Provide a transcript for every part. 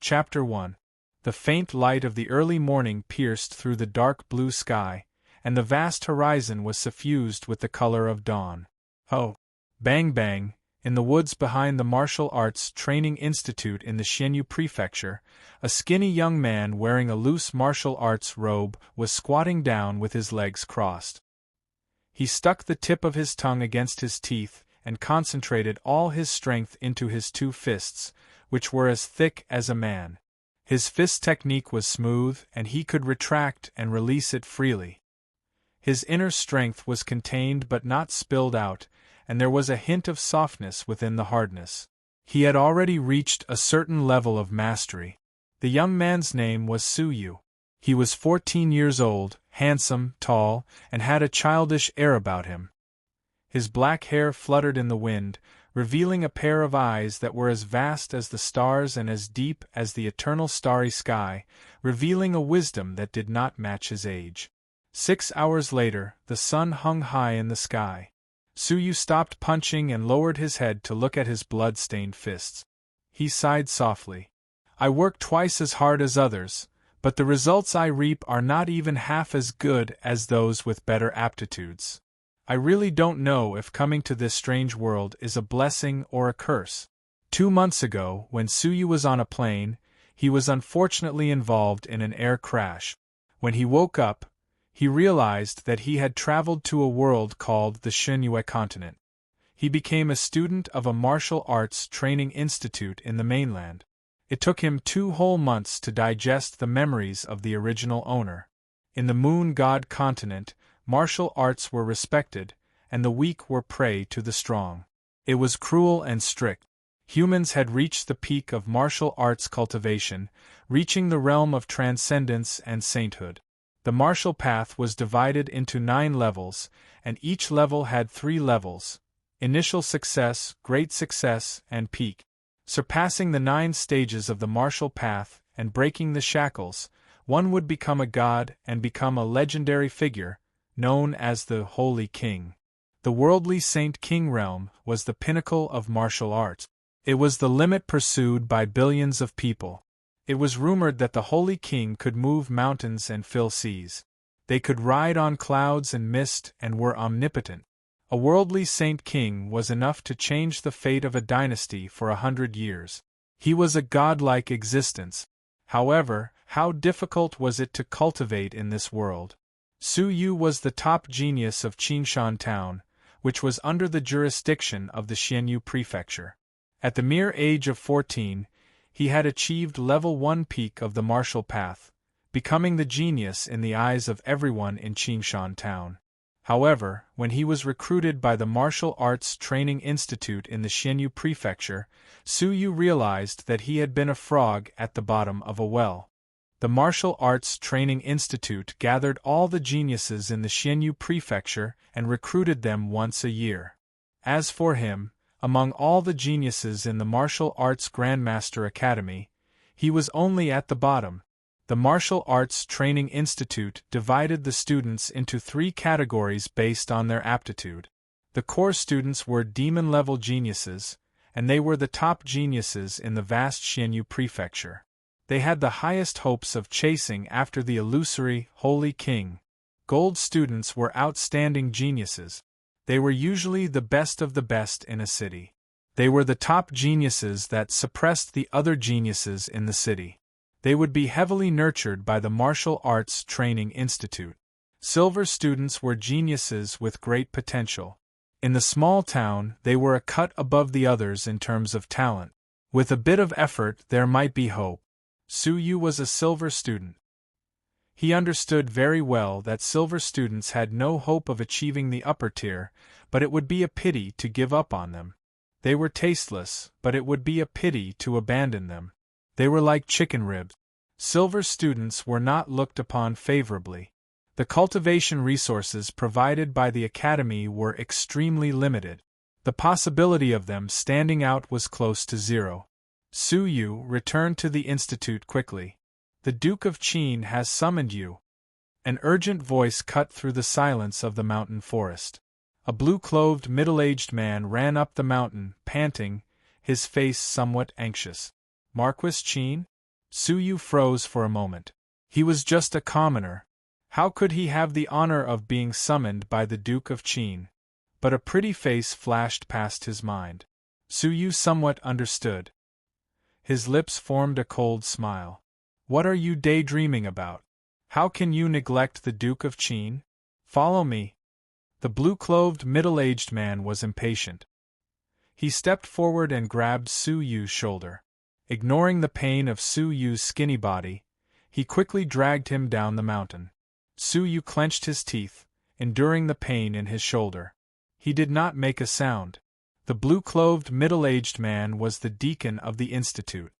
Chapter 1. The faint light of the early morning pierced through the dark blue sky, and the vast horizon was suffused with the color of dawn. Oh! Bang bang! In the woods behind the Martial Arts Training Institute in the Xianyu Prefecture, a skinny young man wearing a loose martial arts robe was squatting down with his legs crossed. He stuck the tip of his tongue against his teeth and concentrated all his strength into his two fists, which were as thick as a man. His fist technique was smooth, and he could retract and release it freely. His inner strength was contained but not spilled out, and there was a hint of softness within the hardness. He had already reached a certain level of mastery. The young man's name was Suyu. He was 14 years old, handsome, tall, and had a childish air about him. His black hair fluttered in the wind, revealing a pair of eyes that were as vast as the stars and as deep as the eternal starry sky, revealing a wisdom that did not match his age. 6 hours later, the sun hung high in the sky. Suyu stopped punching and lowered his head to look at his blood-stained fists. He sighed softly. "I work twice as hard as others, but the results I reap are not even half as good as those with better aptitudes. I really don't know if coming to this strange world is a blessing or a curse." 2 months ago, when Suyu was on a plane, he was unfortunately involved in an air crash. When he woke up, he realized that he had traveled to a world called the Xianyu continent. He became a student of a martial arts training institute in the mainland. It took him 2 whole months to digest the memories of the original owner. In the Moon God continent, martial arts were respected, and the weak were prey to the strong. It was cruel and strict. Humans had reached the peak of martial arts cultivation, reaching the realm of transcendence and sainthood. The martial path was divided into 9 levels, and each level had 3 levels: initial success, great success, and peak. Surpassing the 9 stages of the martial path and breaking the shackles, one would become a god and become a legendary figure, known as the Holy King. The worldly Saint King realm was the pinnacle of martial arts. It was the limit pursued by billions of people. It was rumored that the Holy King could move mountains and fill seas. They could ride on clouds and mist and were omnipotent. A worldly Saint King was enough to change the fate of a dynasty for 100 years. He was a godlike existence. However, how difficult was it to cultivate in this world? Suyu was the top genius of Qingshan Town, which was under the jurisdiction of the Xianyu Prefecture. At the mere age of 14, he had achieved level 1 peak of the martial path, becoming the genius in the eyes of everyone in Qingshan Town. However, when he was recruited by the Martial Arts Training Institute in the Xianyu Prefecture, Suyu realized that he had been a frog at the bottom of a well. The Martial Arts Training Institute gathered all the geniuses in the Xianyu Prefecture and recruited them once a year. As for him, among all the geniuses in the Martial Arts Grandmaster Academy, he was only at the bottom. The Martial Arts Training Institute divided the students into 3 categories based on their aptitude. The core students were demon-level geniuses, and they were the top geniuses in the vast Xianyu Prefecture. They had the highest hopes of chasing after the illusory Holy King. Gold students were outstanding geniuses. They were usually the best of the best in a city. They were the top geniuses that suppressed the other geniuses in the city. They would be heavily nurtured by the Martial Arts Training Institute. Silver students were geniuses with great potential. In the small town, they were a cut above the others in terms of talent. With a bit of effort, there might be hope. Suyu was a silver student. He understood very well that silver students had no hope of achieving the upper tier, but it would be a pity to give up on them. They were tasteless, but it would be a pity to abandon them. They were like chicken ribs. Silver students were not looked upon favorably. The cultivation resources provided by the academy were extremely limited. The possibility of them standing out was close to zero. Suyu returned to the institute quickly. "The Duke of Qin has summoned you." An urgent voice cut through the silence of the mountain forest. A blue-clothed middle-aged man ran up the mountain, panting, his face somewhat anxious. "Marquis Qin?" Su Yu froze for a moment. He was just a commoner. How could he have the honor of being summoned by the Duke of Qin? But a pretty face flashed past his mind. Su Yu somewhat understood. His lips formed a cold smile. What are you daydreaming about? How can you neglect the Duke of Qin? Follow me. The blue-clothed middle-aged man was impatient. He stepped forward and grabbed Su Yu's shoulder. Ignoring the pain of Su Yu's skinny body, he quickly dragged him down the mountain. Su Yu clenched his teeth, enduring the pain in his shoulder. He did not make a sound. The blue-clothed middle-aged man was the deacon of the institute.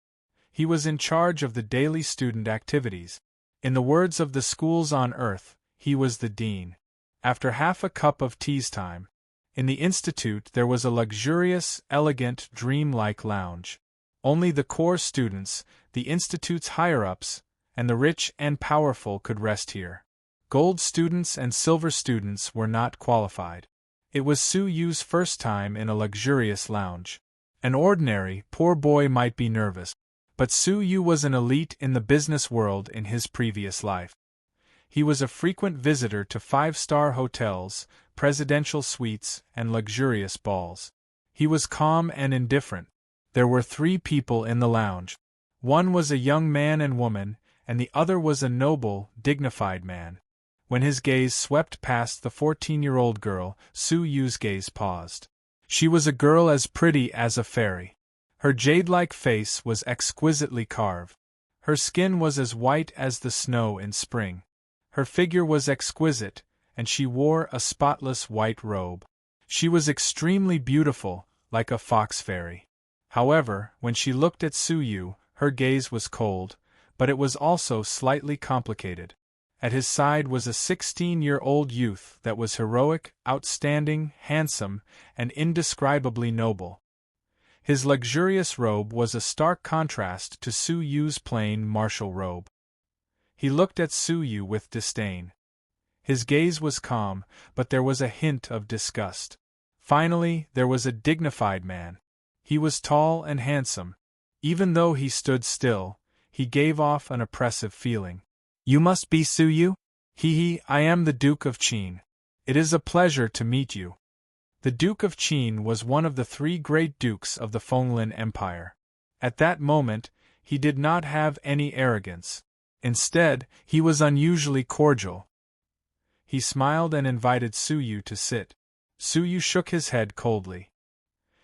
He was in charge of the daily student activities. In the words of the schools on earth, he was the dean. After half a cup of tea's time, in the institute there was a luxurious, elegant, dream-like lounge. Only the core students, the institute's higher-ups, and the rich and powerful could rest here. Gold students and silver students were not qualified. It was Su Yu's first time in a luxurious lounge. An ordinary, poor boy might be nervous, but Su Yu was an elite in the business world in his previous life. He was a frequent visitor to five-star hotels, presidential suites, and luxurious balls. He was calm and indifferent. There were 3 people in the lounge. One was a young man and woman, and the other was a noble, dignified man. When his gaze swept past the 14-year-old girl, Su Yu's gaze paused. She was a girl as pretty as a fairy. Her jade-like face was exquisitely carved. Her skin was as white as the snow in spring. Her figure was exquisite, and she wore a spotless white robe. She was extremely beautiful, like a fox fairy. However, when she looked at Su Yu, her gaze was cold, but it was also slightly complicated. At his side was a 16-year-old youth that was heroic, outstanding, handsome, and indescribably noble. His luxurious robe was a stark contrast to Su Yu's plain martial robe. He looked at Su Yu with disdain. His gaze was calm, but there was a hint of disgust. Finally, there was a dignified man. He was tall and handsome. Even though he stood still, he gave off an oppressive feeling. You must be Su Yu? I am the Duke of Qin. It is a pleasure to meet you. The Duke of Qin was one of the 3 great dukes of the Fenglin Empire. At that moment, he did not have any arrogance. Instead, he was unusually cordial. He smiled and invited Su Yu to sit. Su Yu shook his head coldly.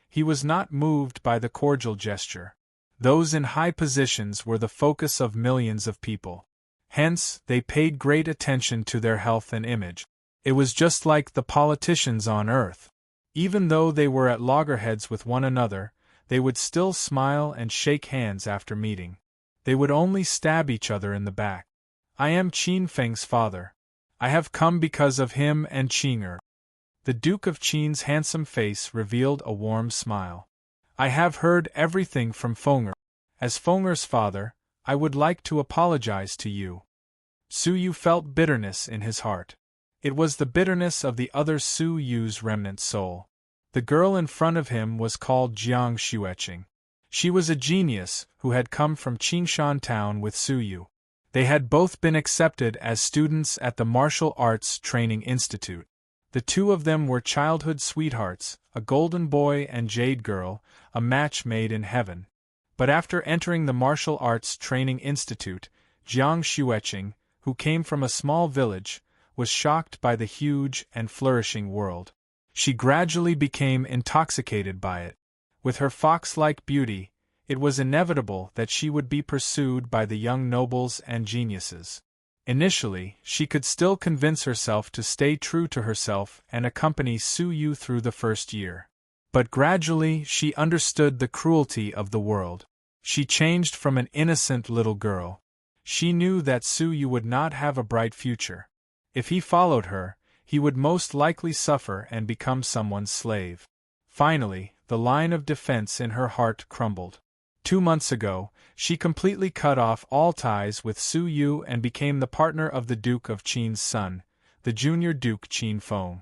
He was not moved by the cordial gesture. Those in high positions were the focus of millions of people. Hence, they paid great attention to their health and image. It was just like the politicians on earth. Even though they were at loggerheads with one another, they would still smile and shake hands after meeting. They would only stab each other in the back. I am Qin Feng's father. I have come because of him and Qing'er. The Duke of Qin's handsome face revealed a warm smile. I have heard everything from Feng'er. As Feng'er's father, I would like to apologize to you. Su Yu felt bitterness in his heart. It was the bitterness of the other Su Yu's remnant soul. The girl in front of him was called Jiang Xueqing. She was a genius who had come from Qingshan town with Su Yu. They had both been accepted as students at the Martial Arts Training Institute. The 2 of them were childhood sweethearts, a golden boy and jade girl, a match made in heaven. But after entering the Martial Arts Training Institute, Jiang Xueqing, who came from a small village, was shocked by the huge and flourishing world. She gradually became intoxicated by it. With her fox-like beauty, it was inevitable that she would be pursued by the young nobles and geniuses. Initially, she could still convince herself to stay true to herself and accompany Su Yu through the first year. But gradually she understood the cruelty of the world. She changed from an innocent little girl. She knew that Su Yu would not have a bright future. If he followed her, he would most likely suffer and become someone's slave. Finally, the line of defense in her heart crumbled. 2 months ago, she completely cut off all ties with Su Yu and became the partner of the Duke of Qin's son, the junior Duke Qin Feng.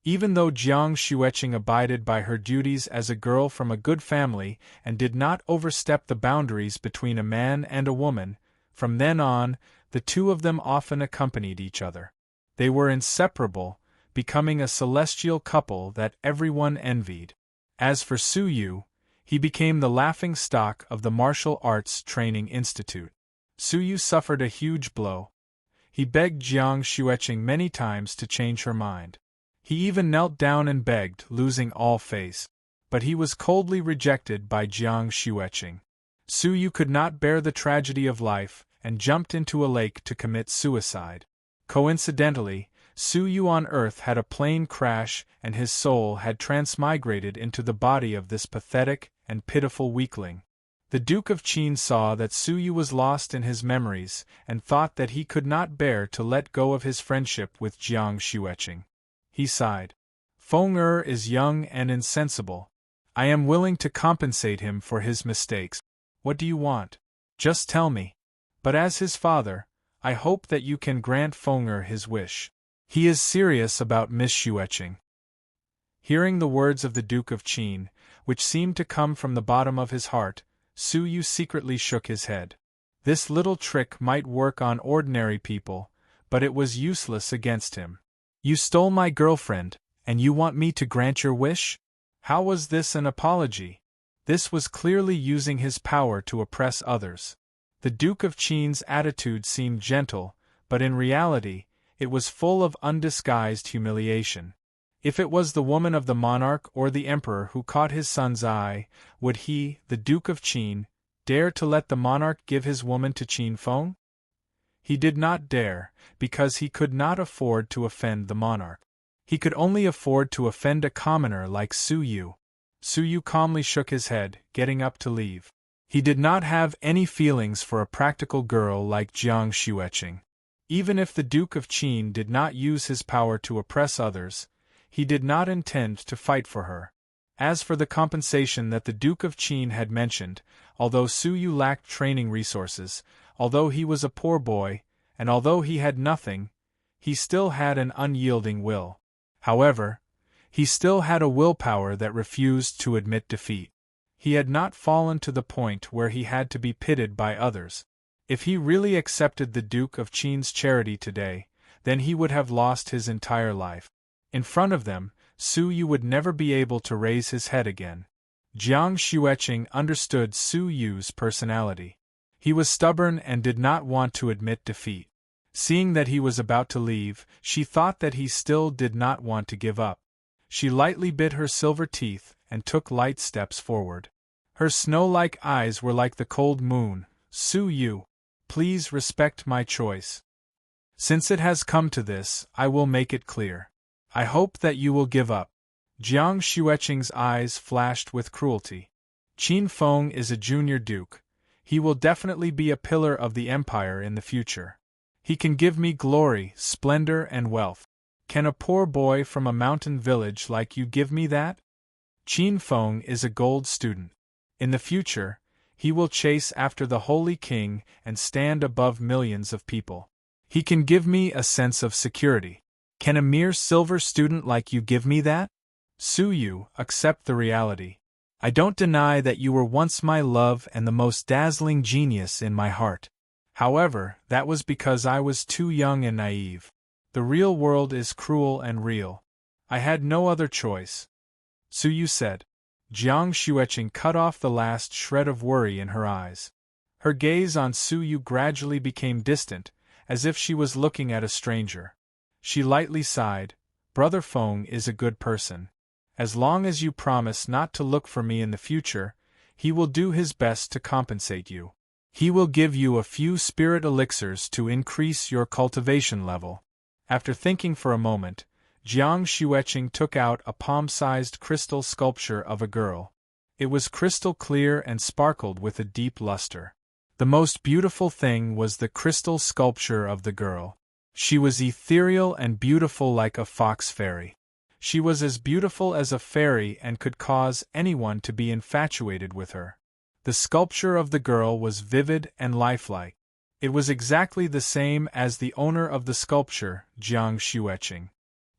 Even though Jiang Xueqing abided by her duties as a girl from a good family and did not overstep the boundaries between a man and a woman, from then on, the two of them often accompanied each other. They were inseparable, becoming a celestial couple that everyone envied. As for Su Yu, he became the laughingstock of the Martial Arts Training Institute. Su Yu suffered a huge blow. He begged Jiang Xueqing many times to change her mind. He even knelt down and begged, losing all face. But he was coldly rejected by Jiang Xueqing. Su Yu could not bear the tragedy of life and jumped into a lake to commit suicide. Coincidentally, Su Yu on Earth had a plane crash and his soul had transmigrated into the body of this pathetic and pitiful weakling. The Duke of Qin saw that Su Yu was lost in his memories and thought that he could not bear to let go of his friendship with Jiang Xueqing. He sighed. Feng Er is young and insensible. I am willing to compensate him for his mistakes. What do you want? Just tell me. But as his father, I hope that you can grant Feng Er his wish. He is serious about Miss Xueqing. Hearing the words of the Duke of Qin, which seemed to come from the bottom of his heart, Su Yu secretly shook his head. This little trick might work on ordinary people, but it was useless against him. You stole my girlfriend, and you want me to grant your wish? How was this an apology? This was clearly using his power to oppress others. The Duke of Qin's attitude seemed gentle, but in reality, it was full of undisguised humiliation. If it was the woman of the monarch or the emperor who caught his son's eye, would he, the Duke of Qin, dare to let the monarch give his woman to Qin Feng? He did not dare, because he could not afford to offend the monarch. He could only afford to offend a commoner like Su Yu. Su Yu calmly shook his head, getting up to leave. He did not have any feelings for a practical girl like Jiang Xueqing. Even if the Duke of Qin did not use his power to oppress others, he did not intend to fight for her. As for the compensation that the Duke of Qin had mentioned, although Su Yu lacked training resources, although he was a poor boy, and although he had nothing, he still had an unyielding will. However, he still had a willpower that refused to admit defeat. He had not fallen to the point where he had to be pitied by others. If he really accepted the Duke of Qin's charity today, then he would have lost his entire life. In front of them, Su Yu would never be able to raise his head again. Jiang Xueqing understood Su Yu's personality. He was stubborn and did not want to admit defeat. Seeing that he was about to leave, she thought that he still did not want to give up. She lightly bit her silver teeth and took light steps forward. Her snow-like eyes were like the cold moon. Su Yu, please respect my choice. Since it has come to this, I will make it clear. I hope that you will give up. Jiang Xueqing's eyes flashed with cruelty. Qin Feng is a junior duke. He will definitely be a pillar of the empire in the future. He can give me glory, splendor, and wealth. Can a poor boy from a mountain village like you give me that? Qin Feng is a gold student. In the future, he will chase after the Holy King and stand above millions of people. He can give me a sense of security. Can a mere silver student like you give me that? Su Yu, accept the reality. I don't deny that you were once my love and the most dazzling genius in my heart. However, that was because I was too young and naive. The real world is cruel and real. I had no other choice. Su Yu said. Jiang Xueqing cut off the last shred of worry in her eyes. Her gaze on Su Yu gradually became distant, as if she was looking at a stranger. She lightly sighed. Brother Feng is a good person. As long as you promise not to look for me in the future, he will do his best to compensate you. He will give you a few spirit elixirs to increase your cultivation level. After thinking for a moment, Jiang Xueqing took out a palm-sized crystal sculpture of a girl. It was crystal clear and sparkled with a deep luster. The most beautiful thing was the crystal sculpture of the girl. She was ethereal and beautiful like a fox fairy. She was as beautiful as a fairy and could cause anyone to be infatuated with her. The sculpture of the girl was vivid and lifelike. It was exactly the same as the owner of the sculpture, Jiang Xueqing.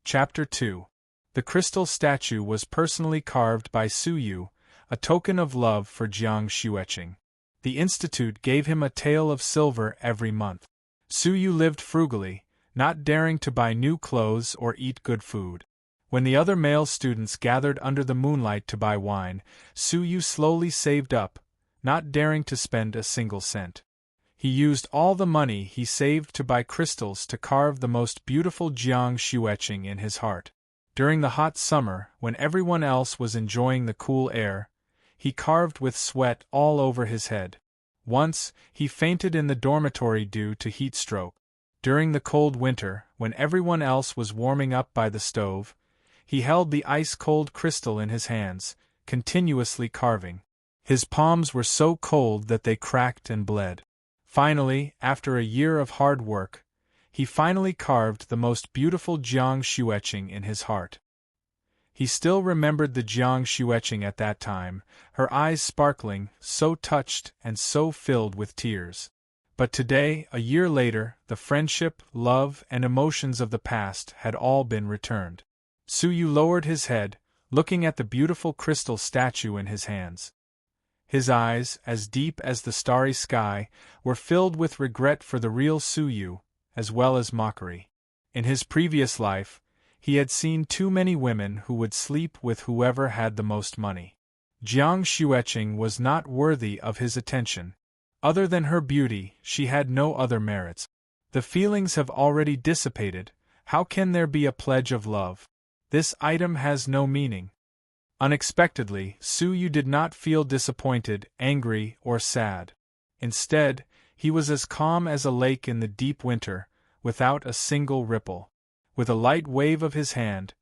Chapter 2. The crystal statue was personally carved by Su Yu, a token of love for Jiang Xueqing. The institute gave him a tael of silver every month. Su Yu lived frugally, not daring to buy new clothes or eat good food. When the other male students gathered under the moonlight to buy wine, Su Yu slowly saved up, not daring to spend a single cent. He used all the money he saved to buy crystals to carve the most beautiful Jiang Xueqing in his heart. During the hot summer, when everyone else was enjoying the cool air, he carved with sweat all over his head. Once, he fainted in the dormitory due to heat stroke. During the cold winter, when everyone else was warming up by the stove, he held the ice-cold crystal in his hands, continuously carving. His palms were so cold that they cracked and bled. Finally, after a year of hard work, he finally carved the most beautiful Jiang Xueqing in his heart. He still remembered the Jiang Xueqing at that time, her eyes sparkling, so touched and so filled with tears. But today, a year later, the friendship, love, and emotions of the past had all been returned. Su Yu lowered his head, looking at the beautiful crystal statue in his hands. His eyes, as deep as the starry sky, were filled with regret for the real Su Yu, as well as mockery. In his previous life, he had seen too many women who would sleep with whoever had the most money. Jiang Xueqing was not worthy of his attention. Other than her beauty, she had no other merits. The feelings have already dissipated, how can there be a pledge of love? This item has no meaning. Unexpectedly, Su Yu did not feel disappointed, angry, or sad. Instead, he was as calm as a lake in the deep winter, without a single ripple. With a light wave of his hand,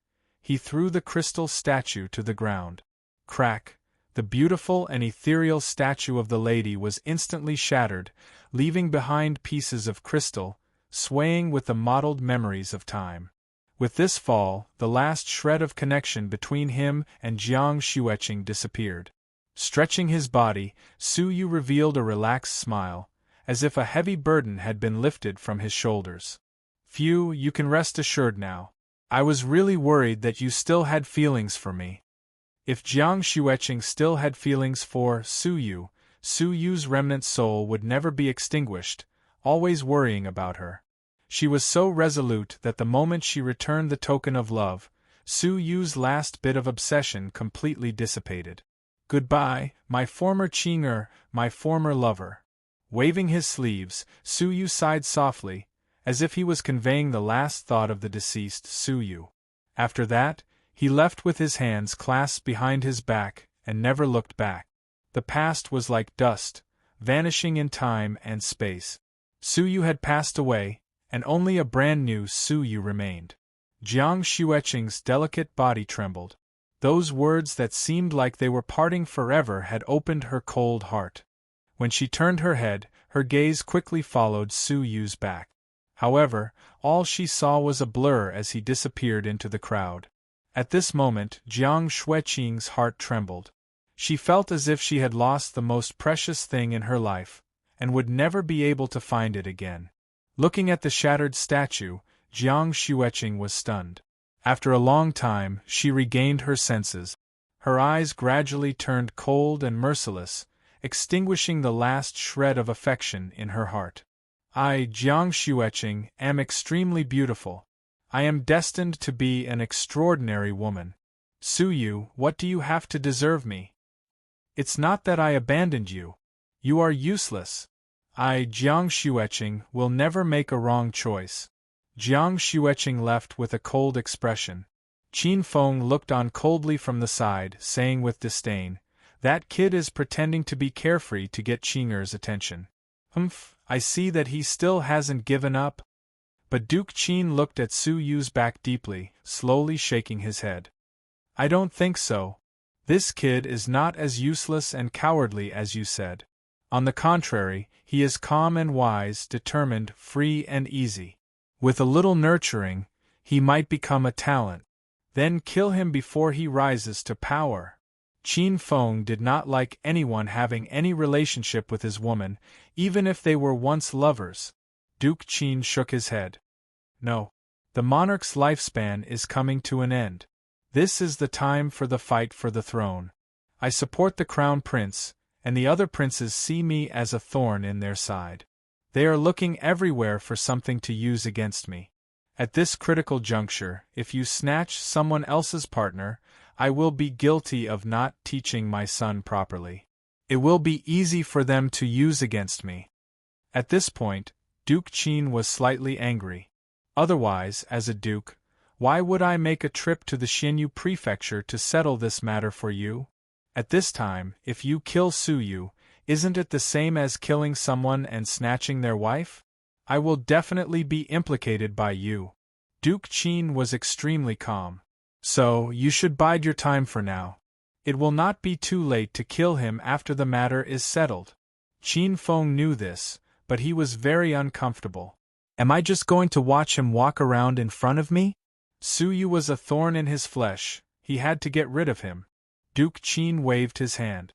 he threw the crystal statue to the ground. Crack! The beautiful and ethereal statue of the lady was instantly shattered, leaving behind pieces of crystal, swaying with the mottled memories of time. With this fall, the last shred of connection between him and Jiang Xueqing disappeared. Stretching his body, Su Yu revealed a relaxed smile, as if a heavy burden had been lifted from his shoulders. Phew, you can rest assured now. I was really worried that you still had feelings for me. If Jiang Xueqing still had feelings for Su Yu's remnant soul would never be extinguished, always worrying about her. She was so resolute that the moment she returned the token of love, Su Yu's last bit of obsession completely dissipated. Goodbye, my former Qing'er, my former lover. Waving his sleeves, Su Yu sighed softly, as if he was conveying the last thought of the deceased Su Yu. After that, he left with his hands clasped behind his back, and never looked back. The past was like dust, vanishing in time and space. Su Yu had passed away, and only a brand new Su Yu remained. Jiang Xueqing's delicate body trembled. Those words that seemed like they were parting forever had opened her cold heart. When she turned her head, her gaze quickly followed Su Yu's back. However, all she saw was a blur as he disappeared into the crowd. At this moment, Jiang Xueqing's heart trembled. She felt as if she had lost the most precious thing in her life, and would never be able to find it again. Looking at the shattered statue, Jiang Xueqing was stunned. After a long time, she regained her senses. Her eyes gradually turned cold and merciless, extinguishing the last shred of affection in her heart. I, Jiang Xueqing, am extremely beautiful. I am destined to be an extraordinary woman. Su Yu, what do you have to deserve me? It's not that I abandoned you. You are useless. I, Jiang Xueqing, will never make a wrong choice. Jiang Xueqing left with a cold expression. Qin Feng looked on coldly from the side, saying with disdain, "That kid is pretending to be carefree to get Qing'er's attention. Humph, I see that he still hasn't given up." But Duke Qin looked at Su Yu's back deeply, slowly shaking his head. "I don't think so. This kid is not as useless and cowardly as you said. On the contrary, he is calm and wise, determined, free and easy. With a little nurturing, he might become a talent. Then kill him before he rises to power." Qin Feng did not like anyone having any relationship with his woman, even if they were once lovers. Duke Qin shook his head. "No. The monarch's lifespan is coming to an end. This is the time for the fight for the throne. I support the crown prince, and the other princes see me as a thorn in their side. They are looking everywhere for something to use against me. At this critical juncture, if you snatch someone else's partner, I will be guilty of not teaching my son properly. It will be easy for them to use against me. At this point, Duke Qin was slightly angry. Otherwise, as a duke, why would I make a trip to the Xinyu prefecture to settle this matter for you? At this time, if you kill Su Yu, isn't it the same as killing someone and snatching their wife? I will definitely be implicated by you. Duke Qin was extremely calm. So, you should bide your time for now. It will not be too late to kill him after the matter is settled. Qin Feng knew this, but he was very uncomfortable. Am I just going to watch him walk around in front of me? Su Yu was a thorn in his flesh, he had to get rid of him. Duke Qin waved his hand.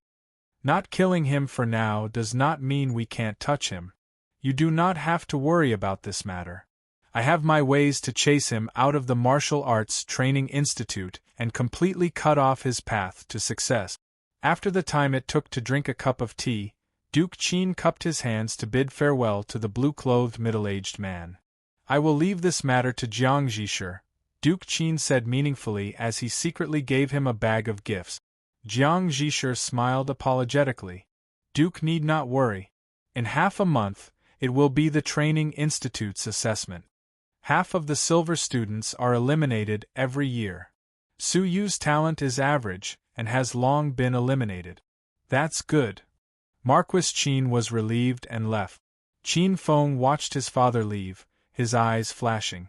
Not killing him for now does not mean we can't touch him. You do not have to worry about this matter. I have my ways to chase him out of the Martial Arts Training Institute and completely cut off his path to success. After the time it took to drink a cup of tea, Duke Qin cupped his hands to bid farewell to the blue-clothed middle-aged man. I will leave this matter to Jiang Zhisher, Duke Qin said meaningfully as he secretly gave him a bag of gifts. Jiang Zhisher smiled apologetically. Duke need not worry. In half a month, it will be the Training Institute's assessment. Half of the silver students are eliminated every year. Su Yu's talent is average, and has long been eliminated. That's good. Marquis Qin was relieved and left. Qin Feng watched his father leave, his eyes flashing.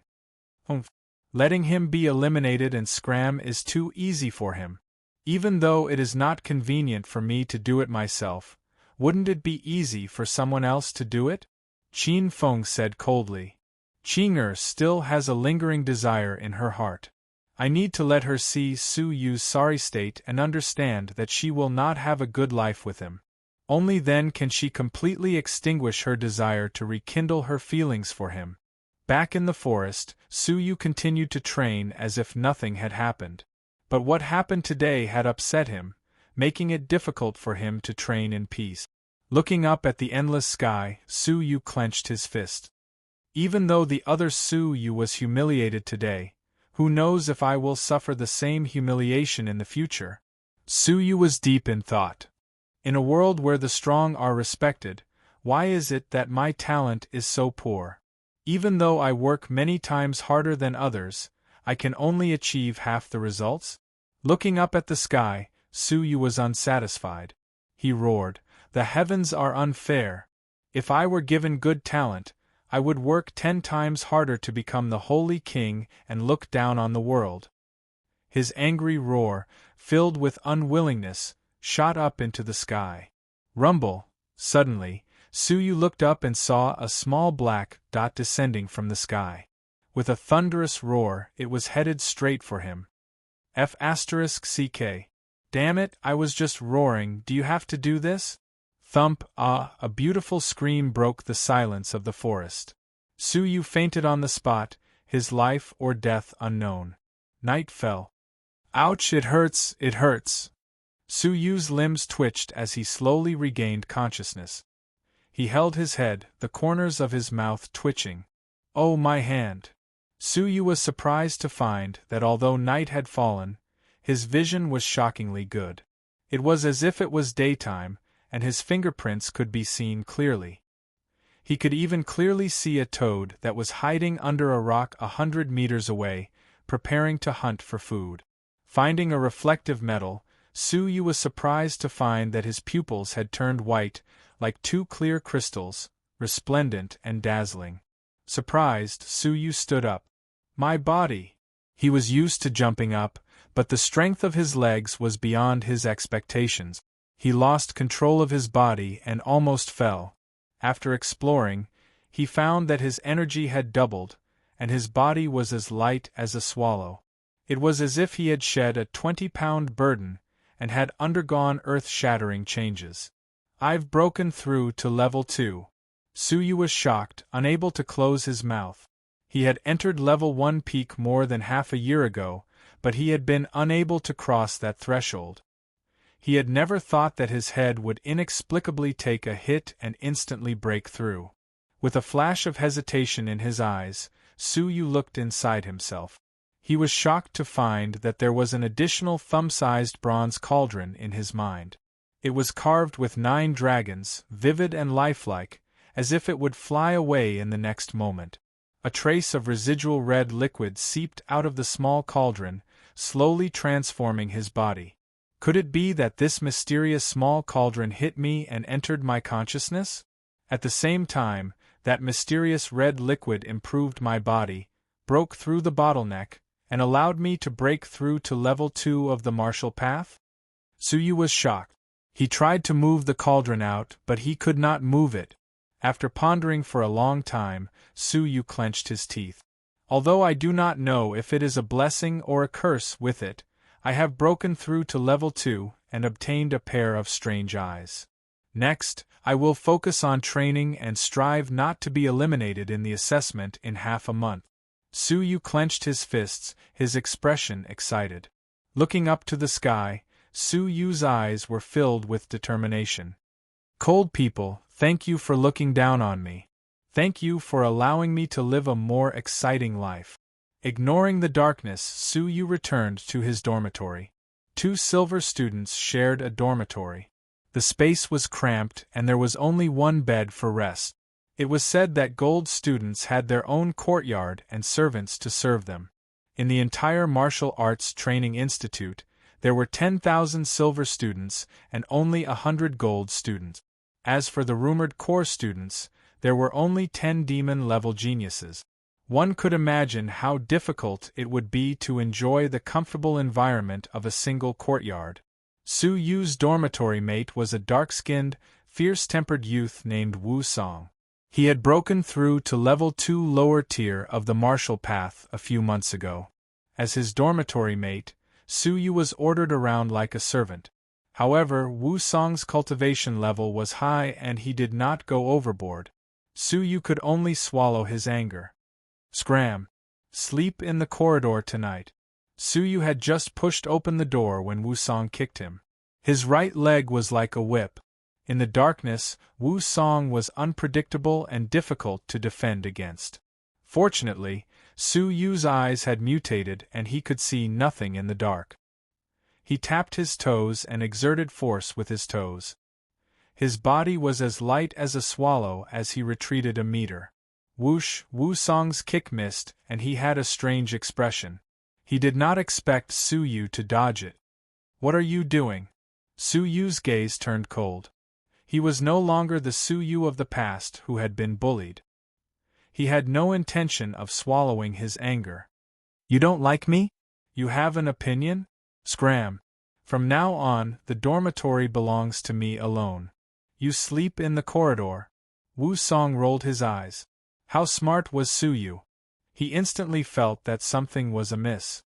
Letting him be eliminated and scram is too easy for him. Even though it is not convenient for me to do it myself, wouldn't it be easy for someone else to do it? Qin Feng said coldly. Qing'er still has a lingering desire in her heart. I need to let her see Su Yu's sorry state and understand that she will not have a good life with him. Only then can she completely extinguish her desire to rekindle her feelings for him. Back in the forest, Su Yu continued to train as if nothing had happened. But what happened today had upset him, making it difficult for him to train in peace. Looking up at the endless sky, Su Yu clenched his fist. Even though the other Su Yu was humiliated today, who knows if I will suffer the same humiliation in the future? Su Yu was deep in thought. In a world where the strong are respected, why is it that my talent is so poor? Even though I work many times harder than others, I can only achieve half the results? Looking up at the sky, Su Yu was unsatisfied. He roared, "The heavens are unfair. If I were given good talent, I would work 10 times harder to become the holy king and look down on the world." His angry roar, filled with unwillingness, shot up into the sky. Rumble! Suddenly, Su Yu looked up and saw a small black dot descending from the sky. With a thunderous roar, it was headed straight for him. F***CK. Damn it, I was just roaring, do you have to do this? Thump! A beautiful scream broke the silence of the forest. Su Yu fainted on the spot, his life or death unknown. Night fell. Ouch, it hurts, it hurts. Su Yu's limbs twitched as he slowly regained consciousness. He held his head, the corners of his mouth twitching. Oh, my hand! Su Yu was surprised to find that although night had fallen, his vision was shockingly good. It was as if it was daytime, and his fingerprints could be seen clearly. He could even clearly see a toad that was hiding under a rock 100 meters away, preparing to hunt for food. Finding a reflective metal, Su Yu was surprised to find that his pupils had turned white, like 2 clear crystals, resplendent and dazzling. Surprised, Su Yu stood up. My body! He was used to jumping up, but the strength of his legs was beyond his expectations. He lost control of his body and almost fell. After exploring, he found that his energy had doubled, and his body was as light as a swallow. It was as if he had shed a 20-pound burden, and had undergone earth-shattering changes. I've broken through to level 2. Su Yu was shocked, unable to close his mouth. He had entered level 1 peak more than half a year ago, but he had been unable to cross that threshold. He had never thought that his head would inexplicably take a hit and instantly break through. With a flash of hesitation in his eyes, Su Yu looked inside himself. He was shocked to find that there was an additional thumb-sized bronze cauldron in his mind. It was carved with 9 dragons, vivid and lifelike, as if it would fly away in the next moment. A trace of residual red liquid seeped out of the small cauldron, slowly transforming his body. Could it be that this mysterious small cauldron hit me and entered my consciousness? At the same time, that mysterious red liquid improved my body, broke through the bottleneck, and allowed me to break through to level 2 of the martial path? Su Yu was shocked. He tried to move the cauldron out, but he could not move it. After pondering for a long time, Su Yu clenched his teeth. Although I do not know if it is a blessing or a curse with it, I have broken through to level 2 and obtained a pair of strange eyes. Next, I will focus on training and strive not to be eliminated in the assessment in half a month. Su Yu clenched his fists, his expression excited. Looking up to the sky, Su Yu's eyes were filled with determination. Cold people, thank you for looking down on me. Thank you for allowing me to live a more exciting life. Ignoring the darkness, Su Yu returned to his dormitory. 2 silver students shared a dormitory. The space was cramped and there was only one bed for rest. It was said that gold students had their own courtyard and servants to serve them. In the entire Martial Arts Training Institute, there were 10,000 silver students and only 100 gold students. As for the rumored core students, there were only 10 demon-level geniuses. One could imagine how difficult it would be to enjoy the comfortable environment of a single courtyard. Su Yu's dormitory mate was a dark-skinned, fierce-tempered youth named Wu Song. He had broken through to level 2 lower tier of the martial path a few months ago. As his dormitory mate, Su Yu was ordered around like a servant. However, Wu Song's cultivation level was high and he did not go overboard. Su Yu could only swallow his anger. Scram! Sleep in the corridor tonight. Su Yu had just pushed open the door when Wu Song kicked him. His right leg was like a whip. In the darkness, Wu Song was unpredictable and difficult to defend against. Fortunately, Su Yu's eyes had mutated and he could see nothing in the dark. He tapped his toes and exerted force with his toes. His body was as light as a swallow as he retreated a meter. Whoosh! Wu Song's kick missed and he had a strange expression. He did not expect Su Yu to dodge it. What are you doing? Su Yu's gaze turned cold. He was no longer the Su Yu of the past who had been bullied. He had no intention of swallowing his anger. You don't like me? You have an opinion? Scram! From now on, the dormitory belongs to me alone. You sleep in the corridor. Wu Song rolled his eyes. How smart was Su Yu? He instantly felt that something was amiss.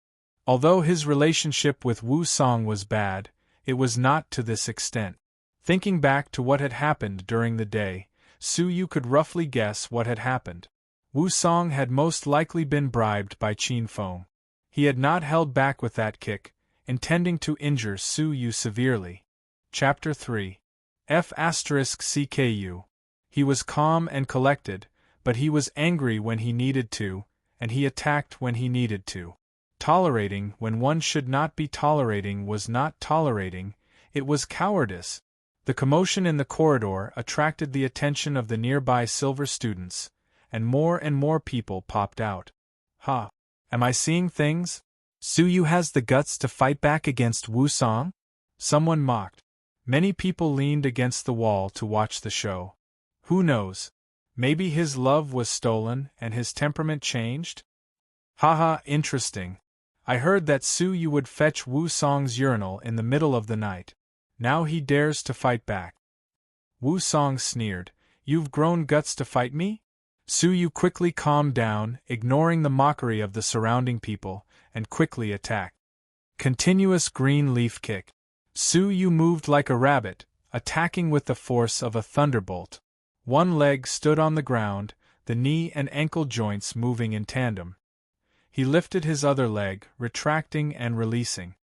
Although his relationship with Wu Song was bad, it was not to this extent. Thinking back to what had happened during the day, Su Yu could roughly guess what had happened. Wu Song had most likely been bribed by Qin Feng. He had not held back with that kick, intending to injure Su Yu severely. Chapter 3. F***CKU. He was calm and collected, but he was angry when he needed to, and he attacked when he needed to. Tolerating when one should not be tolerating was not tolerating, it was cowardice. The commotion in the corridor attracted the attention of the nearby silver students, and more people popped out. Ha! Am I seeing things? Su Yu has the guts to fight back against Wu Song? Someone mocked. Many people leaned against the wall to watch the show. Who knows? Maybe his love was stolen and his temperament changed? Haha, interesting. I heard that Su Yu would fetch Wu Song's urinal in the middle of the night. Now he dares to fight back. Wu Song sneered. You've grown guts to fight me? Su Yu quickly calmed down, ignoring the mockery of the surrounding people, and quickly attacked. Continuous green leaf kick. Su Yu moved like a rabbit, attacking with the force of a thunderbolt. One leg stood on the ground, the knee and ankle joints moving in tandem. He lifted his other leg, retracting and releasing.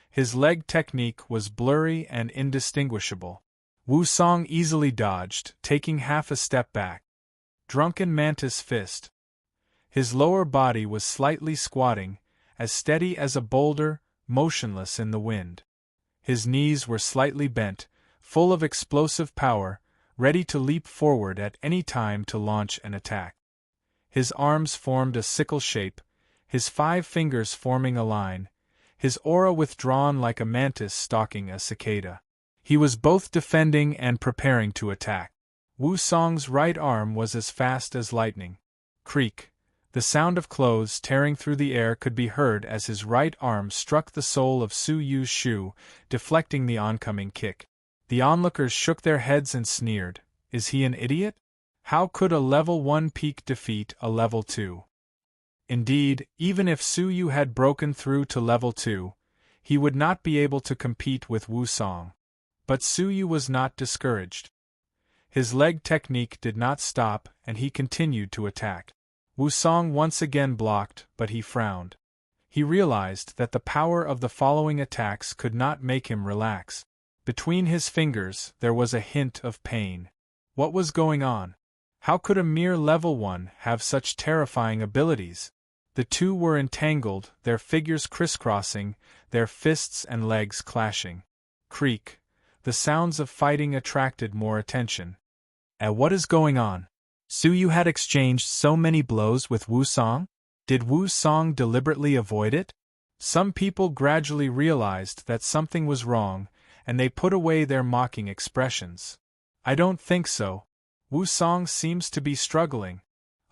His leg technique was blurry and indistinguishable. Wu Song easily dodged, taking half a step back. Drunken mantis fist. His lower body was slightly squatting, as steady as a boulder, motionless in the wind. His knees were slightly bent, full of explosive power, ready to leap forward at any time to launch an attack. His arms formed a sickle shape, his 5 fingers forming a line, his aura withdrawn like a mantis stalking a cicada. He was both defending and preparing to attack. Wu Song's right arm was as fast as lightning. Creak. The sound of clothes tearing through the air could be heard as his right arm struck the sole of Su Yu's shoe, deflecting the oncoming kick. The onlookers shook their heads and sneered. Is he an idiot? How could a level 1 peak defeat a level 2? Indeed, even if Su Yu had broken through to level 2, he would not be able to compete with Wu Song. But Su Yu was not discouraged. His leg technique did not stop, and he continued to attack. Wu Song once again blocked, but he frowned. He realized that the power of the following attacks could not make him relax. Between his fingers there was a hint of pain. What was going on? How could a mere level 1 have such terrifying abilities? The two were entangled, their figures crisscrossing, their fists and legs clashing. Creak. The sounds of fighting attracted more attention. What is going on? Su Yu had exchanged so many blows with Wu Song? Did Wu Song deliberately avoid it? Some people gradually realized that something was wrong, and they put away their mocking expressions. I don't think so. Wu Song seems to be struggling.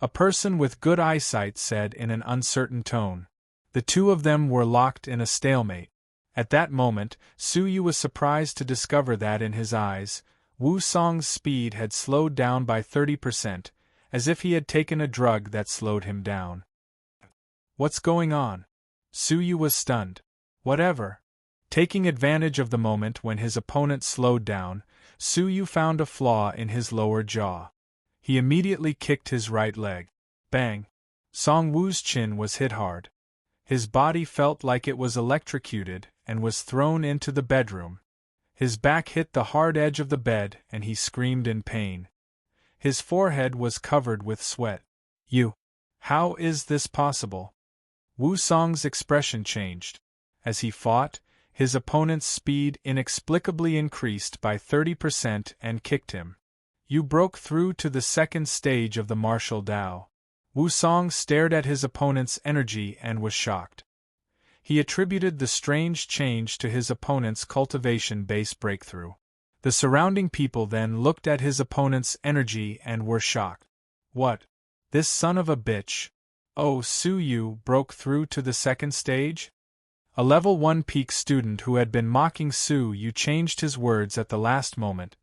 A person with good eyesight said in an uncertain tone. The two of them were locked in a stalemate. At that moment, Su Yu was surprised to discover that in his eyes, Wu Song's speed had slowed down by 30%, as if he had taken a drug that slowed him down. What's going on? Su Yu was stunned. Whatever. Taking advantage of the moment when his opponent slowed down, Su Yu found a flaw in his lower jaw. He immediately kicked his right leg. Bang! Song Wu's chin was hit hard. His body felt like it was electrocuted and was thrown into the bedroom. His back hit the hard edge of the bed and he screamed in pain. His forehead was covered with sweat. How is this possible? Wu Song's expression changed. As he fought, his opponent's speed inexplicably increased by 30% and kicked him. You broke through to the second stage of the martial Dao. Wu Song stared at his opponent's energy and was shocked. He attributed the strange change to his opponent's cultivation-based breakthrough. The surrounding people then looked at his opponent's energy and were shocked. What? This son of a bitch. Oh, Su Yu broke through to the second stage? A level 1 peak student who had been mocking Su Yu changed his words at the last moment,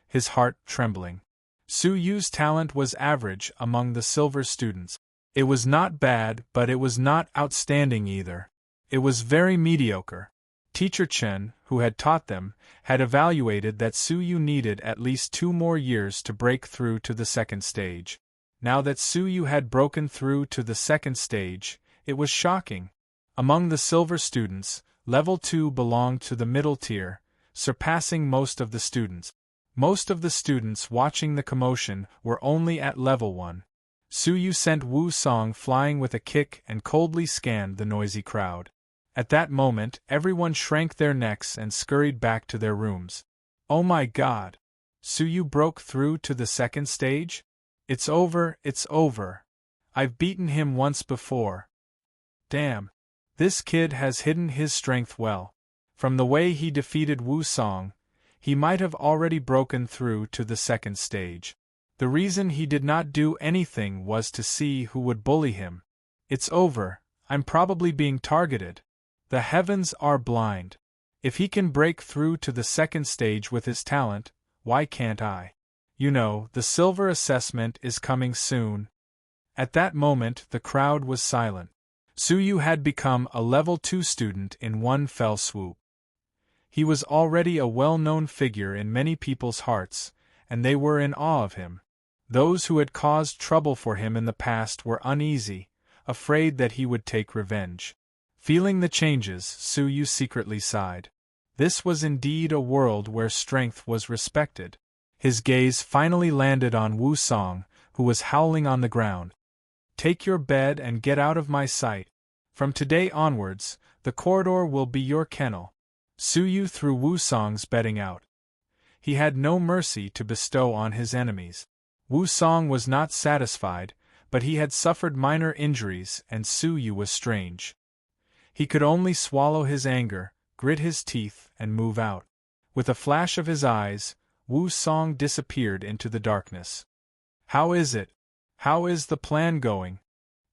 his heart trembling. Su Yu's talent was average among the silver students. It was not bad, but it was not outstanding either. It was very mediocre. Teacher Chen, who had taught them, had evaluated that Su Yu needed at least 2 more years to break through to the second stage. Now that Su Yu had broken through to the second stage, it was shocking. Among the silver students, level 2 belonged to the middle tier, surpassing most of the students. Most of the students watching the commotion were only at level 1. Su Yu sent Wu Song flying with a kick and coldly scanned the noisy crowd. At that moment, everyone shrank their necks and scurried back to their rooms. Oh my God! Su Yu broke through to the second stage? It's over, it's over. I've beaten him once before. Damn. This kid has hidden his strength well. From the way he defeated Wu Song, he might have already broken through to the second stage. The reason he did not do anything was to see who would bully him. It's over, I'm probably being targeted. The heavens are blind. If he can break through to the second stage with his talent, why can't I? You know, the silver assessment is coming soon. At that moment the crowd was silent. Su Yu had become a level 2 student in one fell swoop. He was already a well-known figure in many people's hearts, and they were in awe of him. Those who had caused trouble for him in the past were uneasy, afraid that he would take revenge. Feeling the changes, Suyu secretly sighed. This was indeed a world where strength was respected. His gaze finally landed on Wu Song, who was howling on the ground. Take your bed and get out of my sight. From today onwards, the corridor will be your kennel. Suyu threw Wu Song's bedding out. He had no mercy to bestow on his enemies. Wu Song was not satisfied, but he had suffered minor injuries and Suyu was strange. He could only swallow his anger, grit his teeth, and move out. With a flash of his eyes, Wu Song disappeared into the darkness. How is it? How is the plan going?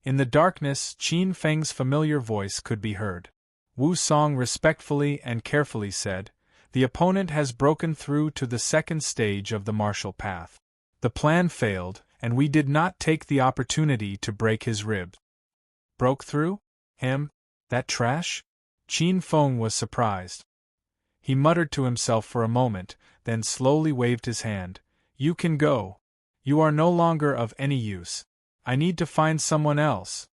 In the darkness, Qin Feng's familiar voice could be heard. Wu Song respectfully and carefully said, "The opponent has broken through to the second stage of the martial path. The plan failed, and we did not take the opportunity to break his ribs." Broke through? Him? That trash? Qin Feng was surprised. He muttered to himself for a moment, then slowly waved his hand. "You can go. You are no longer of any use. I need to find someone else."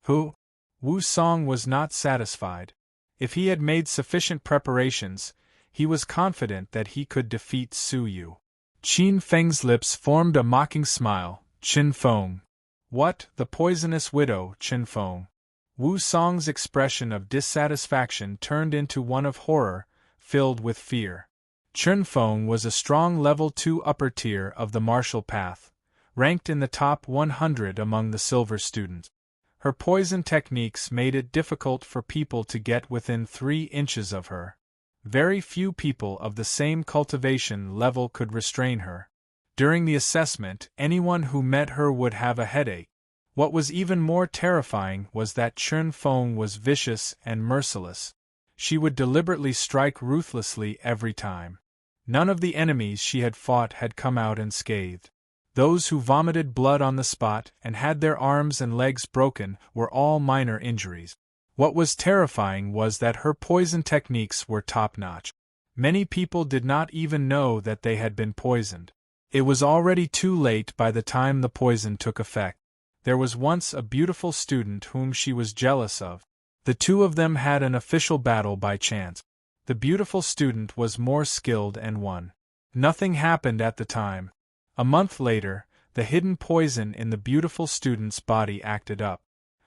Who? Wu Song was not satisfied. If he had made sufficient preparations, he was confident that he could defeat Suyu. Qin Feng's lips formed a mocking smile. "Qin Feng. What, the poisonous widow, Qin Feng?" Wu Song's expression of dissatisfaction turned into one of horror, filled with fear. Qin Feng was a strong level 2 upper tier of the martial path, ranked in the top 100 among the silver students. Her poison techniques made it difficult for people to get within 3 inches of her. Very few people of the same cultivation level could restrain her. During the assessment, anyone who met her would have a headache. What was even more terrifying was that Qin Feng was vicious and merciless. She would deliberately strike ruthlessly every time. None of the enemies she had fought had come out unscathed. Those who vomited blood on the spot and had their arms and legs broken were all minor injuries. What was terrifying was that her poison techniques were top-notch. Many people did not even know that they had been poisoned. It was already too late by the time the poison took effect. There was once a beautiful student whom she was jealous of. The two of them had an official battle by chance. The beautiful student was more skilled and won. Nothing happened at the time. A month later, the hidden poison in the beautiful student's body acted up.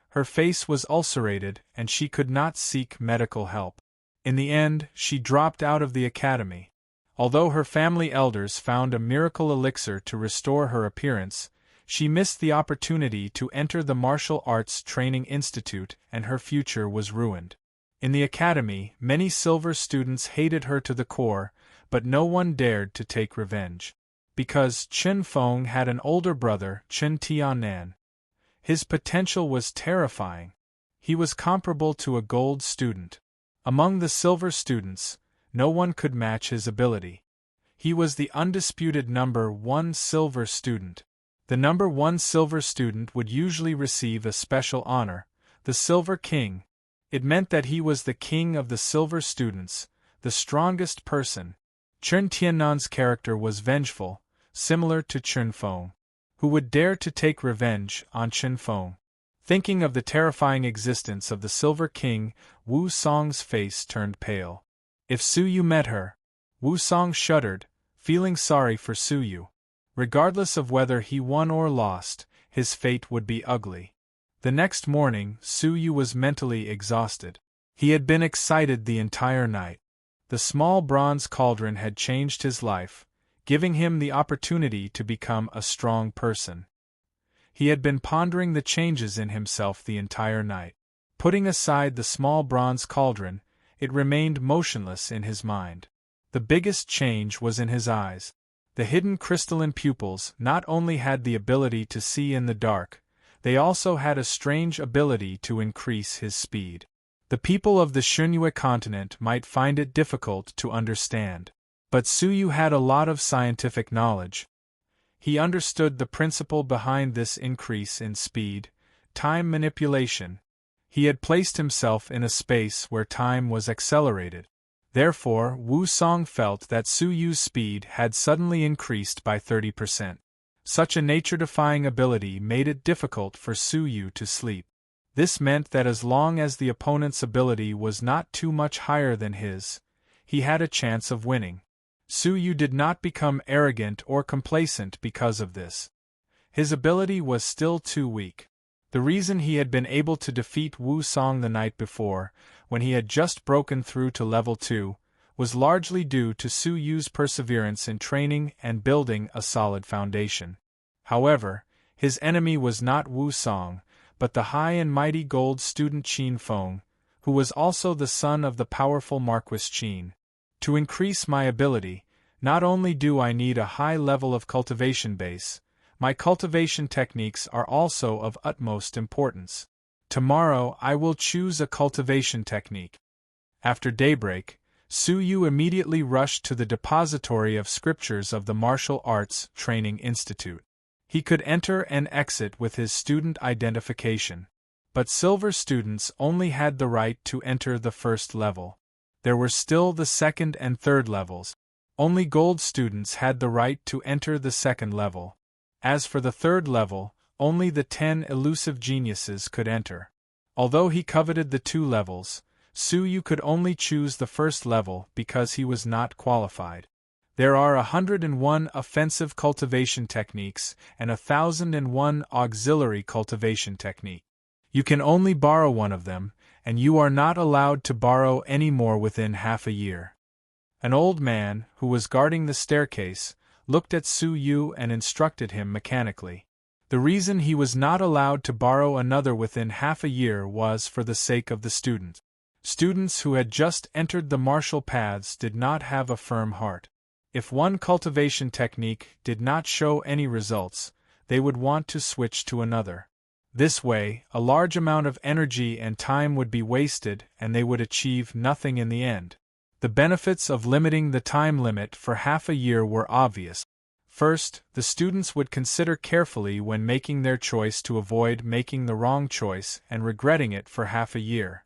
Her face was ulcerated and she could not seek medical help. In the end, she dropped out of the academy. Although her family elders found a miracle elixir to restore her appearance, she missed the opportunity to enter the martial arts training institute and her future was ruined. In the academy, many silver students hated her to the core, but no one dared to take revenge. Because Qin Feng had an older brother, Qin Tianan. His potential was terrifying. He was comparable to a gold student. Among the silver students, no one could match his ability. He was the undisputed number 1 silver student. The number 1 silver student would usually receive a special honor, the Silver King. It meant that he was the king of the silver students, the strongest person. Qin Tiannan's character was vengeful, similar to Qin Feng, who would dare to take revenge on Qin Feng. Thinking of the terrifying existence of the Silver King, Wu Song's face turned pale. If Suyu met her, Wu Song shuddered, feeling sorry for Suyu. Regardless of whether he won or lost, his fate would be ugly. The next morning, Suyu was mentally exhausted. He had been excited the entire night. The small bronze cauldron had changed his life, giving him the opportunity to become a strong person. He had been pondering the changes in himself the entire night. Putting aside the small bronze cauldron, it remained motionless in his mind. The biggest change was in his eyes. The hidden crystalline pupils not only had the ability to see in the dark, they also had a strange ability to increase his speed. The people of the Xunyue continent might find it difficult to understand. But Suyu had a lot of scientific knowledge. He understood the principle behind this increase in speed, time manipulation. He had placed himself in a space where time was accelerated. Therefore, Wu Song felt that Suyu's speed had suddenly increased by 30%. Such a nature-defying ability made it difficult for Suyu to sleep. This meant that as long as the opponent's ability was not too much higher than his, he had a chance of winning. Su Yu did not become arrogant or complacent because of this. His ability was still too weak. The reason he had been able to defeat Wu Song the night before, when he had just broken through to level 2, was largely due to Su Yu's perseverance in training and building a solid foundation. However, his enemy was not Wu Song, but the high and mighty gold student Qin Feng, who was also the son of the powerful Marquis Qin. To increase my ability, not only do I need a high level of cultivation base, my cultivation techniques are also of utmost importance. Tomorrow I will choose a cultivation technique. After daybreak, Su Yu immediately rushed to the depository of scriptures of the Martial Arts Training Institute. He could enter and exit with his student identification. But silver students only had the right to enter the first level. There were still the second and third levels. Only gold students had the right to enter the second level. As for the third level, only the 10 elusive geniuses could enter. Although he coveted the 2 levels, Su Yu could only choose the first level because he was not qualified. There are 101 offensive cultivation techniques and 1,001 auxiliary cultivation techniques. You can only borrow one of them, and you are not allowed to borrow any more within half a year. An old man, who was guarding the staircase, looked at Su Yu and instructed him mechanically. The reason he was not allowed to borrow another within half a year was for the sake of the student. Students who had just entered the martial paths did not have a firm heart. If one cultivation technique did not show any results, they would want to switch to another. This way, a large amount of energy and time would be wasted and they would achieve nothing in the end. The benefits of limiting the time limit for half a year were obvious. First, the students would consider carefully when making their choice to avoid making the wrong choice and regretting it for half a year.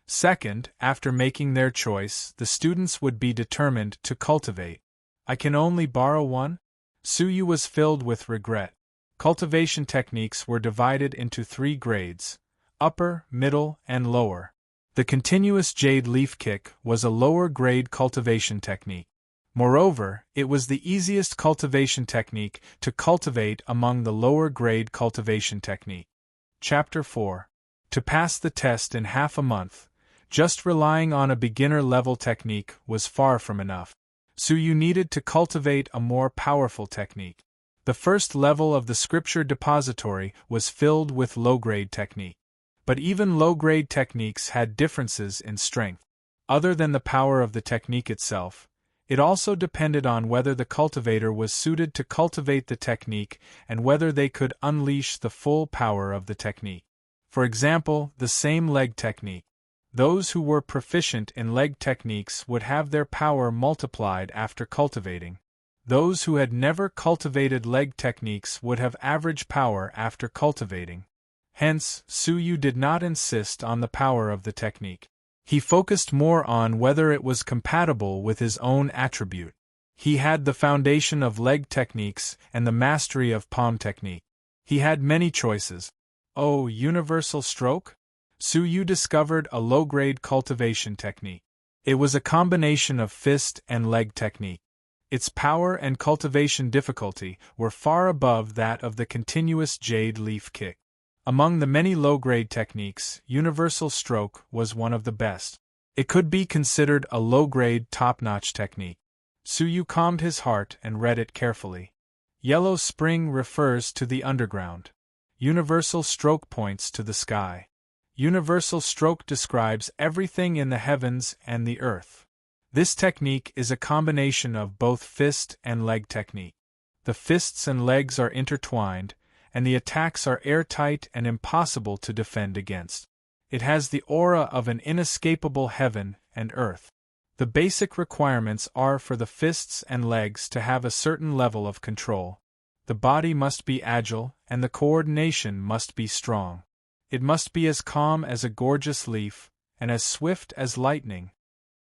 Second, after making their choice, the students would be determined to cultivate. I can only borrow one? Su Yu was filled with regret. Cultivation techniques were divided into 3 grades: upper, middle, and lower. The continuous jade leaf kick was a lower-grade cultivation technique. Moreover, it was the easiest cultivation technique to cultivate among the lower-grade cultivation technique. Chapter 4. To pass the test in half a month, just relying on a beginner-level technique was far from enough. Su Yu needed to cultivate a more powerful technique. The first level of the scripture depository was filled with low-grade technique. But even low-grade techniques had differences in strength. Other than the power of the technique itself, it also depended on whether the cultivator was suited to cultivate the technique and whether they could unleash the full power of the technique. For example, the same leg technique. Those who were proficient in leg techniques would have their power multiplied after cultivating. Those who had never cultivated leg techniques would have average power after cultivating. Hence, Su Yu did not insist on the power of the technique. He focused more on whether it was compatible with his own attribute. He had the foundation of leg techniques and the mastery of palm technique. He had many choices. Oh, universal stroke? Su Yu discovered a low-grade cultivation technique. It was a combination of fist and leg technique. Its power and cultivation difficulty were far above that of the continuous jade leaf kick. Among the many low-grade techniques, universal stroke was one of the best. It could be considered a low-grade top-notch technique. Su Yu calmed his heart and read it carefully. Yellow spring refers to the underground. Universal stroke points to the sky. Universal stroke describes everything in the heavens and the earth. This technique is a combination of both fist and leg technique. The fists and legs are intertwined, and the attacks are airtight and impossible to defend against. It has the aura of an inescapable heaven and earth. The basic requirements are for the fists and legs to have a certain level of control. The body must be agile, and the coordination must be strong. It must be as calm as a gorgeous leaf, and as swift as lightning.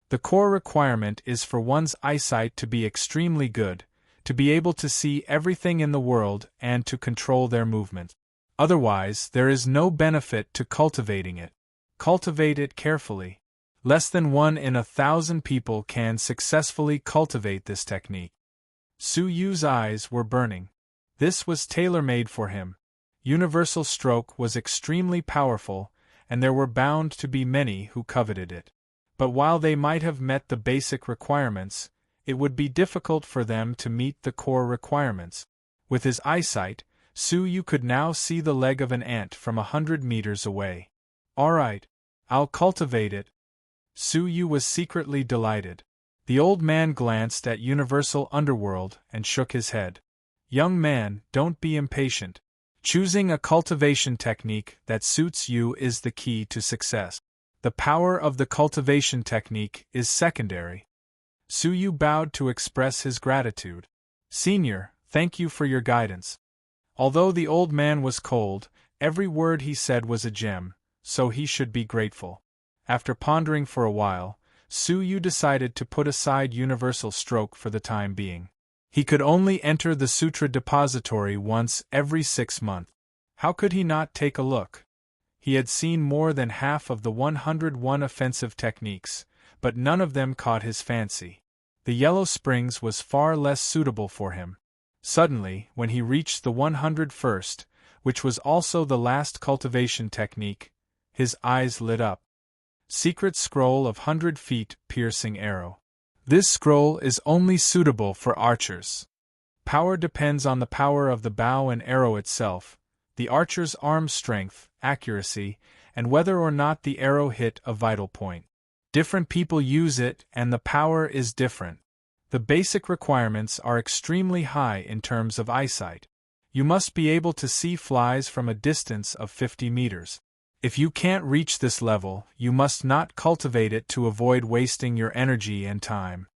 The core requirement is for one's eyesight to be extremely good, to be able to see everything in the world and to control their movement. Otherwise, there is no benefit to cultivating it. Cultivate it carefully. Less than 1 in 1,000 people can successfully cultivate this technique. Su Yu's eyes were burning. This was tailor-made for him. Universal stroke was extremely powerful, and there were bound to be many who coveted it. But while they might have met the basic requirements, it would be difficult for them to meet the core requirements. With his eyesight, Su Yu could now see the leg of an ant from 100 meters away. All right, I'll cultivate it. Su Yu was secretly delighted. The old man glanced at Universal Underworld and shook his head. Young man, don't be impatient. Choosing a cultivation technique that suits you is the key to success. The power of the cultivation technique is secondary. Su Yu bowed to express his gratitude. Senior, thank you for your guidance. Although the old man was cold, every word he said was a gem, so he should be grateful. After pondering for a while, Su Yu decided to put aside universal stroke for the time being. He could only enter the sutra depository once every 6 months. How could he not take a look? He had seen more than half of the 101 offensive techniques, but none of them caught his fancy. The Yellow Springs was far less suitable for him. Suddenly, when he reached the 101st, which was also the last cultivation technique, his eyes lit up. Secret Scroll of 100 Feet Piercing Arrow. This scroll is only suitable for archers. Power depends on the power of the bow and arrow itself, the archer's arm strength, accuracy, and whether or not the arrow hit a vital point. Different people use it and the power is different. The basic requirements are extremely high in terms of eyesight. You must be able to see flies from a distance of 50 meters. If you can't reach this level, you must not cultivate it to avoid wasting your energy and time.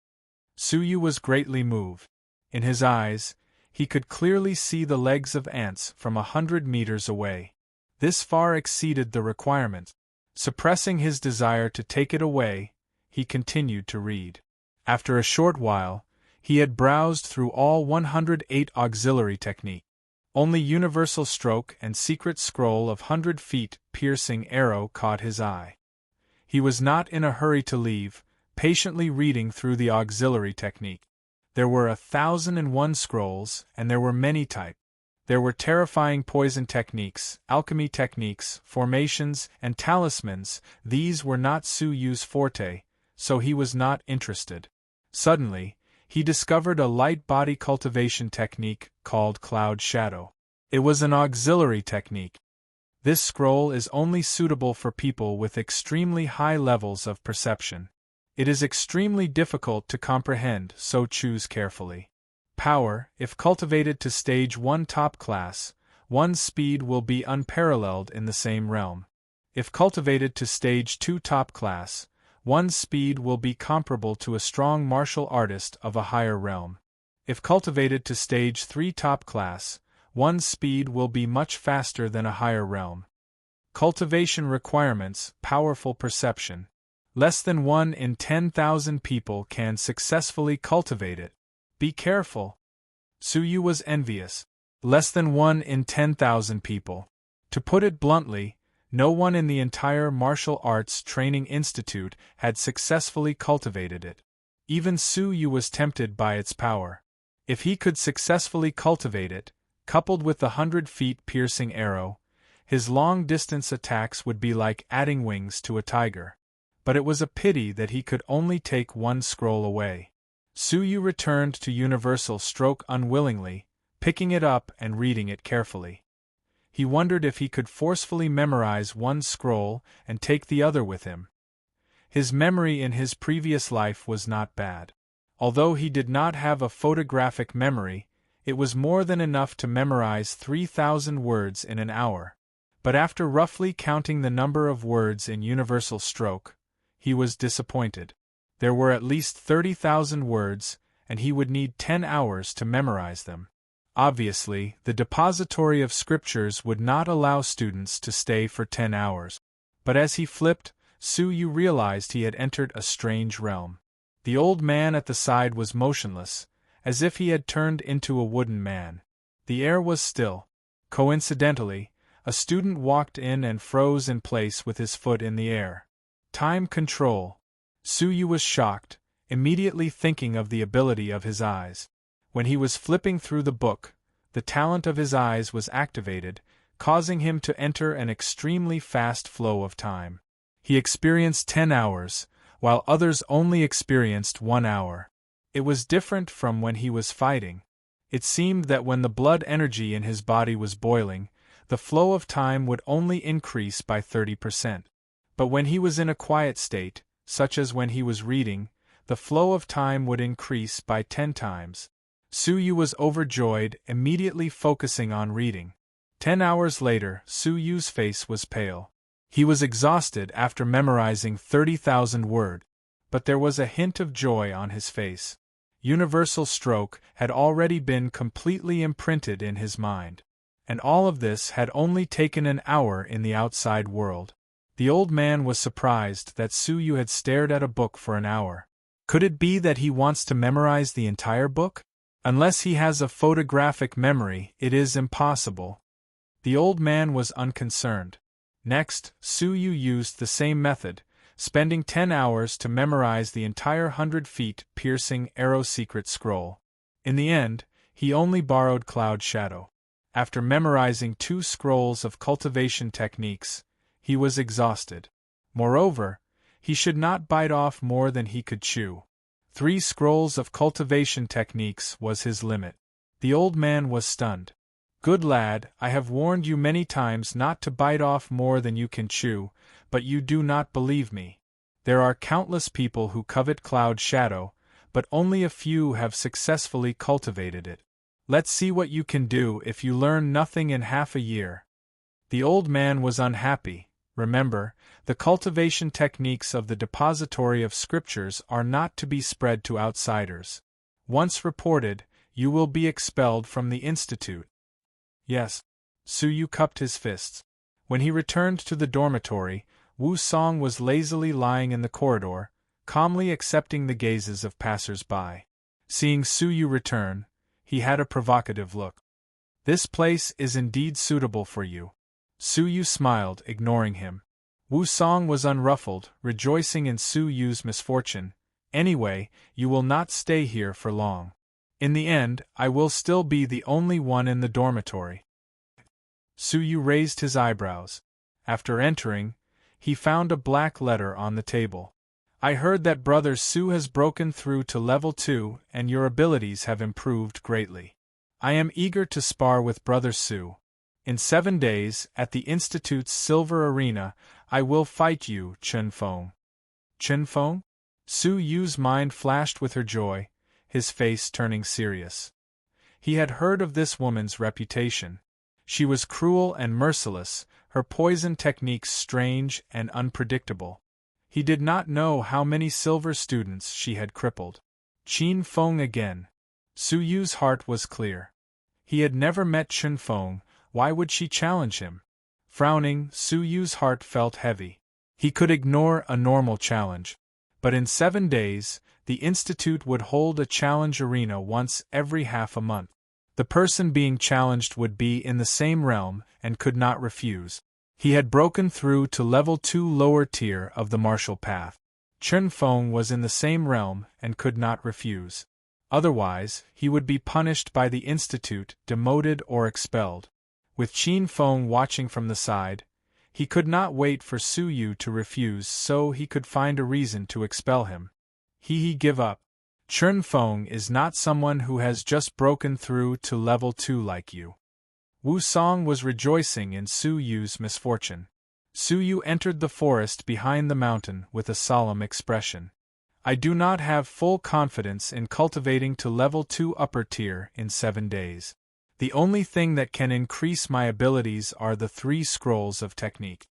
Su Yu was greatly moved. In his eyes, he could clearly see the legs of ants from 100 meters away. This far exceeded the requirement. Suppressing his desire to take it away, he continued to read. After a short while, he had browsed through all 108 auxiliary techniques. Only Universal Stroke and Secret Scroll of 100 Feet Piercing Arrow caught his eye. He was not in a hurry to leave, patiently reading through the auxiliary technique. There were 1,001 scrolls, and there were many types. There were terrifying poison techniques, alchemy techniques, formations, and talismans. These were not Su Yu's forte, so he was not interested. Suddenly, he discovered a light body cultivation technique called Cloud Shadow. It was an auxiliary technique. This scroll is only suitable for people with extremely high levels of perception. It is extremely difficult to comprehend, so choose carefully. Power, if cultivated to stage 1 top class, one's speed will be unparalleled in the same realm. If cultivated to stage 2 top class, one's speed will be comparable to a strong martial artist of a higher realm. If cultivated to stage 3 top class, one's speed will be much faster than a higher realm. Cultivation requirements, powerful perception. Less than 1 in 10,000 people can successfully cultivate it. Be careful. Su Yu was envious. Less than 1 in 10,000 people. To put it bluntly, no one in the entire Martial Arts Training Institute had successfully cultivated it. Even Su Yu was tempted by its power. If he could successfully cultivate it, coupled with the 100 feet piercing arrow, his long-distance attacks would be like adding wings to a tiger. But it was a pity that he could only take 1 scroll away. Su Yu returned to Universal Stroke unwillingly, picking it up and reading it carefully. He wondered if he could forcefully memorize 1 scroll and take the other with him. His memory in his previous life was not bad. Although he did not have a photographic memory, it was more than enough to memorize 3,000 words in an hour. But after roughly counting the number of words in Universal Stroke, he was disappointed. There were at least 30,000 words, and he would need 10 hours to memorize them. Obviously, the depository of scriptures would not allow students to stay for 10 hours. But as he flipped, Su Yu realized he had entered a strange realm. The old man at the side was motionless, as if he had turned into a wooden man. The air was still. Coincidentally, A student walked in and froze in place with his foot in the air. Time control. Suyu was shocked, immediately thinking of the ability of his eyes. When he was flipping through the book, the talent of his eyes was activated, causing him to enter an extremely fast flow of time. He experienced 10 hours, while others only experienced 1 hour. It was different from when he was fighting. It seemed that when the blood energy in his body was boiling, the flow of time would only increase by 30%. But when he was in a quiet state, such as when he was reading, the flow of time would increase by 10 times. Suyu was overjoyed, immediately focusing on reading. 10 hours later, Suyu's face was pale. He was exhausted after memorizing 30,000 words, but there was a hint of joy on his face. Universal stroke had already been completely imprinted in his mind. And all of this had only taken an hour in the outside world. The old man was surprised that Suyu had stared at a book for an hour. Could it be that he wants to memorize the entire book? Unless he has a photographic memory, it is impossible. The old man was unconcerned. Next, Suyu used the same method, spending 10 hours to memorize the entire 100 feet piercing arrow secret scroll. In the end, he only borrowed Cloud Shadow. After memorizing 2 scrolls of cultivation techniques, he was exhausted. Moreover, he should not bite off more than he could chew. 3 scrolls of cultivation techniques was his limit. The old man was stunned. Good lad, I have warned you many times not to bite off more than you can chew, but you do not believe me. There are countless people who covet Cloud Shadow, but only a few have successfully cultivated it. Let's see what you can do if you learn nothing in half a year. The old man was unhappy. Remember, the cultivation techniques of the depository of scriptures are not to be spread to outsiders. Once reported, you will be expelled from the institute. Yes. Suyu cupped his fists. When he returned to the dormitory, Wu Song was lazily lying in the corridor, calmly accepting the gazes of passers-by. Seeing Suyu return, he had a provocative look. This place is indeed suitable for you. Suyu smiled, ignoring him. Wu Song was unruffled, rejoicing in Suyu's misfortune. Anyway, you will not stay here for long. In the end, I will still be the only one in the dormitory. Suyu raised his eyebrows. After entering, he found a black letter on the table. I heard that Brother Su has broken through to level 2 and your abilities have improved greatly. I am eager to spar with Brother Su. In 7 days, at the Institute's Silver Arena, I will fight you, Chen Feng. Chen Feng? Suyu's mind flashed with her joy, his face turning serious. He had heard of this woman's reputation. She was cruel and merciless, her poison techniques strange and unpredictable. He did not know how many silver students she had crippled. Chen Feng again. Suyu's heart was clear. He had never met Chen Feng, why would she challenge him? Frowning, Suyu's heart felt heavy. He could ignore a normal challenge. But in 7 days, the Institute would hold a challenge arena once every half a month. The person being challenged would be in the same realm and could not refuse. He had broken through to level 2 lower tier of the martial path. Chen Feng was in the same realm and could not refuse. Otherwise, he would be punished by the Institute, demoted or expelled. With Chen Feng watching from the side, he could not wait for Suyu to refuse so he could find a reason to expel him. He give up. Chen Feng is not someone who has just broken through to level 2 like you. Wu Song was rejoicing in Suyu's misfortune. Suyu entered the forest behind the mountain with a solemn expression. I do not have full confidence in cultivating to level 2 upper tier in 7 days. The only thing that can increase my abilities are the 3 scrolls of technique.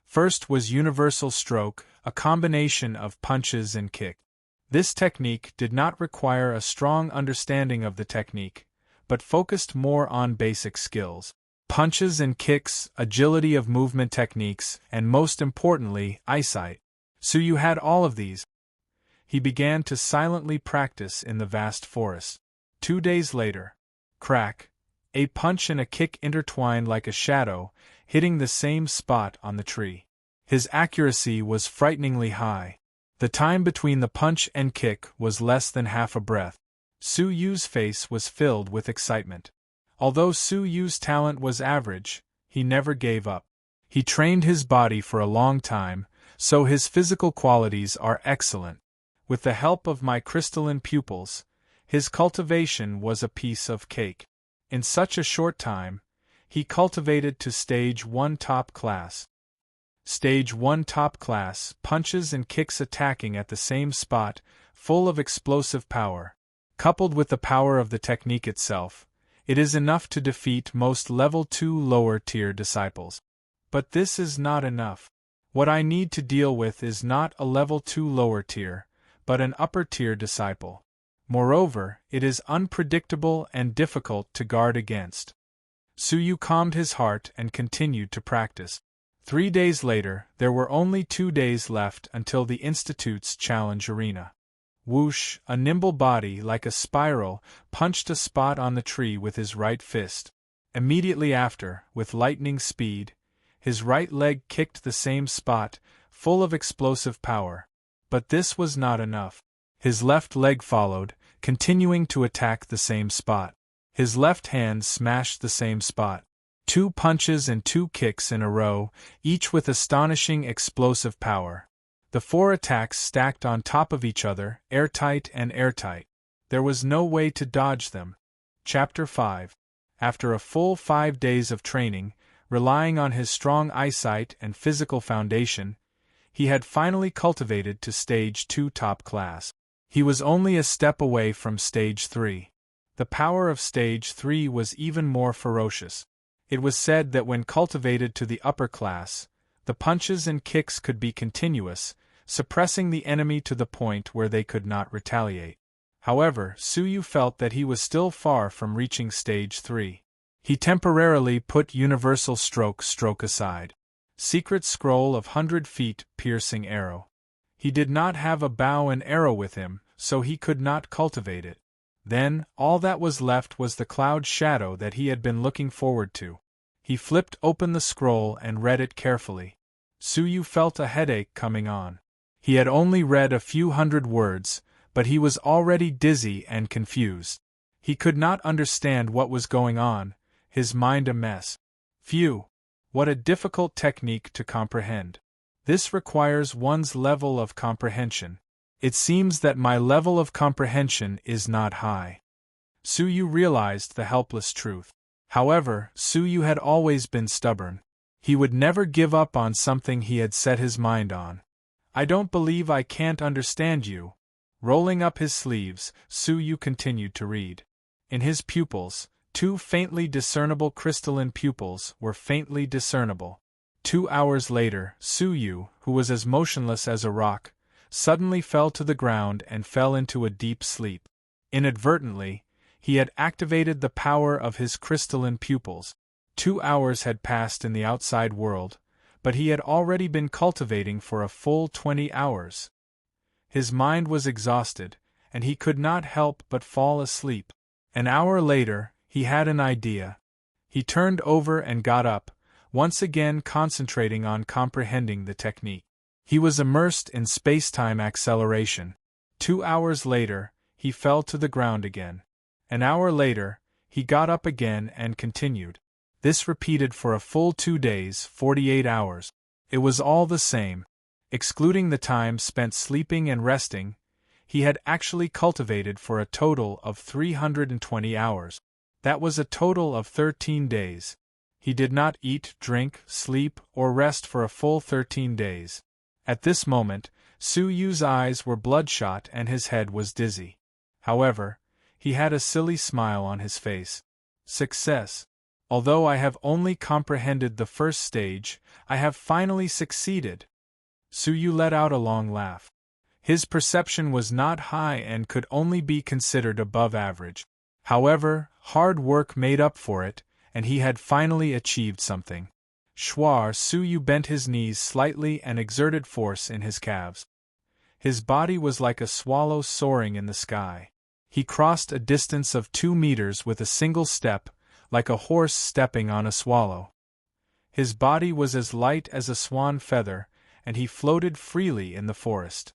First was universal stroke, a combination of punches and kick. This technique did not require a strong understanding of the technique, but focused more on basic skills. Punches and kicks, agility of movement techniques, and most importantly, eyesight. Suyu had all of these. He began to silently practice in the vast forest. 2 days later, crack, a punch and a kick intertwined like a shadow, hitting the same spot on the tree. His accuracy was frighteningly high. The time between the punch and kick was less than half a breath. Su Yu's face was filled with excitement. Although Su Yu's talent was average, he never gave up. He trained his body for a long time, so his physical qualities are excellent. With the help of my crystalline pupils, his cultivation was a piece of cake. In such a short time, he cultivated to Stage 1 top class. Stage 1 top class, punches and kicks attacking at the same spot, full of explosive power. Coupled with the power of the technique itself, it is enough to defeat most Level 2 lower-tier disciples. But this is not enough. What I need to deal with is not a Level 2 lower tier, but an upper-tier disciple. Moreover, it is unpredictable and difficult to guard against. Su Yu calmed his heart and continued to practice. 3 days later, there were only 2 days left until the Institute's challenge arena. Whoosh, a nimble body like a spiral, punched a spot on the tree with his right fist. Immediately after, with lightning speed, his right leg kicked the same spot, full of explosive power. But this was not enough. His left leg followed, continuing to attack the same spot. His left hand smashed the same spot. 2 punches and 2 kicks in a row, each with astonishing explosive power. The 4 attacks stacked on top of each other, airtight and airtight. There was no way to dodge them. Chapter 5. After a full 5 days of training, relying on his strong eyesight and physical foundation, he had finally cultivated to Stage 2 top class. He was only a step away from Stage 3. The power of Stage 3 was even more ferocious. It was said that when cultivated to the upper class, the punches and kicks could be continuous, suppressing the enemy to the point where they could not retaliate. However, Su Yu felt that he was still far from reaching Stage 3. He temporarily put universal stroke aside. Secret scroll of 100 feet piercing arrow. He did not have a bow and arrow with him, so he could not cultivate it. Then, all that was left was the cloud shadow that he had been looking forward to. He flipped open the scroll and read it carefully. Su Yu felt a headache coming on. He had only read a few hundred words, but he was already dizzy and confused. He could not understand what was going on, his mind a mess. Phew! What a difficult technique to comprehend. This requires one's level of comprehension. It seems that my level of comprehension is not high. Su Yu realized the helpless truth. However, Su Yu had always been stubborn. He would never give up on something he had set his mind on. I don't believe I can't understand you. Rolling up his sleeves, Su Yu continued to read. In his pupils, 2 faintly discernible crystalline pupils were faintly discernible. 2 hours later, Su Yu, who was as motionless as a rock, suddenly fell to the ground and fell into a deep sleep. Inadvertently, he had activated the power of his crystalline pupils. 2 hours had passed in the outside world, but he had already been cultivating for a full 20 hours. His mind was exhausted, and he could not help but fall asleep. An hour later, he had an idea. He turned over and got up, once again concentrating on comprehending the technique. He was immersed in space-time acceleration. 2 hours later, he fell to the ground again. An hour later, he got up again and continued. This repeated for a full 2 days, 48 hours. It was all the same. Excluding the time spent sleeping and resting, he had actually cultivated for a total of 320 hours. That was a total of 13 days. He did not eat, drink, sleep, or rest for a full 13 days. At this moment, Su Yu's eyes were bloodshot and his head was dizzy. However, he had a silly smile on his face. Success. Although I have only comprehended the first stage, I have finally succeeded. Su Yu let out a long laugh. His perception was not high and could only be considered above average. However, hard work made up for it, and he had finally achieved something. Schwar Su Yu bent his knees slightly and exerted force in his calves. His body was like a swallow soaring in the sky. He crossed a distance of 2 meters with a single step, like a horse stepping on a swallow. His body was as light as a swan feather, and he floated freely in the forest.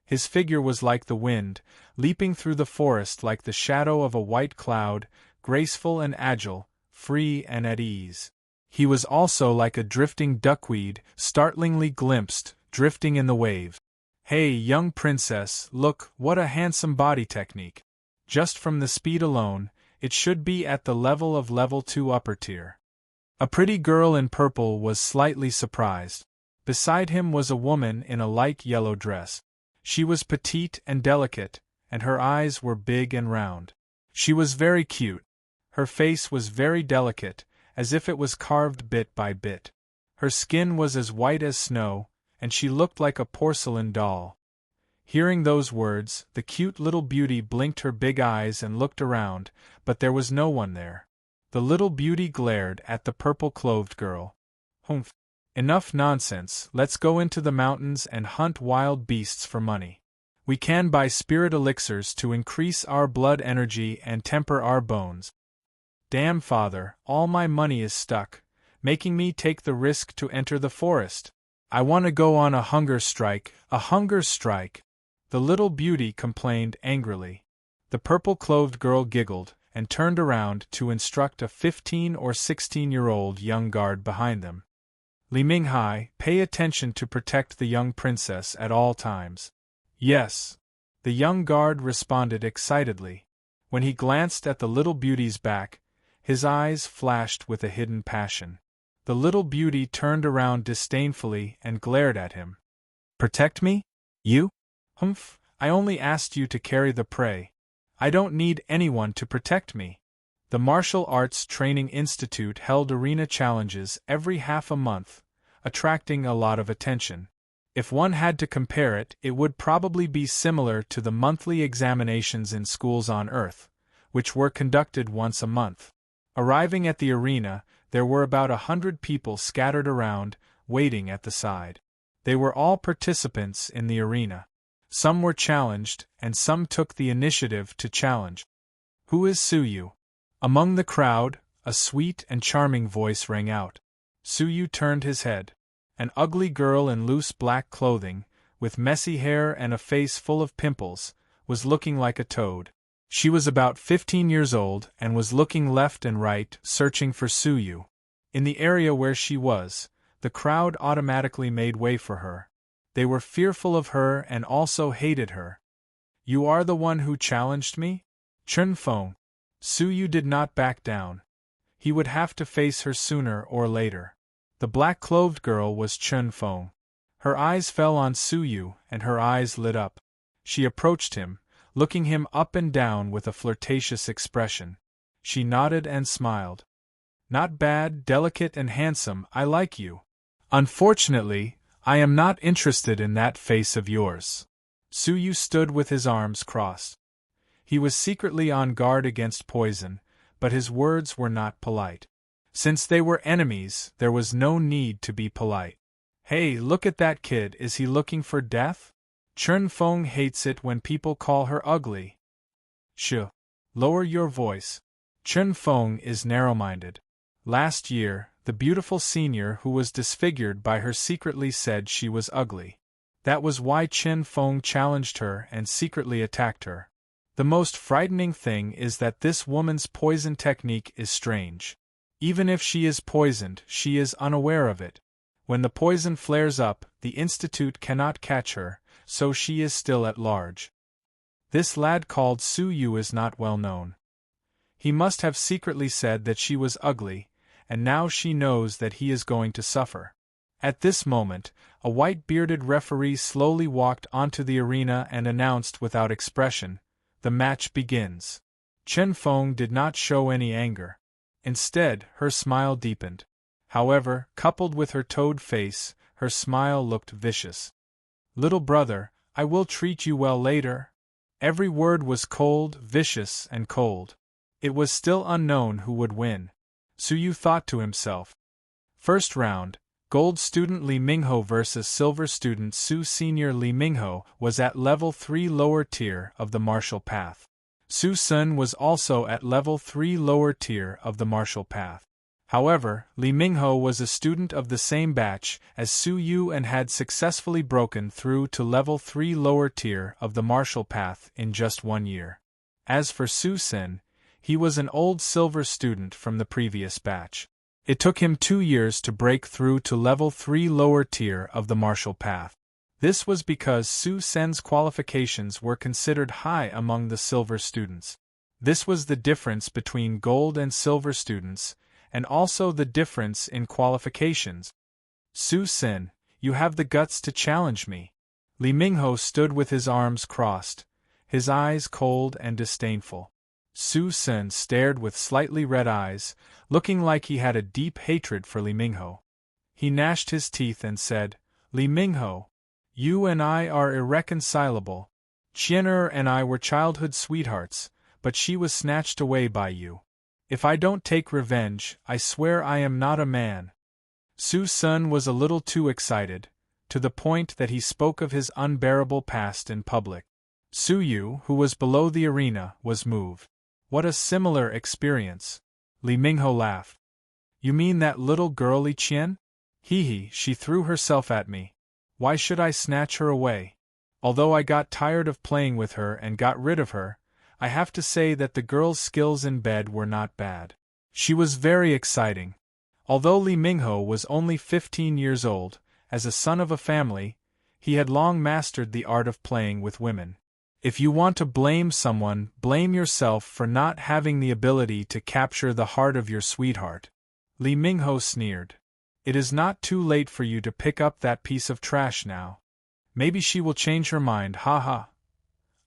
His figure was like the wind, leaping through the forest like the shadow of a white cloud, graceful and agile, free and at ease. He was also like a drifting duckweed, startlingly glimpsed, drifting in the wave. Hey, young princess, look, what a handsome body technique. Just from the speed alone, it should be at the level of level 2 upper tier. A pretty girl in purple was slightly surprised. Beside him was a woman in a light yellow dress. She was petite and delicate, and her eyes were big and round. She was very cute. Her face was very delicate, as if it was carved bit by bit. Her skin was as white as snow, and she looked like a porcelain doll. Hearing those words, the cute little beauty blinked her big eyes and looked around, but there was no one there. The little beauty glared at the purple-clothed girl. Humph! Enough nonsense, let's go into the mountains and hunt wild beasts for money. We can buy spirit elixirs to increase our blood energy and temper our bones. Damn, father, all my money is stuck, making me take the risk to enter the forest. I want to go on a hunger strike, a hunger strike. The little beauty complained angrily. The purple-clothed girl giggled and turned around to instruct a 15 or 16-year-old young guard behind them. Li Minghai, pay attention to protect the young princess at all times. Yes. The young guard responded excitedly. When he glanced at the little beauty's back, his eyes flashed with a hidden passion. The little beauty turned around disdainfully and glared at him. Protect me? You? Humph, I only asked you to carry the prey. I don't need anyone to protect me. The Martial Arts Training Institute held arena challenges every half a month, attracting a lot of attention. If one had to compare it, it would probably be similar to the monthly examinations in schools on Earth, which were conducted once a month. Arriving at the arena, there were about 100 people scattered around, waiting at the side. They were all participants in the arena. Some were challenged, and some took the initiative to challenge. Who is Suyu? Among the crowd, a sweet and charming voice rang out. Suyu turned his head. An ugly girl in loose black clothing, with messy hair and a face full of pimples, was looking like a toad. She was about 15 years old and was looking left and right, searching for Suyu. In the area where she was, the crowd automatically made way for her. They were fearful of her and also hated her. You are the one who challenged me? Chun Feng. Suyu did not back down. He would have to face her sooner or later. The black-clothed girl was Chun Feng. Her eyes fell on Suyu and her eyes lit up. She approached him, looking him up and down with a flirtatious expression. She nodded and smiled. Not bad, delicate and handsome, I like you. Unfortunately, I am not interested in that face of yours. Suyu stood with his arms crossed. He was secretly on guard against poison, but his words were not polite. Since they were enemies, there was no need to be polite. Hey, look at that kid, is he looking for death? Chun Feng hates it when people call her ugly. Shh. Lower your voice. Chun Feng is narrow-minded. Last year, the beautiful senior who was disfigured by her secretly said she was ugly. That was why Chun Feng challenged her and secretly attacked her. The most frightening thing is that this woman's poison technique is strange. Even if she is poisoned, she is unaware of it. When the poison flares up, the institute cannot catch her, so she is still at large. This lad called Suyu is not well known. He must have secretly said that she was ugly, and now she knows that he is going to suffer. At this moment, a white-bearded referee slowly walked onto the arena and announced without expression, "The match begins." Chun Feng did not show any anger. Instead, her smile deepened. However, coupled with her toad face, her smile looked vicious. "Little brother, I will treat you well later." Every word was cold, vicious, and cold. It was still unknown who would win. Suyu thought to himself. First round, Gold Student Li Mingho versus Silver Student Su. Senior Li Mingho was at level 3 lower tier of the martial path. Su Sun was also at level 3 lower tier of the martial path. However, Li Mingho was a student of the same batch as Su Yu and had successfully broken through to level 3 lower tier of the martial path in just 1 year. As for Su Sin, he was an old silver student from the previous batch. It took him 2 years to break through to level 3 lower tier of the martial path. This was because Su Sen's qualifications were considered high among the silver students. This was the difference between gold and silver students, and also the difference in qualifications. Su Sin, you have the guts to challenge me. Li Mingho stood with his arms crossed, his eyes cold and disdainful. Su Sin stared with slightly red eyes, looking like he had a deep hatred for Li Mingho. He gnashed his teeth and said, Li Mingho, you and I are irreconcilable. Qian'er and I were childhood sweethearts, but she was snatched away by you. If I don't take revenge, I swear I am not a man. Su Sin was a little too excited, to the point that he spoke of his unbearable past in public. Su Yu, who was below the arena, was moved. What a similar experience. Li Mingho laughed. You mean that little girl Li Qian? Hee, she threw herself at me. Why should I snatch her away? Although I got tired of playing with her and got rid of her, I have to say that the girl's skills in bed were not bad. She was very exciting. Although Li Mingho was only 15 years old, as a son of a family, he had long mastered the art of playing with women. If you want to blame someone, blame yourself for not having the ability to capture the heart of your sweetheart. Li Mingho sneered. It is not too late for you to pick up that piece of trash now. Maybe she will change her mind, haha.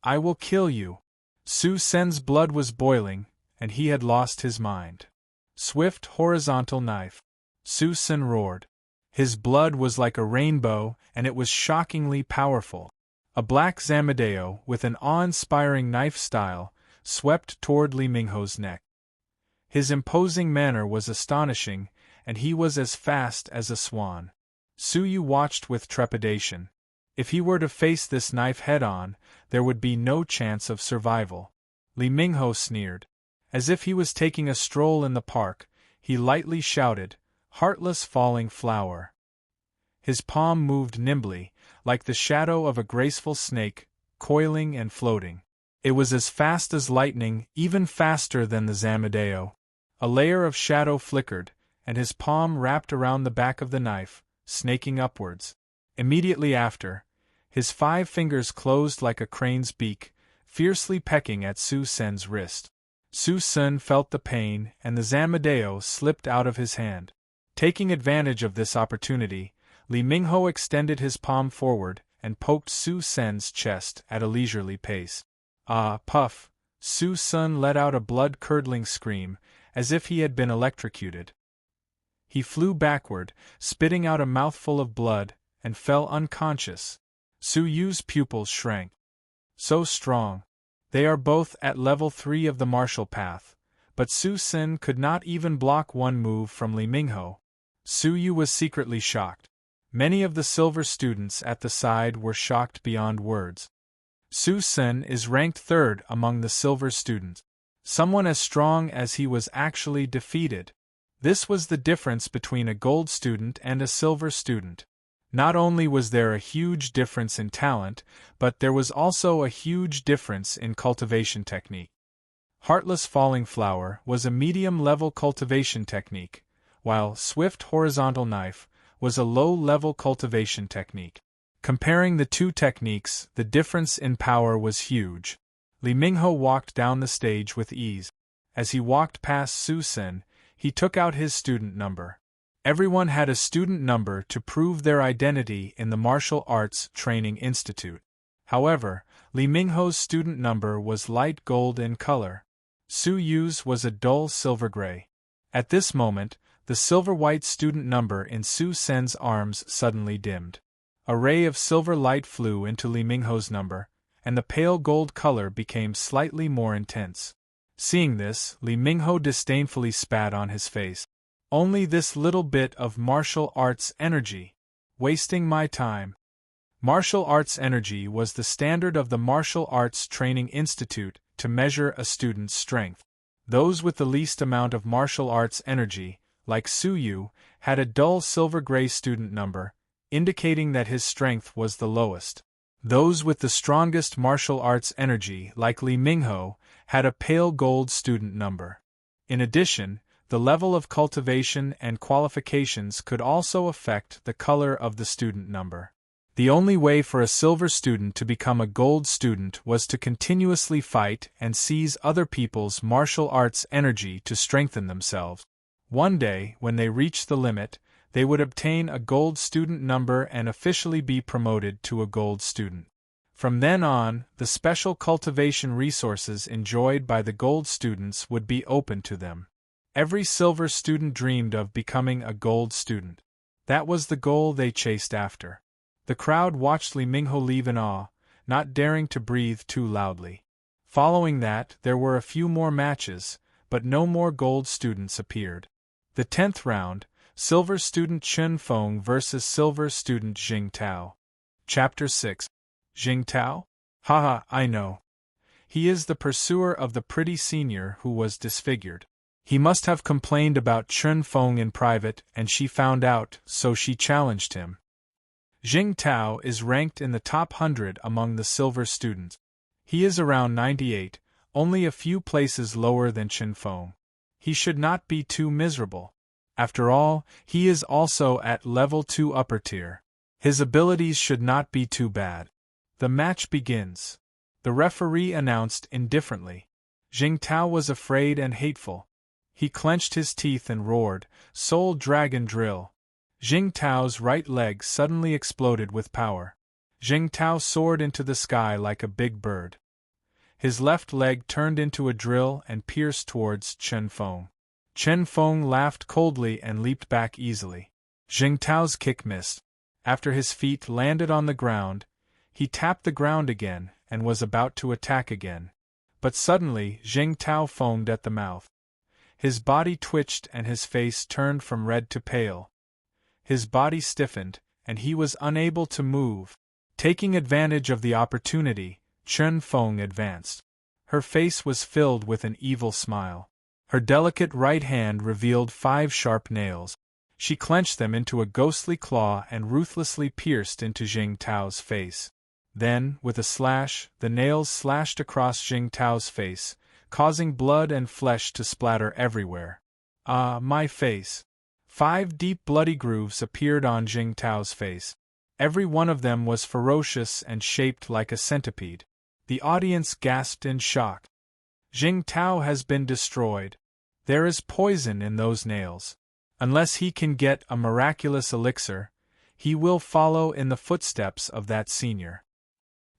I will kill you. Su Sen's blood was boiling, and he had lost his mind. Swift horizontal knife. Su Sen roared. His blood was like a rainbow, and it was shockingly powerful. A black Zamadeo, with an awe-inspiring knife style, swept toward Li Mingho's neck. His imposing manner was astonishing, and he was as fast as a swan. Su Yu watched with trepidation. If he were to face this knife head-on, there would be no chance of survival. Li Mingho sneered. As if he was taking a stroll in the park, he lightly shouted, "Heartless falling flower." His palm moved nimbly, like the shadow of a graceful snake, coiling and floating. It was as fast as lightning, even faster than the Zamadeo. A layer of shadow flickered, and his palm wrapped around the back of the knife, snaking upwards. Immediately after, his 5 fingers closed like a crane's beak, fiercely pecking at Su Sen's wrist. Su Sen felt the pain, and the Zamadeo slipped out of his hand. Taking advantage of this opportunity, Li Mingho extended his palm forward and poked Su Sen's chest at a leisurely pace. Ah, puff! Su Sen let out a blood-curdling scream, as if he had been electrocuted. He flew backward, spitting out a mouthful of blood, and fell unconscious. Su Yu's pupils shrank. So strong. They are both at level 3 of the martial path, but Su Sen could not even block one move from Li Mingho. Su Yu was secretly shocked. Many of the silver students at the side were shocked beyond words. Su Sen is ranked 3rd among the silver students. Someone as strong as he was actually defeated. This was the difference between a gold student and a silver student. Not only was there a huge difference in talent, but there was also a huge difference in cultivation technique. Heartless Falling Flower was a medium-level cultivation technique, while Swift Horizontal Knife was a low-level cultivation technique. Comparing the two techniques, the difference in power was huge. Li Mingho walked down the stage with ease. As he walked past Su Sen, he took out his student number. Everyone had a student number to prove their identity in the Martial Arts Training Institute. However, Li Mingho's student number was light gold in color. Su Yu's was a dull silver gray. At this moment, the silver-white student number in Su Sen's arms suddenly dimmed. A ray of silver light flew into Li Mingho's number, and the pale gold color became slightly more intense. Seeing this, Li Mingho disdainfully spat on his face. Only this little bit of martial arts energy. Wasting my time. Martial arts energy was the standard of the Martial Arts Training Institute to measure a student's strength. Those with the least amount of martial arts energy, like Su Yu, had a dull silver-gray student number, indicating that his strength was the lowest. Those with the strongest martial arts energy, like Li Mingho, had a pale gold student number. In addition, the level of cultivation and qualifications could also affect the color of the student number. The only way for a silver student to become a gold student was to continuously fight and seize other people's martial arts energy to strengthen themselves. One day, when they reached the limit, they would obtain a gold student number and officially be promoted to a gold student. From then on, the special cultivation resources enjoyed by the gold students would be open to them. Every silver student dreamed of becoming a gold student. That was the goal they chased after. The crowd watched Li Mingho leave in awe, not daring to breathe too loudly. Following that, there were a few more matches, but no more gold students appeared. The 10th round, Silver Student Chen Feng versus Silver Student Jing Tao. Chapter 6. Jing Tao? Haha, I know. He is the pursuer of the pretty senior who was disfigured. He must have complained about Chen Feng in private and she found out, so she challenged him. Jing Tao is ranked in the top 100 among the silver students. He is around 98, only a few places lower than Chen Feng. He should not be too miserable. After all, he is also at level 2 upper tier. His abilities should not be too bad. The match begins. The referee announced indifferently. Jing Tao was afraid and hateful. He clenched his teeth and roared, "Soul Dragon Drill!" Jing Tao's right leg suddenly exploded with power. Jing Tao soared into the sky like a big bird. His left leg turned into a drill and pierced towards Chen Feng. Chen Feng laughed coldly and leaped back easily. Jing Tao's kick missed. After his feet landed on the ground, he tapped the ground again and was about to attack again. But suddenly Jing Tao foamed at the mouth. His body twitched and his face turned from red to pale. His body stiffened, and he was unable to move. Taking advantage of the opportunity, Chen Feng advanced. Her face was filled with an evil smile. Her delicate right hand revealed 5 sharp nails. She clenched them into a ghostly claw and ruthlessly pierced into Jing Tao's face. Then, with a slash, the nails slashed across Jing Tao's face, causing blood and flesh to splatter everywhere. Ah, my face! 5 deep bloody grooves appeared on Jing Tao's face. Every one of them was ferocious and shaped like a centipede. The audience gasped in shock. Jing Tao has been destroyed. There is poison in those nails. Unless he can get a miraculous elixir, he will follow in the footsteps of that senior.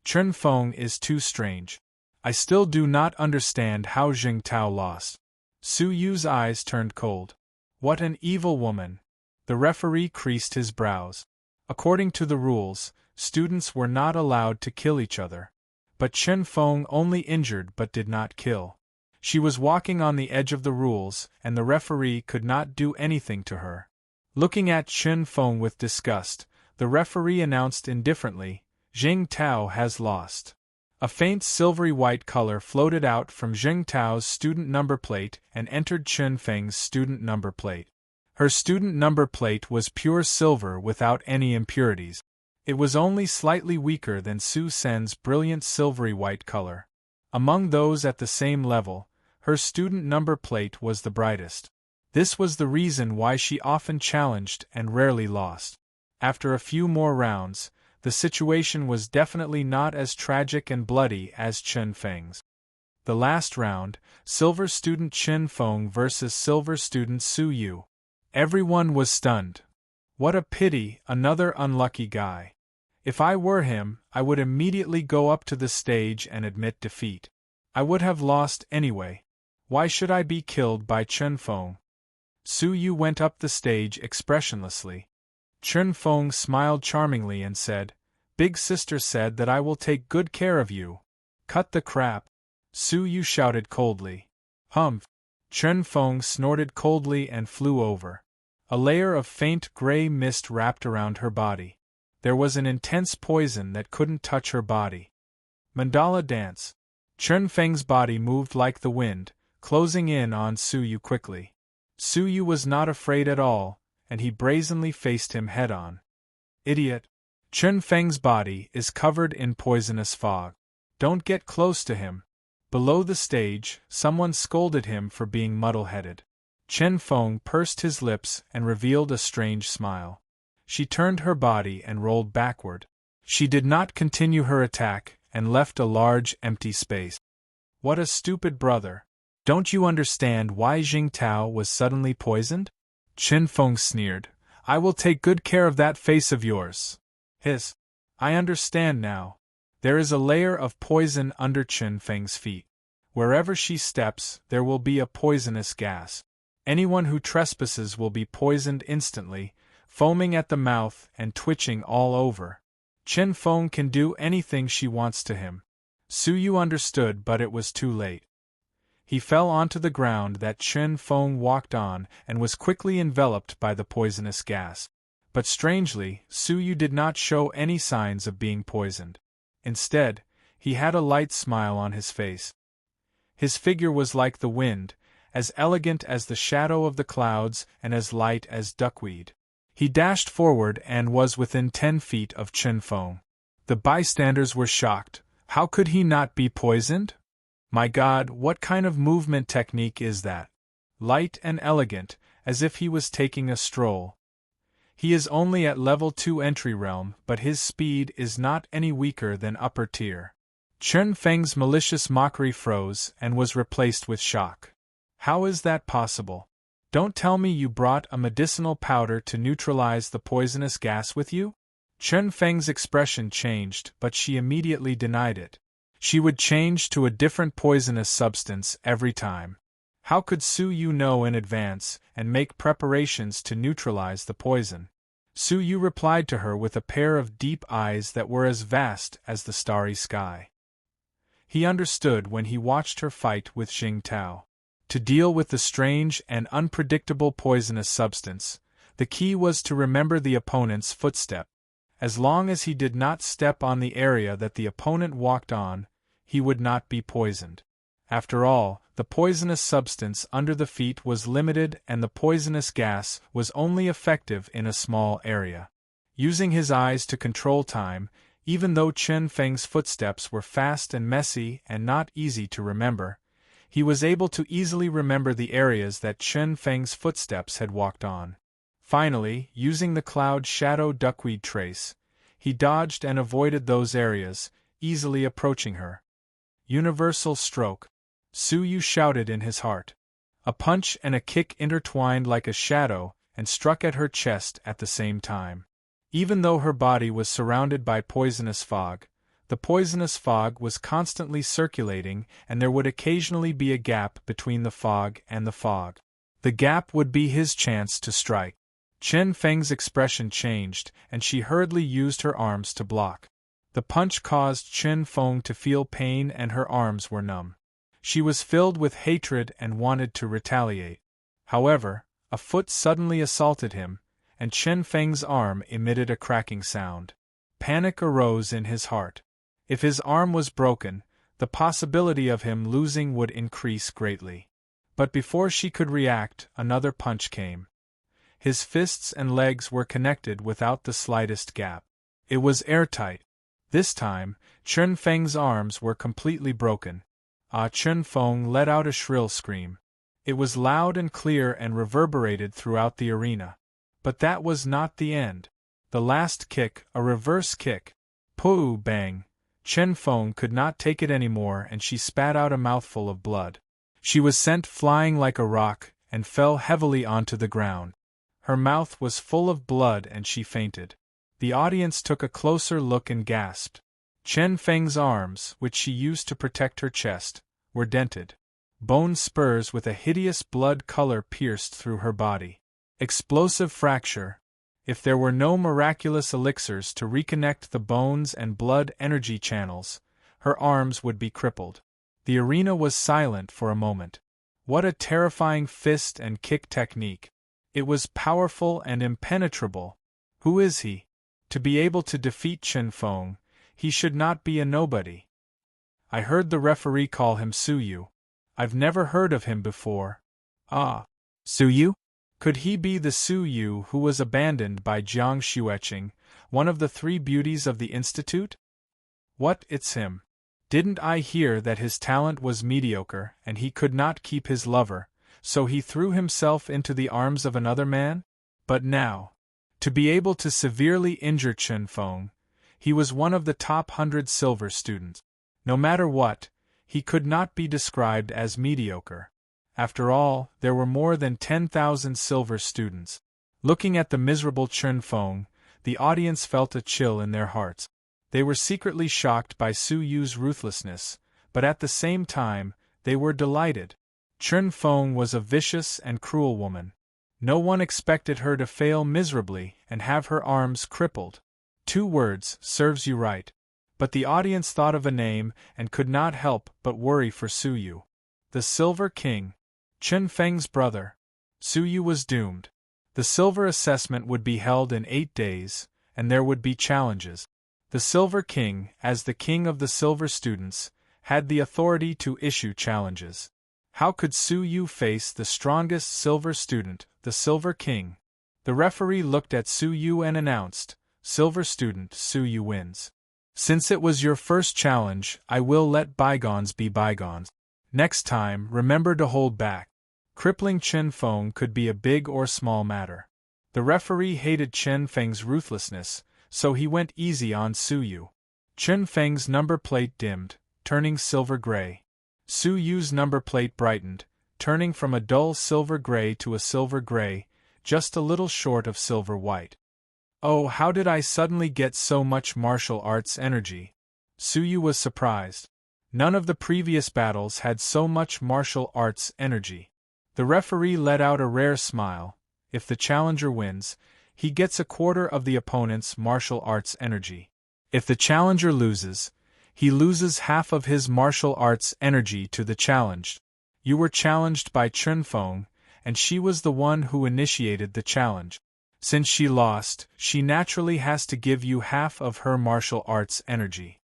Chen Feng is too strange. I still do not understand how Jing Tao lost. Su Yu's eyes turned cold. What an evil woman! The referee creased his brows. According to the rules, students were not allowed to kill each other. But Chen Feng only injured but did not kill. She was walking on the edge of the rules, and the referee could not do anything to her. Looking at Chen Feng with disgust, the referee announced indifferently, "Jing Tao has lost." A faint silvery white color floated out from Jing Tao's student number plate and entered Chen Feng's student number plate. Her student number plate was pure silver without any impurities. It was only slightly weaker than Su Sen's brilliant silvery white color. Among those at the same level, her student number plate was the brightest. This was the reason why she often challenged and rarely lost. After a few more rounds, the situation was definitely not as tragic and bloody as Chen Feng's. The last round, Silver Student Chen Feng versus Silver Student Su Yu. Everyone was stunned. What a pity, another unlucky guy. If I were him, I would immediately go up to the stage and admit defeat. I would have lost anyway. Why should I be killed by Chen Feng? Su Yu went up the stage expressionlessly. Chen Feng smiled charmingly and said, "Big sister said that I will take good care of you." "Cut the crap!" Su Yu shouted coldly. "Humph!" Chen Feng snorted coldly and flew over. A layer of faint gray mist wrapped around her body. There was an intense poison that couldn't touch her body. Mandala dance. Chen Feng's body moved like the wind, closing in on Su Yu quickly. Su Yu was not afraid at all, and he brazenly faced him head-on. Idiot! Chen Feng's body is covered in poisonous fog. Don't get close to him. Below the stage, someone scolded him for being muddle-headed. Chen Feng pursed his lips and revealed a strange smile. She turned her body and rolled backward. She did not continue her attack and left a large, empty space. What a stupid brother! Don't you understand why Jingtao was suddenly poisoned? Chen Feng sneered. I will take good care of that face of yours. Hiss. I understand now. There is a layer of poison under Chen Feng's feet. Wherever she steps, there will be a poisonous gas. Anyone who trespasses will be poisoned instantly, foaming at the mouth and twitching all over. Chen Feng can do anything she wants to him. Su Yu understood, but it was too late. He fell onto the ground that Chen Feng walked on and was quickly enveloped by the poisonous gas. But strangely, Su Yu did not show any signs of being poisoned. Instead, he had a light smile on his face. His figure was like the wind, as elegant as the shadow of the clouds and as light as duckweed. He dashed forward and was within 10 feet of Chen Feng. The bystanders were shocked. How could he not be poisoned? My God, what kind of movement technique is that? Light and elegant, as if he was taking a stroll. He is only at level 2 entry realm, but his speed is not any weaker than upper tier. Chen Feng's malicious mockery froze and was replaced with shock. How is that possible? Don't tell me you brought a medicinal powder to neutralize the poisonous gas with you? Chen Feng's expression changed, but she immediately denied it. She would change to a different poisonous substance every time. How could Su Yu know in advance and make preparations to neutralize the poison? Su Yu replied to her with a pair of deep eyes that were as vast as the starry sky. He understood when he watched her fight with Jingtao. To deal with the strange and unpredictable poisonous substance, the key was to remember the opponent's footstep. As long as he did not step on the area that the opponent walked on, he would not be poisoned. After all, the poisonous substance under the feet was limited and the poisonous gas was only effective in a small area. Using his eyes to control time, even though Chen Feng's footsteps were fast and messy and not easy to remember, he was able to easily remember the areas that Chen Feng's footsteps had walked on. Finally, using the cloud shadow duckweed trace, he dodged and avoided those areas, easily approaching her. Universal stroke. Su Yu shouted in his heart. A punch and a kick intertwined like a shadow and struck at her chest at the same time. Even though her body was surrounded by poisonous fog, the poisonous fog was constantly circulating and there would occasionally be a gap between the fog and the fog. The gap would be his chance to strike. Chen Feng's expression changed and she hurriedly used her arms to block. The punch caused Chen Feng to feel pain and her arms were numb. She was filled with hatred and wanted to retaliate. However, a foot suddenly assaulted him, and Chen Feng's arm emitted a cracking sound. Panic arose in his heart. If his arm was broken, the possibility of him losing would increase greatly. But before she could react, another punch came. His fists and legs were connected without the slightest gap. It was airtight. This time, Chen Feng's arms were completely broken. Chen Feng let out a shrill scream. It was loud and clear and reverberated throughout the arena. But that was not the end. The last kick, a reverse kick. Pooh, bang! Chen Feng could not take it anymore and she spat out a mouthful of blood. She was sent flying like a rock and fell heavily onto the ground. Her mouth was full of blood and she fainted. The audience took a closer look and gasped. Chen Feng's arms, which she used to protect her chest, were dented. Bone spurs with a hideous blood color pierced through her body. Explosive fracture. If there were no miraculous elixirs to reconnect the bones and blood energy channels, her arms would be crippled. The arena was silent for a moment. What a terrifying fist and kick technique. It was powerful and impenetrable. Who is he? To be able to defeat Chen Feng, he should not be a nobody. I heard the referee call him Su Yu. I've never heard of him before. Ah. Su Yu? Could he be the Su Yu who was abandoned by Jiang Xueqing, one of the three beauties of the Institute? What, it's him. Didn't I hear that his talent was mediocre and he could not keep his lover, so he threw himself into the arms of another man? But now, to be able to severely injure Chen Feng, he was one of the top 100 silver students. No matter what, he could not be described as mediocre. After all, there were more than 10,000 silver students. Looking at the miserable Chen Feng, the audience felt a chill in their hearts. They were secretly shocked by Su Yu's ruthlessness, but at the same time, they were delighted. Chen Feng was a vicious and cruel woman. No one expected her to fail miserably and have her arms crippled. 2 words, serves you right. But the audience thought of a name and could not help but worry for Su Yu. The Silver King. Chen Feng's brother. Su Yu was doomed. The silver assessment would be held in 8 days, and there would be challenges. The Silver King, as the king of the silver students, had the authority to issue challenges. How could Su Yu face the strongest silver student, the Silver King? The referee looked at Su Yu and announced, "Silver student Su Yu wins. Since it was your first challenge, I will let bygones be bygones. Next time, remember to hold back." Crippling Chen Feng could be a big or small matter. The referee hated Chen Feng's ruthlessness, so he went easy on Su Yu. Chen Feng's number plate dimmed, turning silver gray. Su Yu's number plate brightened, turning from a dull silver gray to a silver gray, just a little short of silver white. Oh, how did I suddenly get so much martial arts energy? Su Yu was surprised. None of the previous battles had so much martial arts energy. The referee let out a rare smile. If the challenger wins, he gets a quarter of the opponent's martial arts energy. If the challenger loses, he loses half of his martial arts energy to the challenged. You were challenged by Chen Feng, and she was the one who initiated the challenge. Since she lost, she naturally has to give you half of her martial arts energy.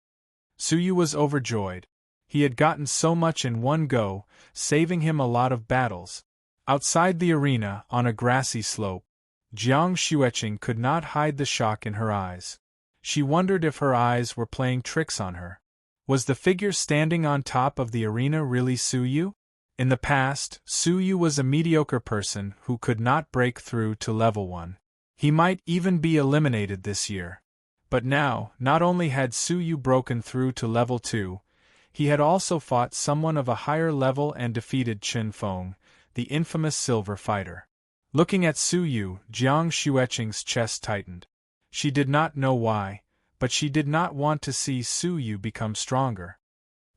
Su Yu was overjoyed. He had gotten so much in one go, saving him a lot of battles. Outside the arena, on a grassy slope, Jiang Xueqing could not hide the shock in her eyes. She wondered if her eyes were playing tricks on her. Was the figure standing on top of the arena really Su Yu? In the past, Su Yu was a mediocre person who could not break through to level 1. He might even be eliminated this year. But now, not only had Su Yu broken through to level 2, he had also fought someone of a higher level and defeated Chen Feng, the infamous silver fighter. Looking at Su Yu, Jiang Xueqing's chest tightened. She did not know why, but she did not want to see Su Yu become stronger.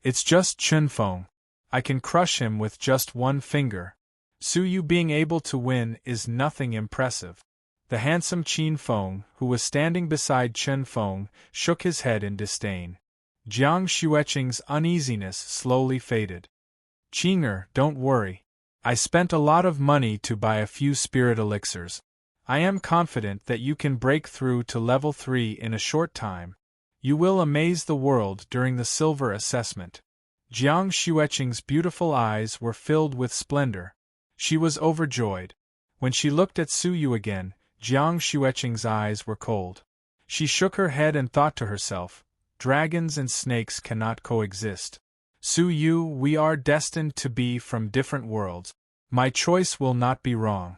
It's just Chen Feng. I can crush him with just one finger. Su Yu being able to win is nothing impressive. The handsome Chen Feng, who was standing beside Chen Feng, shook his head in disdain. Jiang Xueqing's uneasiness slowly faded. "Qinger, don't worry. I spent a lot of money to buy a few spirit elixirs. I am confident that you can break through to level 3 in a short time. You will amaze the world during the silver assessment." Jiang Xueqing's beautiful eyes were filled with splendor. She was overjoyed. When she looked at Su Yu again, Jiang Xueqing's eyes were cold. She shook her head and thought to herself, "Dragons and snakes cannot coexist. Su Yu, we are destined to be from different worlds. My choice will not be wrong.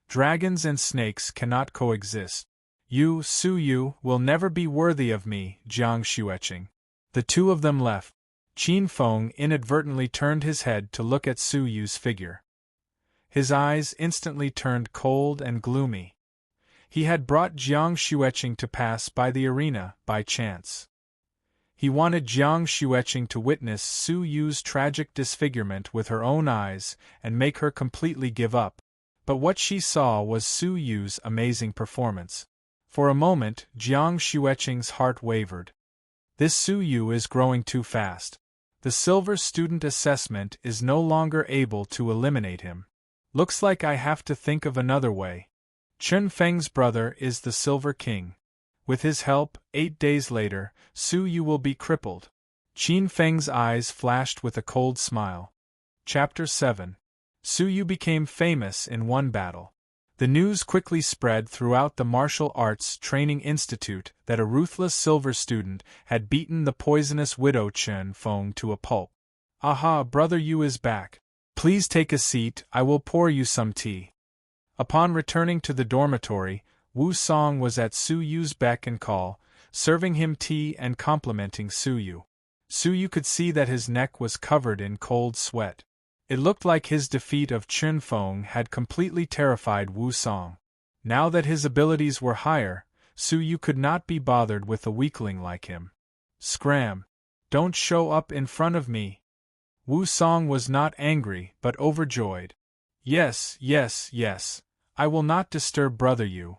Dragons and snakes cannot coexist. You, Su Yu, will never be worthy of me, Jiang Xueqing." The two of them left. Chen Feng inadvertently turned his head to look at Su Yu's figure. His eyes instantly turned cold and gloomy. He had brought Jiang Xueqing to pass by the arena by chance. He wanted Jiang Xueqing to witness Su Yu's tragic disfigurement with her own eyes and make her completely give up. But what she saw was Su Yu's amazing performance. For a moment, Jiang Xueqing's heart wavered. This Su Yu is growing too fast. The silver student assessment is no longer able to eliminate him. Looks like I have to think of another way. Chen Feng's brother is the Silver King. With his help, 8 days later, Su Yu will be crippled. Chen Feng's eyes flashed with a cold smile. Chapter 7. Su Yu became famous in one battle. The news quickly spread throughout the Martial Arts Training Institute that a ruthless silver student had beaten the poisonous widow Chen Feng to a pulp. "Aha, Brother Yu is back. Please take a seat, I will pour you some tea." Upon returning to the dormitory, Wu Song was at Su Yu's beck and call, serving him tea and complimenting Su Yu. Su Yu could see that his neck was covered in cold sweat. It looked like his defeat of Chen Feng had completely terrified Wu Song. Now that his abilities were higher, Su Yu could not be bothered with a weakling like him. "Scram! Don't show up in front of me!" Wu Song was not angry, but overjoyed. Yes, I will not disturb Brother Yu."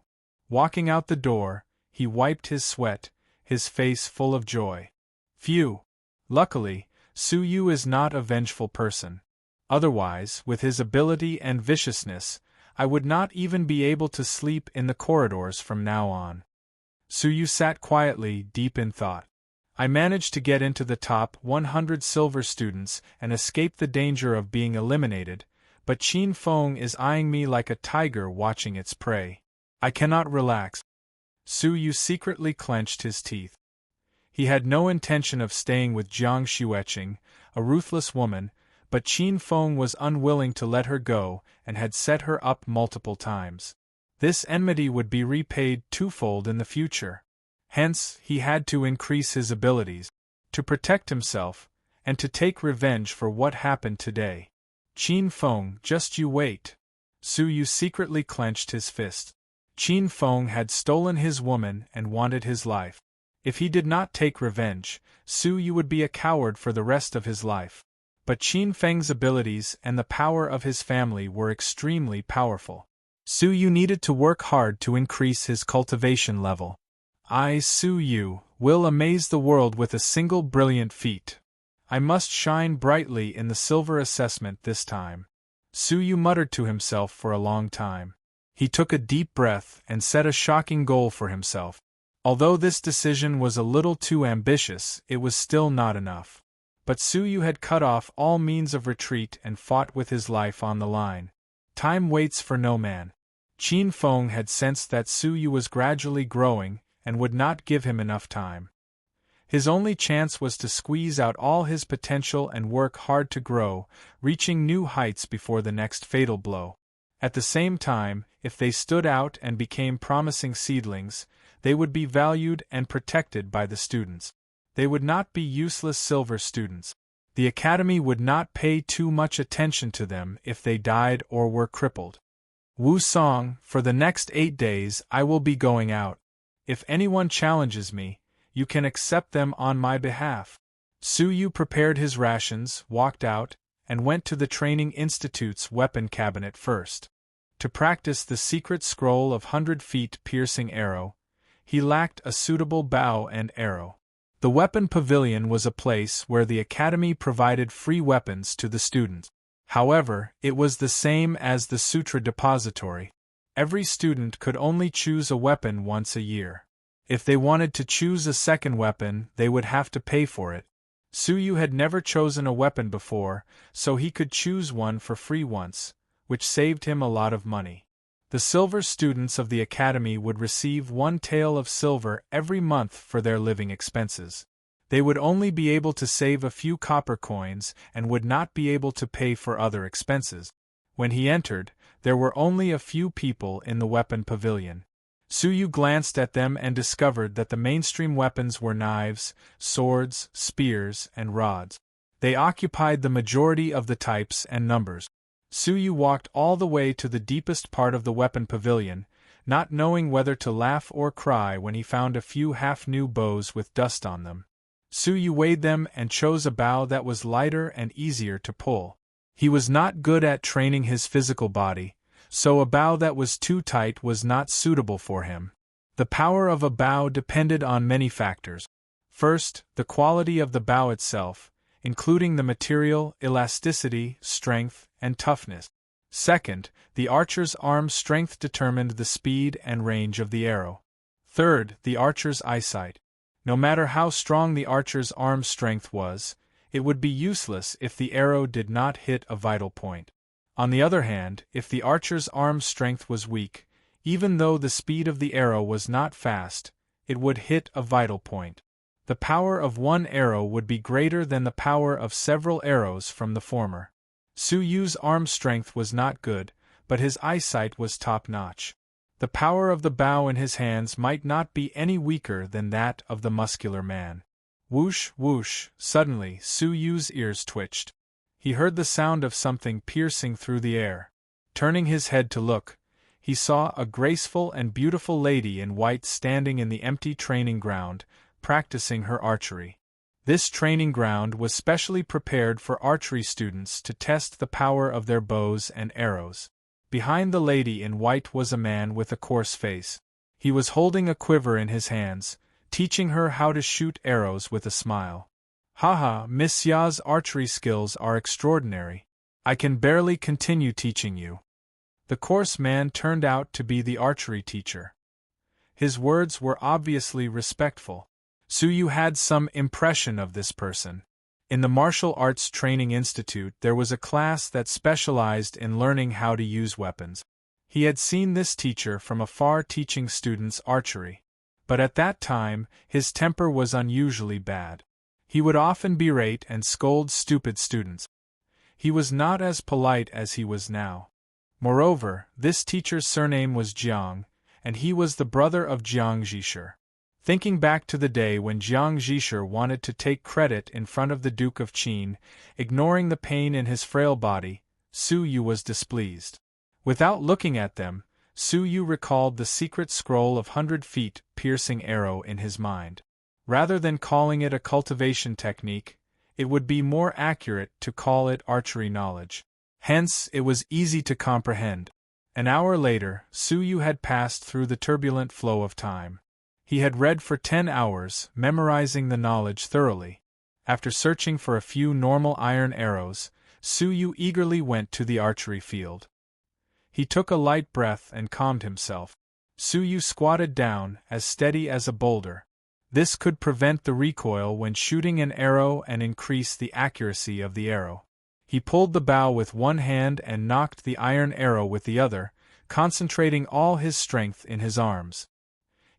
Walking out the door, he wiped his sweat, his face full of joy. Phew! Luckily, Su Yu is not a vengeful person. Otherwise, with his ability and viciousness, I would not even be able to sleep in the corridors from now on. Su Yu sat quietly, deep in thought. I managed to get into the top 100 silver students and escape the danger of being eliminated, but Chen Feng is eyeing me like a tiger watching its prey. I cannot relax. Su Yu secretly clenched his teeth. He had no intention of staying with Jiang Xueqing, a ruthless woman, but Chen Feng was unwilling to let her go and had set her up multiple times. This enmity would be repaid twofold in the future. Hence, he had to increase his abilities, to protect himself, and to take revenge for what happened today. Chen Feng, just you wait. Su Yu secretly clenched his fist. Chen Feng had stolen his woman and wanted his life. If he did not take revenge, Su Yu would be a coward for the rest of his life. But Chen Feng's abilities and the power of his family were extremely powerful. Su Yu needed to work hard to increase his cultivation level. I, Su Yu, will amaze the world with a single brilliant feat. I must shine brightly in the silver assessment this time. Su Yu muttered to himself for a long time. He took a deep breath and set a shocking goal for himself. Although this decision was a little too ambitious, it was still not enough. But Su Yu had cut off all means of retreat and fought with his life on the line. Time waits for no man. Chen Feng had sensed that Su Yu was gradually growing and would not give him enough time. His only chance was to squeeze out all his potential and work hard to grow, reaching new heights before the next fatal blow. At the same time, if they stood out and became promising seedlings, they would be valued and protected by the students. They would not be useless silver students. The academy would not pay too much attention to them if they died or were crippled. Wu Song, for the next 8 days I will be going out. If anyone challenges me, you can accept them on my behalf. Su Yu prepared his rations, walked out, and went to the Training Institute's weapon cabinet first. To practice the secret scroll of 100 feet piercing arrow, he lacked a suitable bow and arrow. The weapon pavilion was a place where the academy provided free weapons to the students. However, it was the same as the Sutra Depository. Every student could only choose a weapon once a year. If they wanted to choose a second weapon, they would have to pay for it. Su Yu had never chosen a weapon before, so he could choose one for free once, which saved him a lot of money. The silver students of the academy would receive 1 tael of silver every month for their living expenses. They would only be able to save a few copper coins and would not be able to pay for other expenses. When he entered, there were only a few people in the weapon pavilion. Su Yu glanced at them and discovered that the mainstream weapons were knives, swords, spears, and rods. They occupied the majority of the types and numbers. Su Yu walked all the way to the deepest part of the weapon pavilion, not knowing whether to laugh or cry when he found a few half-new bows with dust on them. Su Yu weighed them and chose a bow that was lighter and easier to pull. He was not good at training his physical body, so a bow that was too tight was not suitable for him. The power of a bow depended on many factors. First, the quality of the bow itself, including the material, elasticity, strength, and toughness. Second, the archer's arm strength determined the speed and range of the arrow. Third, the archer's eyesight. No matter how strong the archer's arm strength was, it would be useless if the arrow did not hit a vital point. On the other hand, if the archer's arm strength was weak, even though the speed of the arrow was not fast, it would hit a vital point. The power of one arrow would be greater than the power of several arrows from the former. Su Yu's arm strength was not good, but his eyesight was top-notch. The power of the bow in his hands might not be any weaker than that of the muscular man. Whoosh, whoosh, suddenly Su Yu's ears twitched. He heard the sound of something piercing through the air. Turning his head to look, he saw a graceful and beautiful lady in white standing in the empty training ground, practicing her archery. This training ground was specially prepared for archery students to test the power of their bows and arrows. Behind the lady in white was a man with a coarse face. He was holding a quiver in his hands, teaching her how to shoot arrows with a smile. "Haha, Miss Ya's archery skills are extraordinary. I can barely continue teaching you." The coarse man turned out to be the archery teacher. His words were obviously respectful. Su Yu had some impression of this person. In the Martial Arts Training Institute there was a class that specialized in learning how to use weapons. He had seen this teacher from afar teaching students archery. But at that time, his temper was unusually bad. He would often berate and scold stupid students. He was not as polite as he was now. Moreover, this teacher's surname was Jiang, and he was the brother of Jiang Zhisher. Thinking back to the day when Jiang Zhisher wanted to take credit in front of the Duke of Qin, ignoring the pain in his frail body, Su Yu was displeased. Without looking at them, Su Yu recalled the secret scroll of 100 feet piercing arrow in his mind. Rather than calling it a cultivation technique, it would be more accurate to call it archery knowledge. Hence, it was easy to comprehend. An hour later, Su Yu had passed through the turbulent flow of time. He had read for 10 hours, memorizing the knowledge thoroughly. After searching for a few normal iron arrows, Su Yu eagerly went to the archery field. He took a light breath and calmed himself. Su Yu squatted down, as steady as a boulder. This could prevent the recoil when shooting an arrow and increase the accuracy of the arrow. He pulled the bow with one hand and knocked the iron arrow with the other, concentrating all his strength in his arms.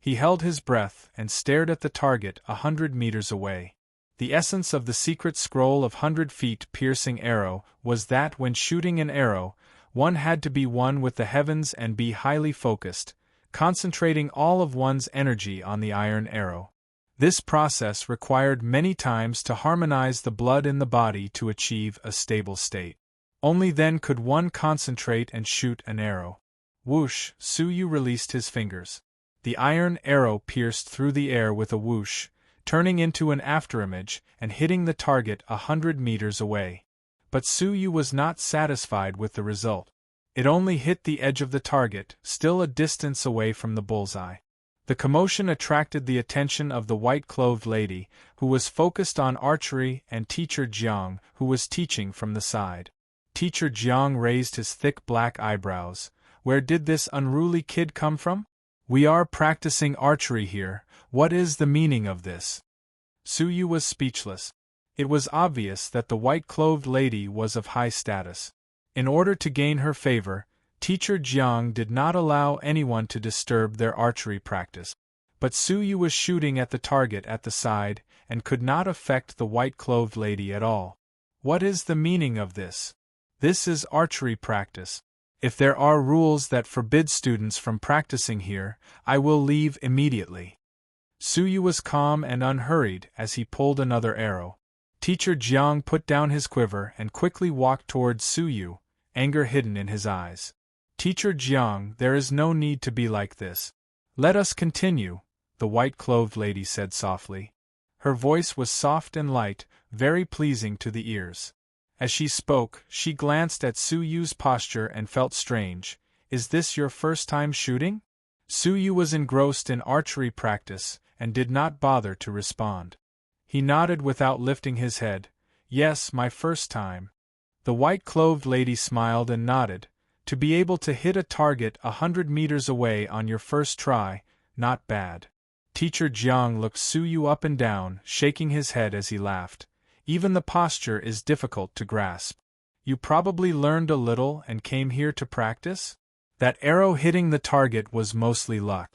He held his breath and stared at the target 100 meters away. The essence of the secret scroll of 100 feet piercing arrow was that when shooting an arrow, one had to be one with the heavens and be highly focused, concentrating all of one's energy on the iron arrow. This process required many times to harmonize the blood in the body to achieve a stable state. Only then could one concentrate and shoot an arrow. Whoosh, Su Yu released his fingers. The iron arrow pierced through the air with a whoosh, turning into an afterimage and hitting the target 100 meters away. But Su Yu was not satisfied with the result. It only hit the edge of the target, still a distance away from the bullseye. The commotion attracted the attention of the white-clothed lady, who was focused on archery, and Teacher Jiang, who was teaching from the side. Teacher Jiang raised his thick black eyebrows. "Where did this unruly kid come from? We are practicing archery here. What is the meaning of this?" Su Yu was speechless. It was obvious that the white-clothed lady was of high status. In order to gain her favor, Teacher Jiang did not allow anyone to disturb their archery practice. But Su Yu was shooting at the target at the side, and could not affect the white-clothed lady at all. What is the meaning of this? This is archery practice. If there are rules that forbid students from practicing here, I will leave immediately. Su Yu was calm and unhurried as he pulled another arrow. Teacher Jiang put down his quiver and quickly walked towards Su Yu, anger hidden in his eyes. "Teacher Jiang, there is no need to be like this. Let us continue," the white-clothed lady said softly. Her voice was soft and light, very pleasing to the ears. As she spoke, she glanced at Su Yu's posture and felt strange. "Is this your first time shooting?" Su Yu was engrossed in archery practice, and did not bother to respond. He nodded without lifting his head. "Yes, my first time." The white-clothed lady smiled and nodded. "To be able to hit a target 100 meters away on your first try, not bad." Teacher Jiang looked Su Yu up and down, shaking his head as he laughed. "Even the posture is difficult to grasp. You probably learned a little and came here to practice? That arrow hitting the target was mostly luck.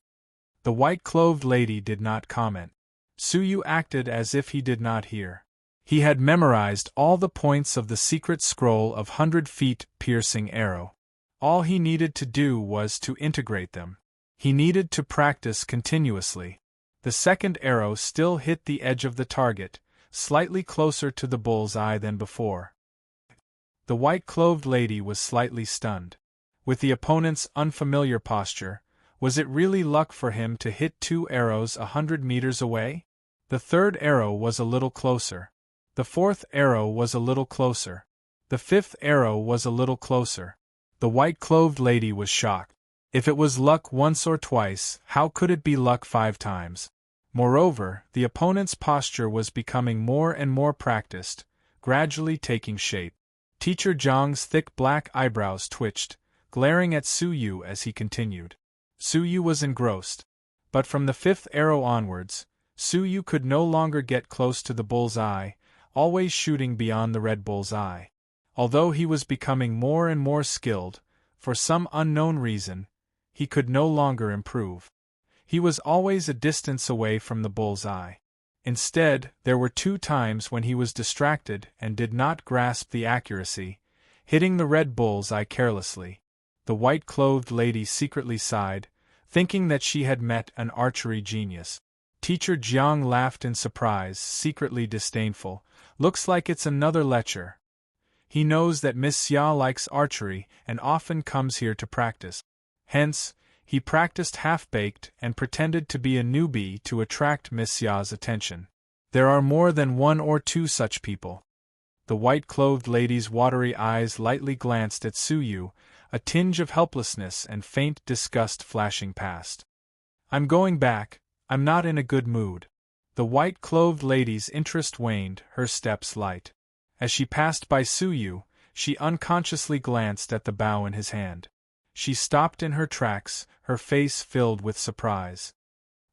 The white-clothed lady did not comment. Suyu acted as if he did not hear. He had memorized all the points of the secret scroll of 100 feet piercing arrow. All he needed to do was to integrate them. He needed to practice continuously. The second arrow still hit the edge of the target, slightly closer to the bull's eye than before. The white-clothed lady was slightly stunned. With the opponent's unfamiliar posture, was it really luck for him to hit 2 arrows 100 meters away? The third arrow was a little closer. The fourth arrow was a little closer. The fifth arrow was a little closer. The white-clothed lady was shocked. If it was luck once or twice, how could it be luck 5 times? Moreover, the opponent's posture was becoming more and more practiced, gradually taking shape. Teacher Jiang's thick black eyebrows twitched, glaring at Suyu as he continued. Suyu was engrossed. But from the 5th arrow onwards, Suyu could no longer get close to the bull's eye, always shooting beyond the red bull's eye. Although he was becoming more and more skilled, for some unknown reason, he could no longer improve. He was always a distance away from the bull's eye. Instead, there were 2 times when he was distracted and did not grasp the accuracy, hitting the red bull's eye carelessly. The white-clothed lady secretly sighed, thinking that she had met an archery genius. Teacher Jiang laughed in surprise, secretly disdainful. Looks like it's another lecture. He knows that Miss Xia likes archery and often comes here to practice. Hence, he practiced half-baked and pretended to be a newbie to attract Miss Xia's attention. There are more than 1 or 2 such people. The white-clothed lady's watery eyes lightly glanced at Suyu, a tinge of helplessness and faint disgust flashing past. I'm going back, I'm not in a good mood. The white-clothed lady's interest waned, her steps light. As she passed by Suyu, she unconsciously glanced at the bow in his hand. She stopped in her tracks, her face filled with surprise.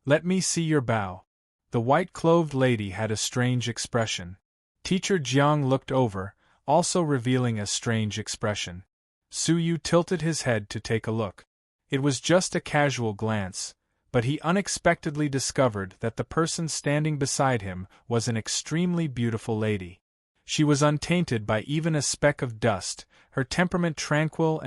Let me see your bow. The white-clothed lady had a strange expression. Teacher Jiang looked over, also revealing a strange expression. Suyu tilted his head to take a look. It was just a casual glance, but he unexpectedly discovered that the person standing beside him was an extremely beautiful lady. She was untainted by even a speck of dust, her temperament tranquil,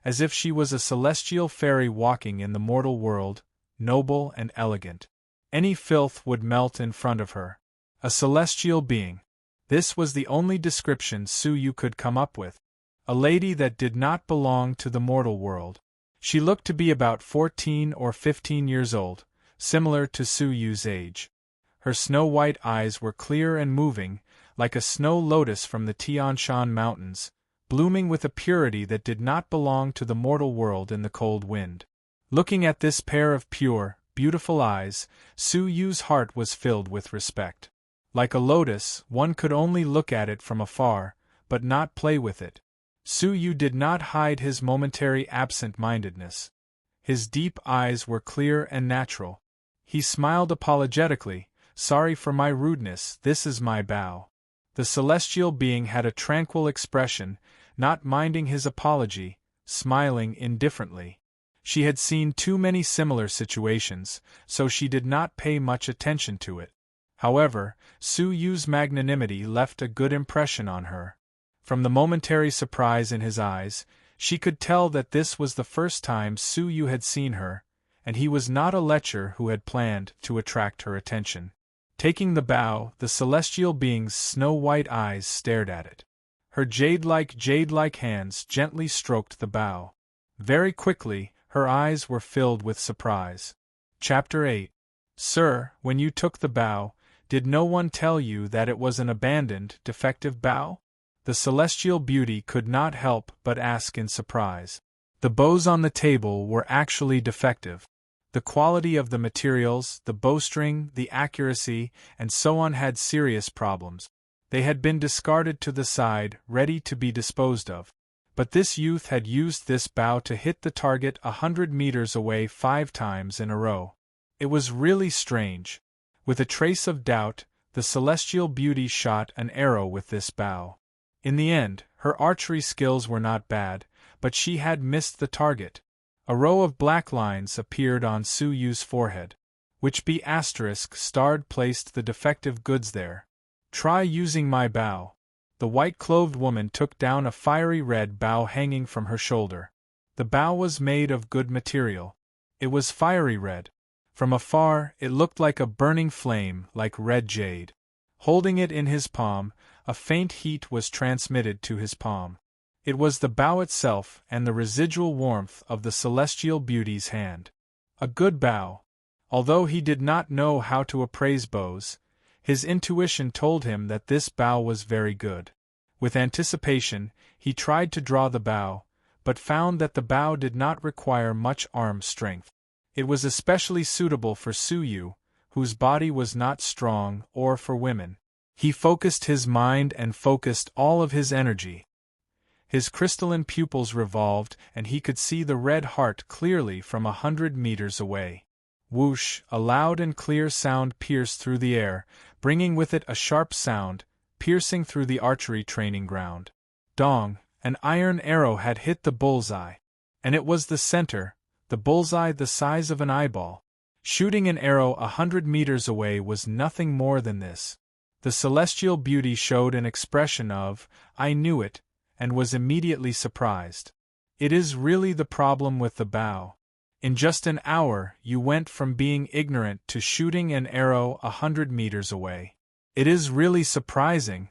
as if she was a celestial fairy walking in the mortal world, noble and elegant. Any filth would melt in front of her. A celestial being. This was the only description Suyu could come up with. A lady that did not belong to the mortal world. She looked to be about 14 or 15 years old, similar to Suyu's age. Her snow-white eyes were clear and moving, like a snow lotus from the Tian Shan Mountains, blooming with a purity that did not belong to the mortal world in the cold wind. Looking at this pair of pure, beautiful eyes, Suyu's heart was filled with respect. Like a lotus, one could only look at it from afar, but not play with it. Suyu did not hide his momentary absent-mindedness. His deep eyes were clear and natural. He smiled apologetically. Sorry for my rudeness, this is my bow. The celestial being had a tranquil expression, not minding his apology, smiling indifferently. She had seen too many similar situations, so she did not pay much attention to it. However, Suyu's magnanimity left a good impression on her. From the momentary surprise in his eyes, she could tell that this was the first time Suyu had seen her, and he was not a lecher who had planned to attract her attention. Taking the bow, the celestial being's snow-white eyes stared at it. Her jade-like hands gently stroked the bow. Very quickly, her eyes were filled with surprise. Chapter 8. Sir, when you took the bow, did no one tell you that it was an abandoned, defective bow? The celestial beauty could not help but ask in surprise. The bows on the table were actually defective. The quality of the materials, the bowstring, the accuracy, and so on had serious problems. They had been discarded to the side, ready to be disposed of. But this youth had used this bow to hit the target 100 meters away 5 times in a row. It was really strange. With a trace of doubt, the celestial beauty shot an arrow with this bow. In the end, Her archery skills were not bad, but she had missed the target. A row of black lines appeared on Su Yu's forehead. Which B** starred placed the defective goods there. Try using my bow. The white-clothed woman took down a fiery red bow hanging from her shoulder. The bow was made of good material. It was fiery red. From afar, it looked like a burning flame, like red jade. Holding it in his palm, a faint heat was transmitted to his palm. It was the bow itself and the residual warmth of the celestial beauty's hand. A good bow. Although he did not know how to appraise bows, his intuition told him that this bow was very good. With anticipation, he tried to draw the bow, but found that the bow did not require much arm strength. It was especially suitable for Su Yu, whose body was not strong, or for women. He focused his mind and focused all of his energy. His crystalline pupils revolved and he could see the red heart clearly from 100 meters away. Whoosh! A loud and clear sound pierced through the air, bringing with it a sharp sound, piercing through the archery training ground. Dong! An iron arrow had hit the bullseye. And it was the center, the bullseye the size of an eyeball. Shooting an arrow 100 meters away was nothing more than this. The celestial beauty showed an expression of, "I knew it," and was immediately surprised. It is really the problem with the bow. In just an hour, you went from being ignorant to shooting an arrow 100 meters away. It is really surprising.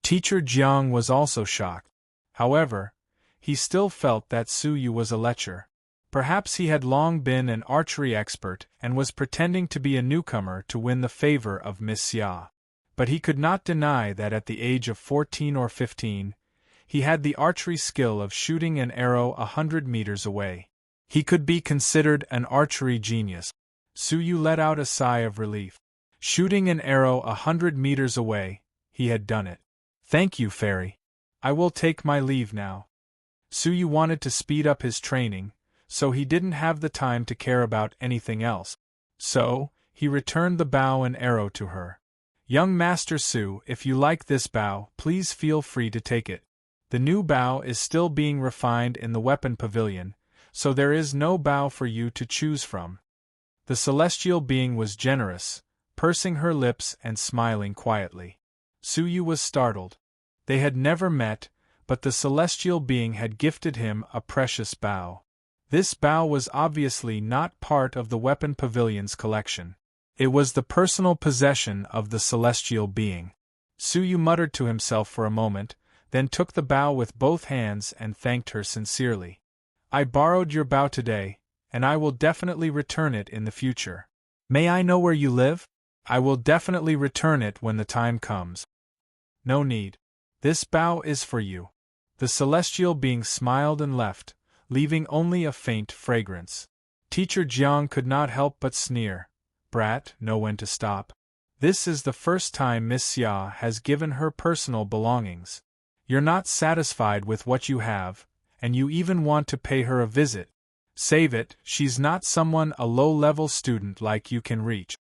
Teacher Jiang was also shocked. However, he still felt that Su Yu was a lecher. Perhaps he had long been an archery expert and was pretending to be a newcomer to win the favor of Miss Xia. But he could not deny that at the age of 14 or 15, he had the archery skill of shooting an arrow 100 meters away. He could be considered an archery genius. Su Yu let out a sigh of relief. Shooting an arrow 100 meters away, he had done it. Thank you, Fairy. I will take my leave now. Su Yu wanted to speed up his training, so he didn't have the time to care about anything else. So, he returned the bow and arrow to her. Young Master Su, if you like this bow, please feel free to take it. The new bow is still being refined in the weapon pavilion, so there is no bow for you to choose from. The celestial being was generous, pursing her lips and smiling quietly. Su Yu was startled. They had never met, but the celestial being had gifted him a precious bow. This bow was obviously not part of the weapon pavilion's collection. It was the personal possession of the celestial being. Su Yu muttered to himself for a moment, then took the bow with both hands and thanked her sincerely. I borrowed your bow today, and I will definitely return it in the future. May I know where you live? I will definitely return it when the time comes. No need. This bow is for you. The celestial being smiled and left, leaving only a faint fragrance. Teacher Jiang could not help but sneer. Brat, know when to stop. This is the first time Miss Xia has given her personal belongings. You're not satisfied with what you have, and you even want to pay her a visit. Save it, she's not someone a low-level student like you can reach.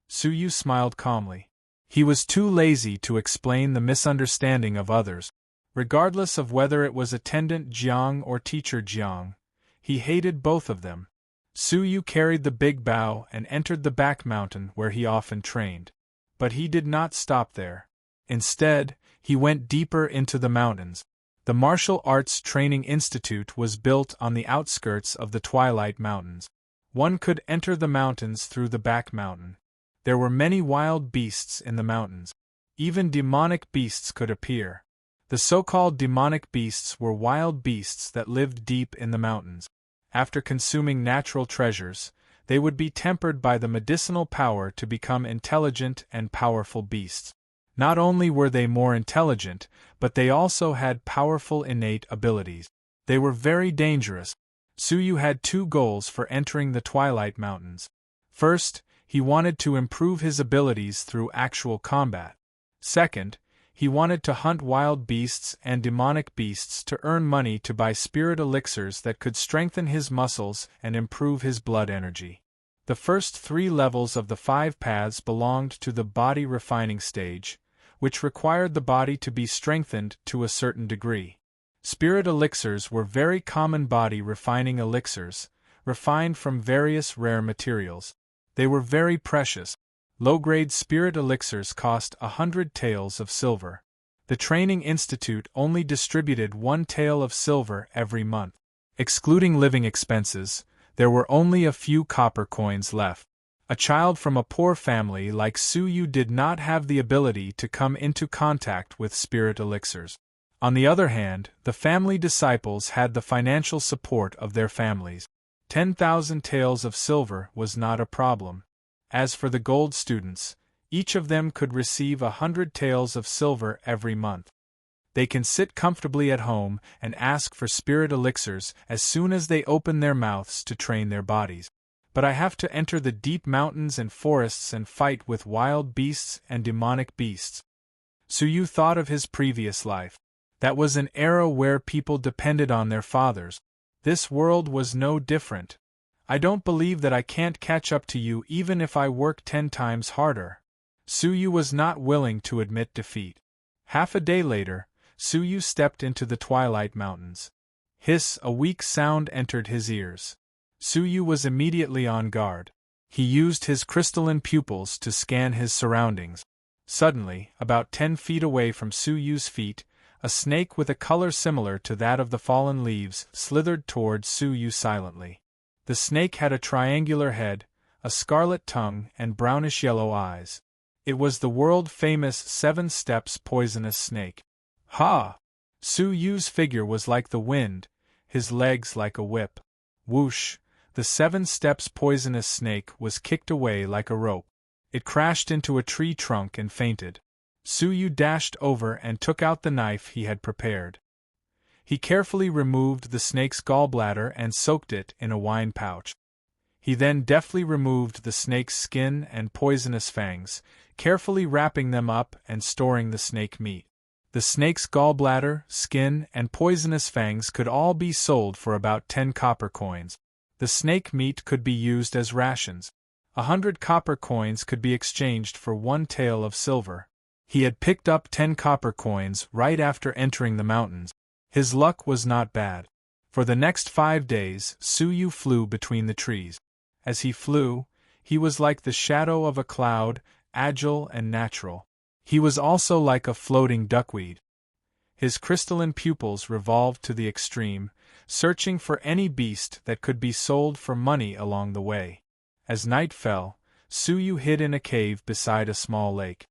Su Yu smiled calmly. He was too lazy to explain the misunderstanding of others. Regardless of whether it was Attendant Jiang or Teacher Jiang, he hated both of them. Su Yu carried the big bow and entered the back mountain where he often trained. But he did not stop there. Instead, he went deeper into the mountains. The Martial Arts Training Institute was built on the outskirts of the Twilight Mountains. One could enter the mountains through the back mountain. There were many wild beasts in the mountains. Even demonic beasts could appear. The so-called demonic beasts were wild beasts that lived deep in the mountains. After consuming natural treasures, they would be tempered by the medicinal power to become intelligent and powerful beasts. Not only were they more intelligent, but they also had powerful innate abilities. They were very dangerous. Su Yu had two goals for entering the Twilight Mountains. First, he wanted to improve his abilities through actual combat. Second, he wanted to hunt wild beasts and demonic beasts to earn money to buy spirit elixirs that could strengthen his muscles and improve his blood energy. The first 3 levels of the 5 paths belonged to the body refining stage, which required the body to be strengthened to a certain degree. Spirit elixirs were very common body refining elixirs, refined from various rare materials. They were very precious. Low-grade spirit elixirs cost 100 taels of silver. The Training Institute only distributed 1 tael of silver every month. Excluding living expenses, there were only a few copper coins left. A child from a poor family like Su Yu did not have the ability to come into contact with spirit elixirs. On the other hand, the family disciples had the financial support of their families. 10,000 taels of silver was not a problem. As for the gold students, each of them could receive 100 taels of silver every month. They can sit comfortably at home and ask for spirit elixirs as soon as they open their mouths to train their bodies. But I have to enter the deep mountains and forests and fight with wild beasts and demonic beasts. Su Yu thought of his previous life. That was an era where people depended on their fathers. This world was no different. I don't believe that I can't catch up to you even if I work 10 times harder. Su Yu was not willing to admit defeat. Half a day later, Su Yu stepped into the Twilight Mountains. Hiss, a weak sound entered his ears. Su Yu was immediately on guard. He used his crystalline pupils to scan his surroundings. Suddenly, about 10 feet away from Su Yu's feet, a snake with a color similar to that of the fallen leaves slithered toward Su Yu silently. The snake had a triangular head, a scarlet tongue, and brownish-yellow eyes. It was the world-famous 7 steps poisonous snake. Ha! Su Yu's figure was like the wind, his legs like a whip. Whoosh! The 7 steps poisonous snake was kicked away like a rope. It crashed into a tree trunk and fainted. Su Yu dashed over and took out the knife he had prepared. He carefully removed the snake's gallbladder and soaked it in a wine pouch. He then deftly removed the snake's skin and poisonous fangs, carefully wrapping them up and storing the snake meat. The snake's gallbladder, skin, and poisonous fangs could all be sold for about 10 copper coins. The snake meat could be used as rations. 100 copper coins could be exchanged for 1 tael of silver. He had picked up 10 copper coins right after entering the mountains. His luck was not bad. For the next 5 days, Su Yu flew between the trees. As he flew, he was like the shadow of a cloud, agile and natural. He was also like a floating duckweed. His crystalline pupils revolved to the extreme, searching for any beast that could be sold for money along the way. As night fell, Su Yu hid in a cave beside a small lake.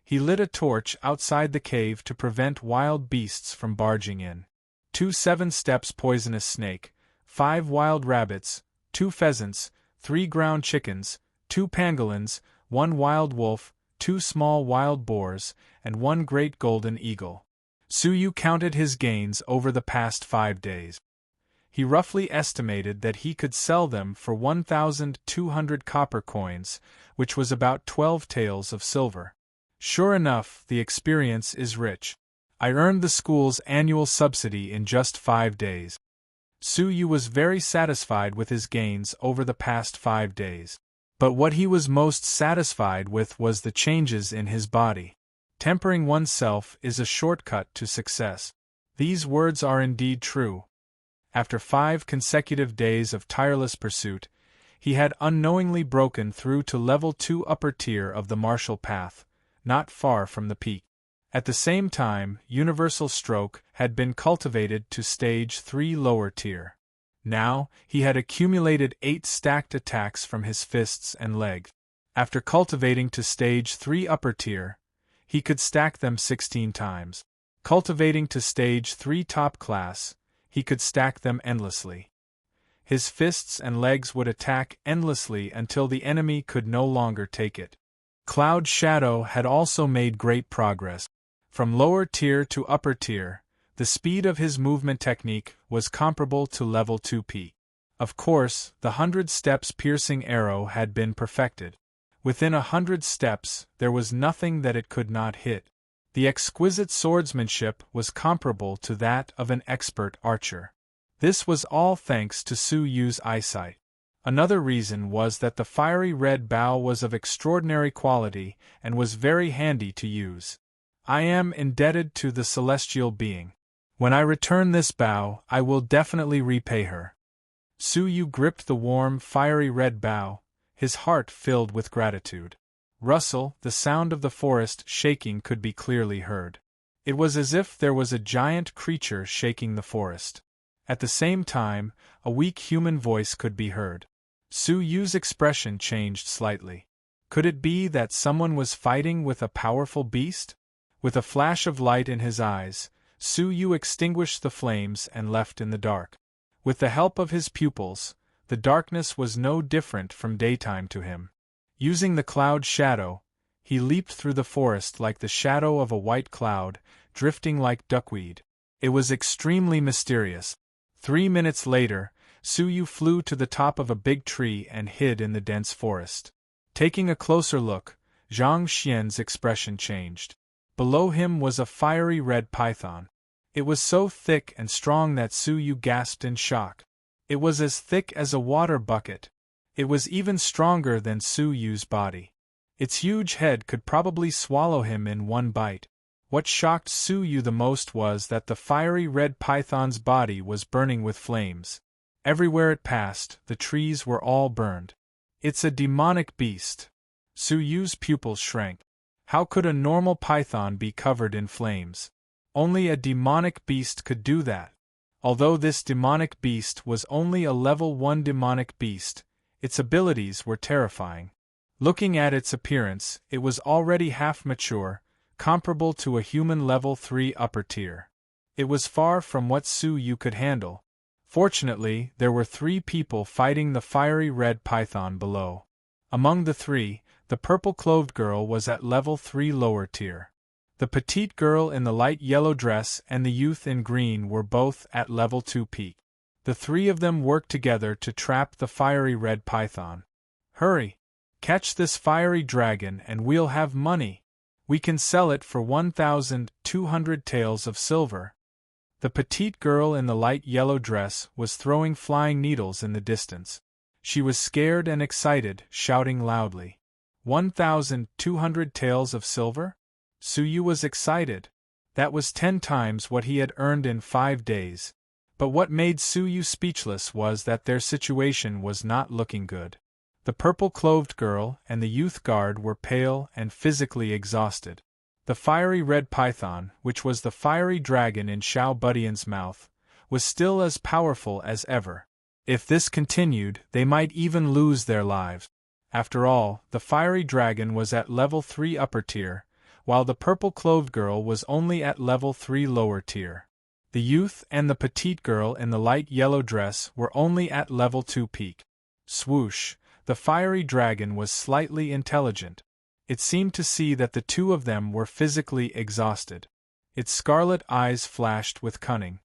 He lit a torch outside the cave to prevent wild beasts from barging in. 2 7 steps poisonous snake, 5 wild rabbits, 2 pheasants, 3 ground chickens, 2 pangolins, 1 wild wolf, 2 small wild boars, and 1 great golden eagle. Su Yu counted his gains over the past 5 days. He roughly estimated that he could sell them for 1,200 copper coins, which was about 12 taels of silver. Sure enough, the experience is rich. I earned the school's annual subsidy in just 5 days. Su Yu was very satisfied with his gains over the past 5 days. But what he was most satisfied with was the changes in his body. Tempering oneself is a shortcut to success. These words are indeed true. After 5 consecutive days of tireless pursuit, he had unknowingly broken through to level 2 upper tier of the martial path, not far from the peak. At the same time, universal stroke had been cultivated to stage 3 lower tier. Now, he had accumulated 8 stacked attacks from his fists and legs. After cultivating to stage 3 upper tier, he could stack them 16 times. Cultivating to stage 3 top class, he could stack them endlessly. His fists and legs would attack endlessly until the enemy could no longer take it. Cloud Shadow had also made great progress. From lower tier to upper tier, the speed of his movement technique was comparable to level 2 peak. Of course, the 100 steps piercing arrow had been perfected. Within 100 steps, there was nothing that it could not hit. The exquisite swordsmanship was comparable to that of an expert archer. This was all thanks to Su Yu's eyesight. Another reason was that the fiery red bow was of extraordinary quality and was very handy to use. I am indebted to the celestial being. When I return this bow, I will definitely repay her. Su Yu gripped the warm, fiery red bough, his heart filled with gratitude. Rustle, the sound of the forest shaking could be clearly heard. It was as if there was a giant creature shaking the forest. At the same time, a weak human voice could be heard. Su Yu's expression changed slightly. Could it be that someone was fighting with a powerful beast? With a flash of light in his eyes, Su Yu extinguished the flames and left in the dark. With the help of his pupils, the darkness was no different from daytime to him. Using the cloud shadow, he leaped through the forest like the shadow of a white cloud, drifting like duckweed. It was extremely mysterious. 3 minutes later, Su Yu flew to the top of a big tree and hid in the dense forest. Taking a closer look, Zhang Xian's expression changed. Below him was a fiery red python. It was so thick and strong that Su Yu gasped in shock. It was as thick as a water bucket. It was even stronger than Su Yu's body. Its huge head could probably swallow him in one bite. What shocked Su Yu the most was that the fiery red python's body was burning with flames. Everywhere it passed, the trees were all burned. It's a demonic beast. Su Yu's pupils shrank. How could a normal python be covered in flames? Only a demonic beast could do that. Although this demonic beast was only a level 1 demonic beast, its abilities were terrifying. Looking at its appearance, it was already half mature, comparable to a human level 3 upper tier. It was far from what Su Yu could handle. Fortunately, there were 3 people fighting the fiery red python below. Among the 3, the purple-clothed girl was at level 3 lower tier. The petite girl in the light yellow dress and the youth in green were both at level 2 peak. The 3 of them worked together to trap the fiery red python. Hurry! Catch this fiery dragon and we'll have money. We can sell it for 1,200 taels of silver. The petite girl in the light yellow dress was throwing flying needles in the distance. She was scared and excited, shouting loudly. 1,200 taels of silver? Su Yu was excited. That was 10 times what he had earned in 5 days. But what made Su Yu speechless was that their situation was not looking good. The purple-clothed girl and the youth guard were pale and physically exhausted. The fiery red python, which was the fiery dragon in Xiao Budian's mouth, was still as powerful as ever. If this continued, they might even lose their lives. After all, the fiery dragon was at level 3 upper tier, while the purple-clothed girl was only at level 3 lower tier. The youth and the petite girl in the light yellow dress were only at level 2 peak. Swoosh! The fiery dragon was slightly intelligent. It seemed to see that the 2 of them were physically exhausted. Its scarlet eyes flashed with cunning.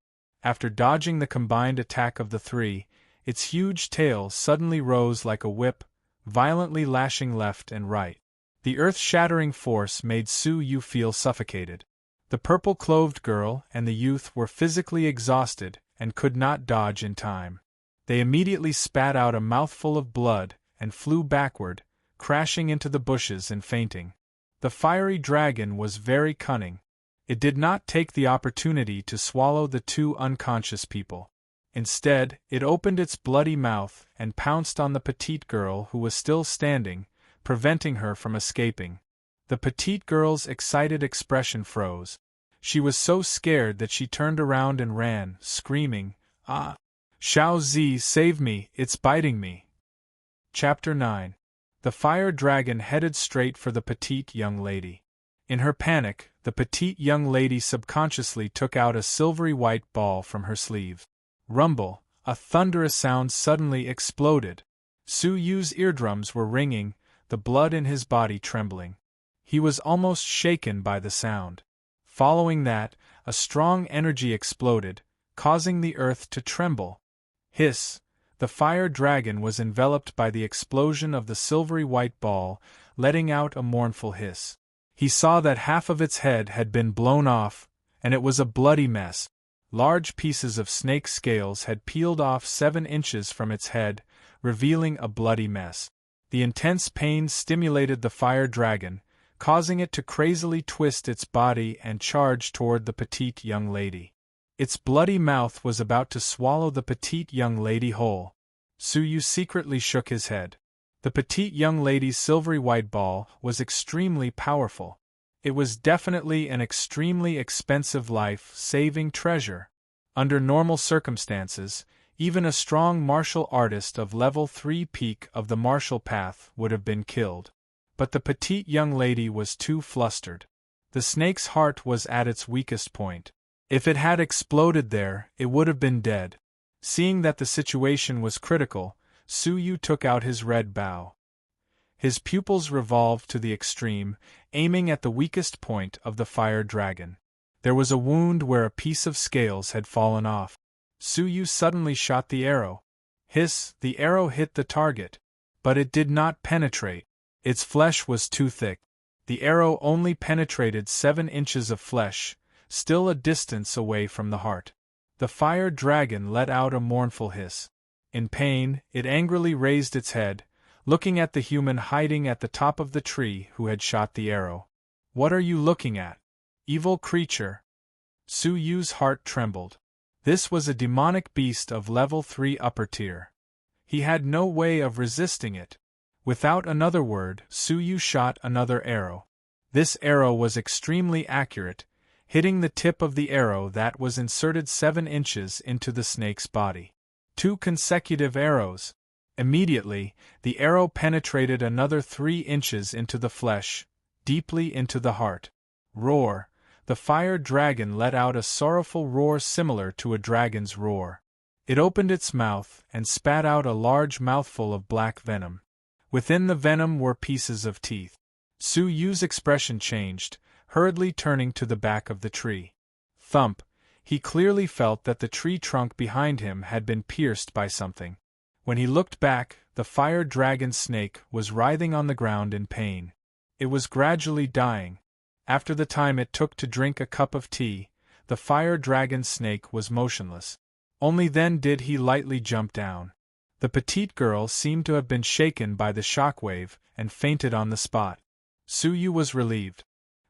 After dodging the combined attack of the 3, its huge tail suddenly rose like a whip, violently lashing left and right. The earth-shattering force made Su Yu feel suffocated. The purple-clothed girl and the youth were physically exhausted and could not dodge in time. They immediately spat out a mouthful of blood and flew backward, crashing into the bushes and fainting. The fiery dragon was very cunning. It did not take the opportunity to swallow the 2 unconscious people. Instead, it opened its bloody mouth and pounced on the petite girl who was still standing, preventing her from escaping. The petite girl's excited expression froze. She was so scared that she turned around and ran, screaming, "Ah! Xiao Zi, save me, it's biting me!" Chapter 9. The fire dragon headed straight for the petite young lady. In her panic, the petite young lady subconsciously took out a silvery white ball from her sleeve. Rumble! A thunderous sound suddenly exploded. Su Yu's eardrums were ringing, the blood in his body trembling. He was almost shaken by the sound. Following that, a strong energy exploded, causing the earth to tremble. Hiss! The fire dragon was enveloped by the explosion of the silvery white ball, letting out a mournful hiss. He saw that half of its head had been blown off, and it was a bloody mess. Large pieces of snake scales had peeled off 7 inches from its head, revealing a bloody mess. The intense pain stimulated the fire dragon, causing it to crazily twist its body and charge toward the petite young lady. Its bloody mouth was about to swallow the petite young lady whole. Suyu secretly shook his head. The petite young lady's silvery white ball was extremely powerful. It was definitely an extremely expensive life-saving treasure. Under normal circumstances, even a strong martial artist of level 3 peak of the martial path would have been killed. But the petite young lady was too flustered. The snake's heart was at its weakest point. If it had exploded there, it would have been dead. Seeing that the situation was critical, Suyu took out his red bow. His pupils revolved to the extreme, aiming at the weakest point of the fire dragon. There was a wound where a piece of scales had fallen off. Suyu suddenly shot the arrow. Hiss, the arrow hit the target. But it did not penetrate. Its flesh was too thick. The arrow only penetrated 7 inches of flesh, still a distance away from the heart. The fire dragon let out a mournful hiss. In pain, it angrily raised its head, looking at the human hiding at the top of the tree who had shot the arrow. "What are you looking at, evil creature?" Suyu's heart trembled. This was a demonic beast of level 3 upper tier. He had no way of resisting it. Without another word, Suyu shot another arrow. This arrow was extremely accurate, hitting the tip of the arrow that was inserted 7 inches into the snake's body. 2 consecutive arrows. Immediately, the arrow penetrated another 3 inches into the flesh, deeply into the heart. Roar! The fire dragon let out a sorrowful roar similar to a dragon's roar. It opened its mouth and spat out a large mouthful of black venom. Within the venom were pieces of teeth. Suyu's expression changed, hurriedly turning to the back of the tree. Thump! He clearly felt that the tree trunk behind him had been pierced by something. When he looked back, the fire dragon snake was writhing on the ground in pain. It was gradually dying. After the time it took to drink a cup of tea, the fire dragon snake was motionless. Only then did he lightly jump down. The petite girl seemed to have been shaken by the shockwave and fainted on the spot. Suyu was relieved.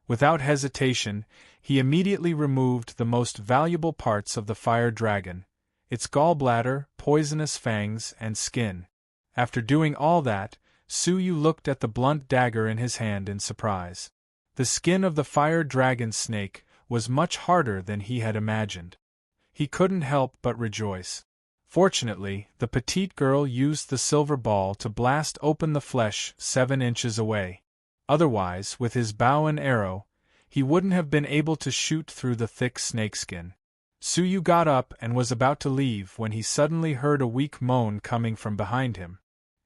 Without hesitation, he immediately removed the most valuable parts of the fire dragon, its gallbladder, poisonous fangs, and skin. After doing all that, Suyu looked at the blunt dagger in his hand in surprise. The skin of the fire dragon snake was much harder than he had imagined. He couldn't help but rejoice. Fortunately, the petite girl used the silver ball to blast open the flesh 7 inches away. Otherwise, with his bow and arrow, he wouldn't have been able to shoot through the thick snakeskin. Suyu got up and was about to leave when he suddenly heard a weak moan coming from behind him.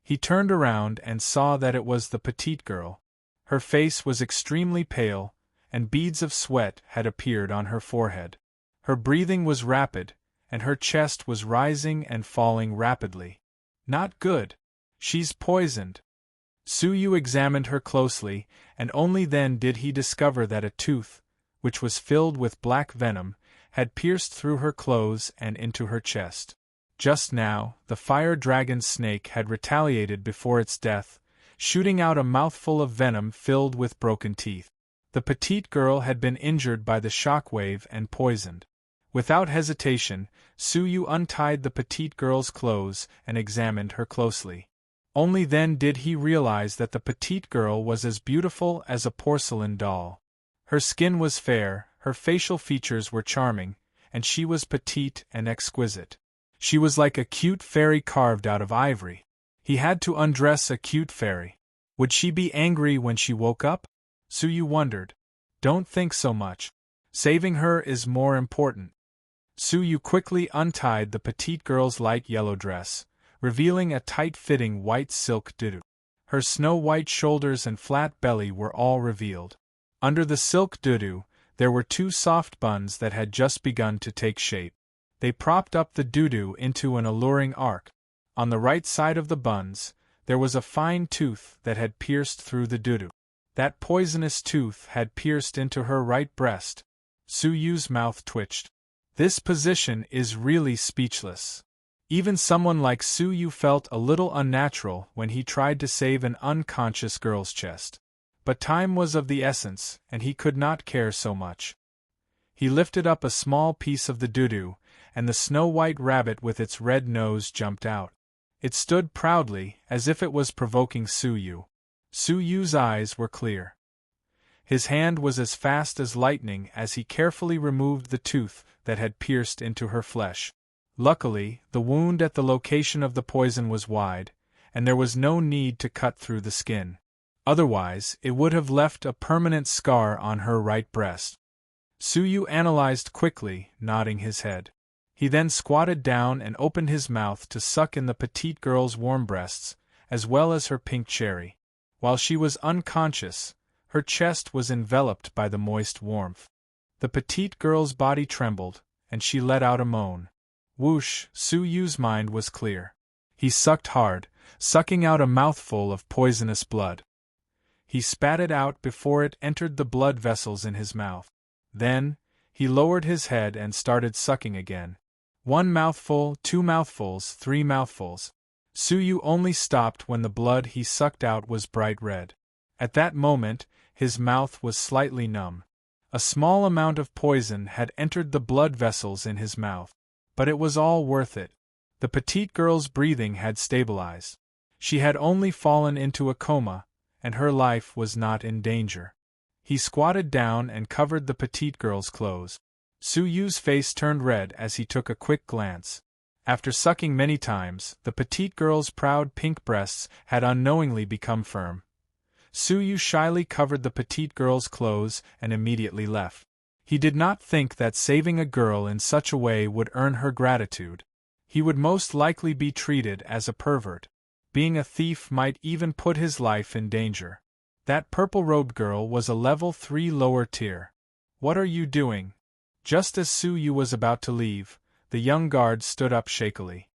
He turned around and saw that it was the petite girl. Her face was extremely pale, and beads of sweat had appeared on her forehead. Her breathing was rapid, and her chest was rising and falling rapidly. Not good. She's poisoned. Suyu examined her closely, and only then did he discover that a tooth, which was filled with black venom, had pierced through her clothes and into her chest. Just now, the fire dragon snake had retaliated before its death, shooting out a mouthful of venom filled with broken teeth. The petite girl had been injured by the shockwave and poisoned. Without hesitation, Suyu untied the petite girl's clothes and examined her closely. Only then did he realize that the petite girl was as beautiful as a porcelain doll. Her skin was fair, her facial features were charming, and she was petite and exquisite. She was like a cute fairy carved out of ivory. He had to undress a cute fairy. Would she be angry when she woke up? Suyu wondered. Don't think so much. Saving her is more important. Suyu quickly untied the petite girl's light yellow dress, revealing a tight-fitting white silk doudou. Her snow-white shoulders and flat belly were all revealed. Under the silk doudou, there were 2 soft buns that had just begun to take shape. They propped up the doudou into an alluring arc. On the right side of the buns, there was a fine tooth that had pierced through the doudou. That poisonous tooth had pierced into her right breast. Suyu's mouth twitched. This position is really speechless. Even someone like Su Yu felt a little unnatural when he tried to save an unconscious girl's chest. But time was of the essence, and he could not care so much. He lifted up a small piece of the doo-doo, and the snow-white rabbit with its red nose jumped out. It stood proudly, as if it was provoking Su Yu. Su Yu's eyes were clear. His hand was as fast as lightning as he carefully removed the tooth that had pierced into her flesh. Luckily, the wound at the location of the poison was wide, and there was no need to cut through the skin. Otherwise, it would have left a permanent scar on her right breast. Su Yu analyzed quickly, nodding his head. He then squatted down and opened his mouth to suck in the petite girl's warm breasts, as well as her pink cherry. While she was unconscious, her chest was enveloped by the moist warmth. The petite girl's body trembled, and she let out a moan. Whoosh! Su Yu's mind was clear. He sucked hard, sucking out a mouthful of poisonous blood. He spat it out before it entered the blood vessels in his mouth. Then, he lowered his head and started sucking again. 1 mouthful, 2 mouthfuls, 3 mouthfuls. Su Yu only stopped when the blood he sucked out was bright red. At that moment, his mouth was slightly numb. A small amount of poison had entered the blood vessels in his mouth. But it was all worth it. The petite girl's breathing had stabilized. She had only fallen into a coma, and her life was not in danger. He squatted down and covered the petite girl's clothes. Su Yu's face turned red as he took a quick glance. After sucking many times, the petite girl's proud pink breasts had unknowingly become firm. Su Yu shyly covered the petite girl's clothes and immediately left. He did not think that saving a girl in such a way would earn her gratitude. He would most likely be treated as a pervert. Being a thief might even put his life in danger. That purple-robed girl was a level 3 lower tier. What are you doing? Just as Su Yu was about to leave, the young guard stood up shakily.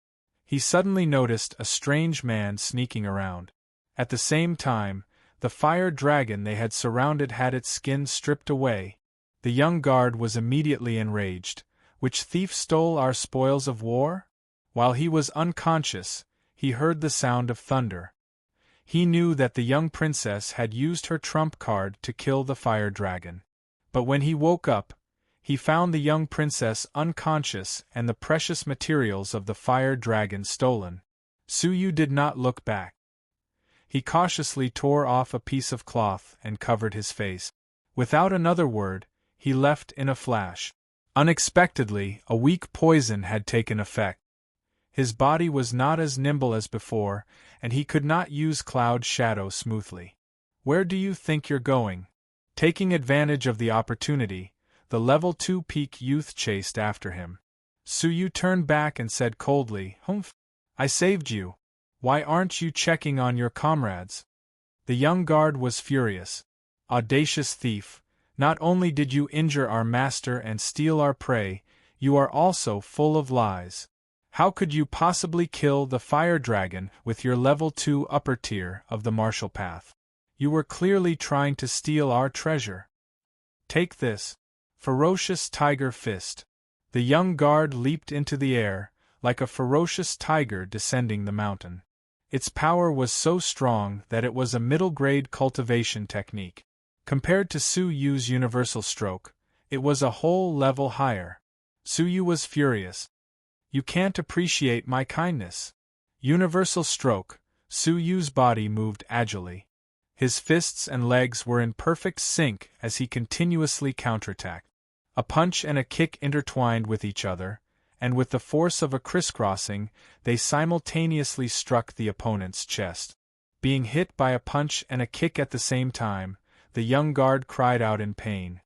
He suddenly noticed a strange man sneaking around. At the same time, the fire dragon they had surrounded had its skin stripped away. The young guard was immediately enraged. Which thief stole our spoils of war? While he was unconscious, he heard the sound of thunder. He knew that the young princess had used her trump card to kill the fire dragon. But when he woke up, he found the young princess unconscious and the precious materials of the fire dragon stolen. Su Yu did not look back. He cautiously tore off a piece of cloth and covered his face. Without another word, he left in a flash. Unexpectedly, a weak poison had taken effect. His body was not as nimble as before, and he could not use cloud shadow smoothly. Where do you think you're going? Taking advantage of the opportunity, the level 2 peak youth chased after him. Su Yu turned back and said coldly, "Humph! I saved you. Why aren't you checking on your comrades?" The young guard was furious. "Audacious thief! Not only did you injure our master and steal our prey, you are also full of lies. How could you possibly kill the fire dragon with your level 2 upper tier of the martial path? You were clearly trying to steal our treasure. Take this." Ferocious tiger fist. The young guard leaped into the air, like a ferocious tiger descending the mountain. Its power was so strong that it was a middle-grade cultivation technique. Compared to Su Yu's universal stroke, it was a whole level higher. Su Yu was furious. "You can't appreciate my kindness." Universal stroke. Su Yu's body moved agilely. His fists and legs were in perfect sync as he continuously counterattacked. A punch and a kick intertwined with each other, and with the force of a crisscrossing, they simultaneously struck the opponent's chest. Being hit by a punch and a kick at the same time, the young guard cried out in pain.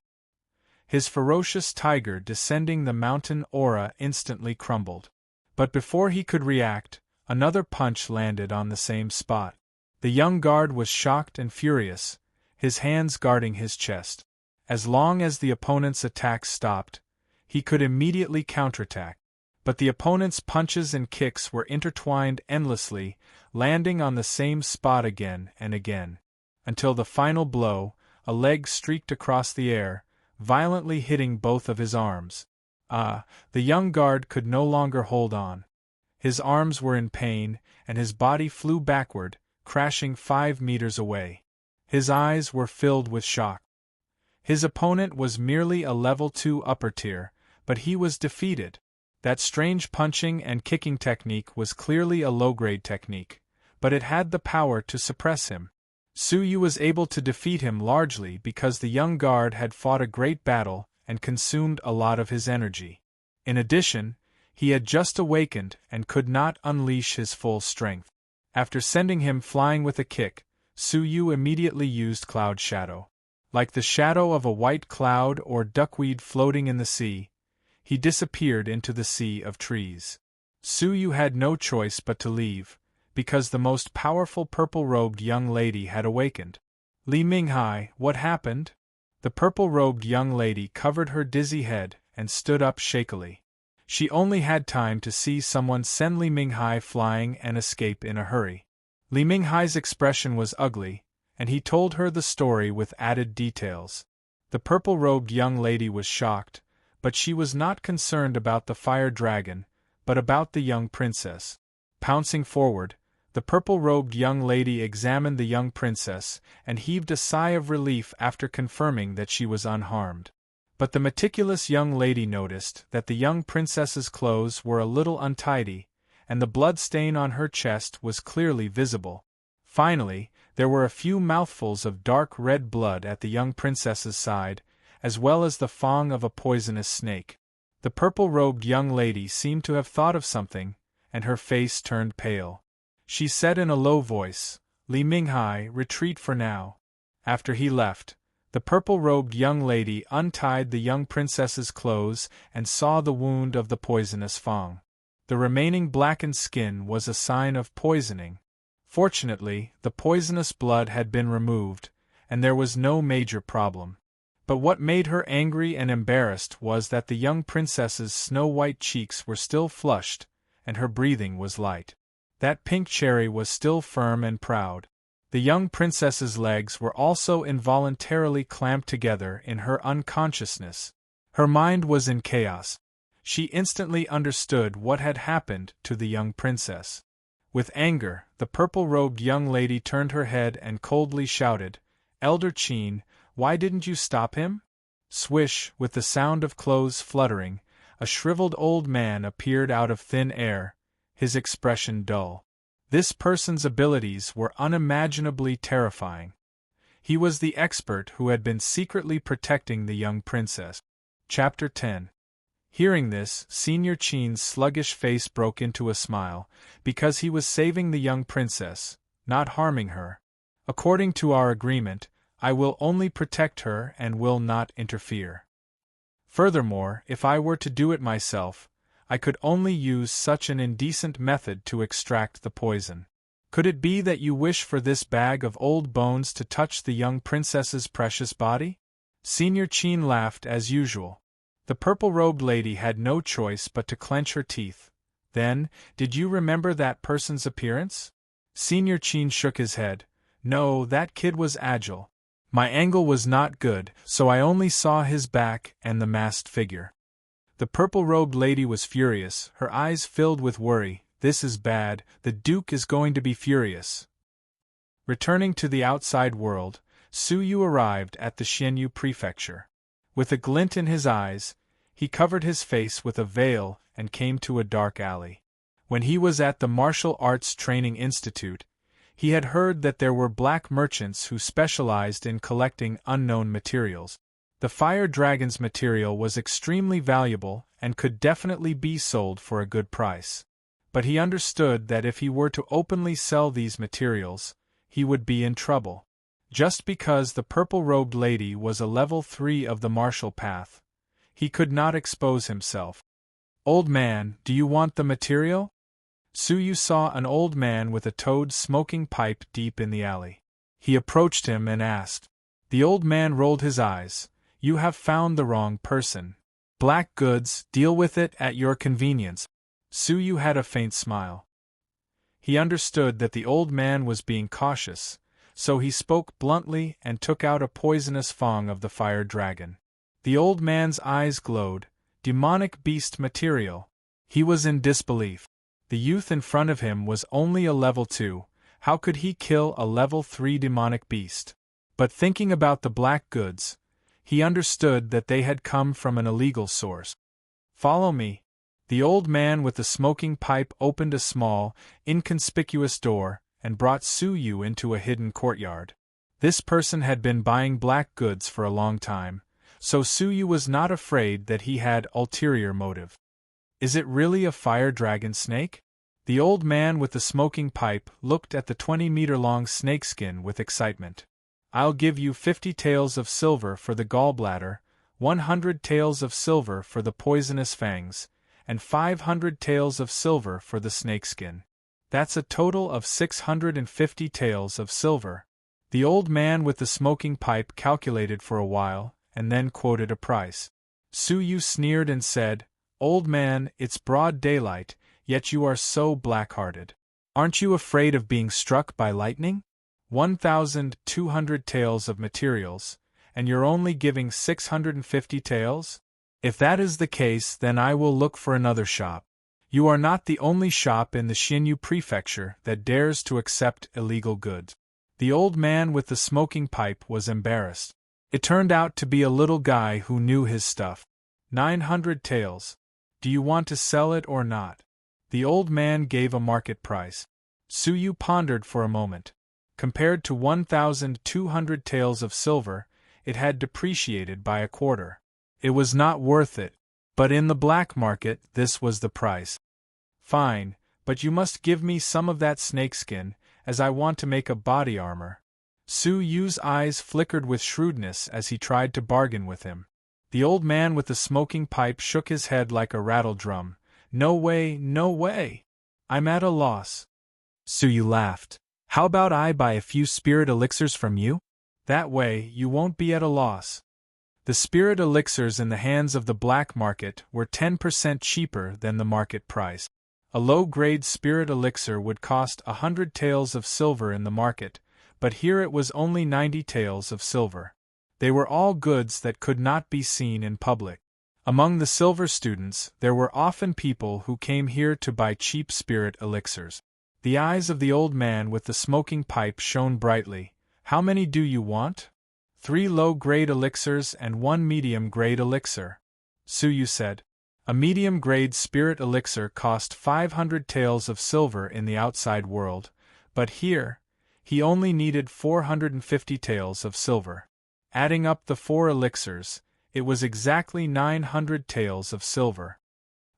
His ferocious tiger descending the mountain aura instantly crumbled. But before he could react, another punch landed on the same spot. The young guard was shocked and furious, his hands guarding his chest. As long as the opponent's attacks stopped, he could immediately counterattack. But the opponent's punches and kicks were intertwined endlessly, landing on the same spot again and again. Until the final blow, a leg streaked across the air, violently hitting both of his arms. The young guard could no longer hold on. His arms were in pain, and his body flew backward, crashing 5 meters away. His eyes were filled with shock. His opponent was merely a level 2 upper tier, but he was defeated. That strange punching and kicking technique was clearly a low-grade technique, but it had the power to suppress him. Su Yu was able to defeat him largely because the young guard had fought a great battle and consumed a lot of his energy. In addition, he had just awakened and could not unleash his full strength. After sending him flying with a kick, Su Yu immediately used Cloud Shadow. Like the shadow of a white cloud or duckweed floating in the sea, he disappeared into the sea of trees. Su Yu had no choice but to leave, because the most powerful purple-robed young lady had awakened. Li Minghai, what happened? The purple-robed young lady covered her dizzy head and stood up shakily. She only had time to see someone send Li Minghai flying and escape in a hurry. Li Minghai's expression was ugly, and he told her the story with added details. The purple-robed young lady was shocked, but she was not concerned about the fire dragon, but about the young princess. Pouncing forward, the purple-robed young lady examined the young princess and heaved a sigh of relief after confirming that she was unharmed. But the meticulous young lady noticed that the young princess's clothes were a little untidy, and the blood stain on her chest was clearly visible. Finally, there were a few mouthfuls of dark red blood at the young princess's side, as well as the fang of a poisonous snake. The purple-robed young lady seemed to have thought of something, and her face turned pale. She said in a low voice, "Li Minghai, retreat for now." After he left, the purple-robed young lady untied the young princess's clothes and saw the wound of the poisonous fang. The remaining blackened skin was a sign of poisoning. Fortunately, the poisonous blood had been removed, and there was no major problem. But what made her angry and embarrassed was that the young princess's snow-white cheeks were still flushed, and her breathing was light. That pink cherry was still firm and proud. The young princess's legs were also involuntarily clamped together in her unconsciousness. Her mind was in chaos. She instantly understood what had happened to the young princess. With anger, the purple-robed young lady turned her head and coldly shouted, "Elder Qin, why didn't you stop him?" Swish, with the sound of clothes fluttering, a shriveled old man appeared out of thin air, his expression dull. This person's abilities were unimaginably terrifying. He was the expert who had been secretly protecting the young princess. Chapter 10. Hearing this, Senior Qin's sluggish face broke into a smile, because he was saving the young princess, not harming her. "According to our agreement, I will only protect her and will not interfere. Furthermore, if I were to do it myself, I could only use such an indecent method to extract the poison. Could it be that you wish for this bag of old bones to touch the young princess's precious body?" Senior Qin laughed as usual. The purple-robed lady had no choice but to clench her teeth. "Then, did you remember that person's appearance?" Senior Qin shook his head. "No, that kid was agile. My angle was not good, so I only saw his back and the masked figure." The purple-robed lady was furious, her eyes filled with worry. "This is bad, the Duke is going to be furious." Returning to the outside world, Su Yu arrived at the Xianyu prefecture. With a glint in his eyes, he covered his face with a veil and came to a dark alley. When he was at the Martial Arts Training Institute, he had heard that there were black merchants who specialized in collecting unknown materials. The fire dragon's material was extremely valuable and could definitely be sold for a good price. But he understood that if he were to openly sell these materials, he would be in trouble. Just because the purple-robed lady was a level 3 of the martial path, he could not expose himself. "Old man, do you want the material?" Su Yu saw an old man with a toad smoking pipe deep in the alley. He approached him and asked. The old man rolled his eyes. "You have found the wrong person. Black goods, deal with it at your convenience." Su Yu had a faint smile. He understood that the old man was being cautious, so he spoke bluntly and took out a poisonous fang of the fire dragon. The old man's eyes glowed. Demonic beast material. He was in disbelief. The youth in front of him was only a level 2, how could he kill a level 3 demonic beast? But thinking about the black goods, he understood that they had come from an illegal source. Follow me. The old man with the smoking pipe opened a small, inconspicuous door, and brought Suyu into a hidden courtyard. This person had been buying black goods for a long time, so Suyu was not afraid that he had ulterior motive. Is it really a fire dragon snake? The old man with the smoking pipe looked at the 20-meter-long snakeskin with excitement. I'll give you 50 taels of silver for the gallbladder, 100 taels of silver for the poisonous fangs, and 500 taels of silver for the snakeskin. That's a total of 650 taels of silver. The old man with the smoking pipe calculated for a while, and then quoted a price. Suyu sneered and said, "Old man, it's broad daylight, yet you are so black-hearted. Aren't you afraid of being struck by lightning? 1,200 taels of materials, and you're only giving 650 taels? If that is the case, then I will look for another shop. You are not the only shop in the Xinyu prefecture that dares to accept illegal goods." The old man with the smoking pipe was embarrassed. It turned out to be a little guy who knew his stuff. 900 taels. Do you want to sell it or not? The old man gave a market price. Suyu pondered for a moment. Compared to 1,200 taels of silver, it had depreciated by a quarter. It was not worth it, but in the black market this was the price. Fine, but you must give me some of that snakeskin, as I want to make a body armor. Suyu's eyes flickered with shrewdness as he tried to bargain with him. The old man with the smoking pipe shook his head like a rattle drum. No way, no way! I'm at a loss. Suyu laughed. How about I buy a few spirit elixirs from you? That way, you won't be at a loss. The spirit elixirs in the hands of the black market were 10% cheaper than the market price. A low-grade spirit elixir would cost 100 taels of silver in the market, but here it was only 90 taels of silver. They were all goods that could not be seen in public. Among the silver students, there were often people who came here to buy cheap spirit elixirs. The eyes of the old man with the smoking pipe shone brightly. How many do you want? 3 low-grade elixirs and 1 medium-grade elixir. Suyu said. A medium-grade spirit elixir cost 500 taels of silver in the outside world, but here, he only needed 450 taels of silver. Adding up the 4 elixirs, it was exactly 900 taels of silver.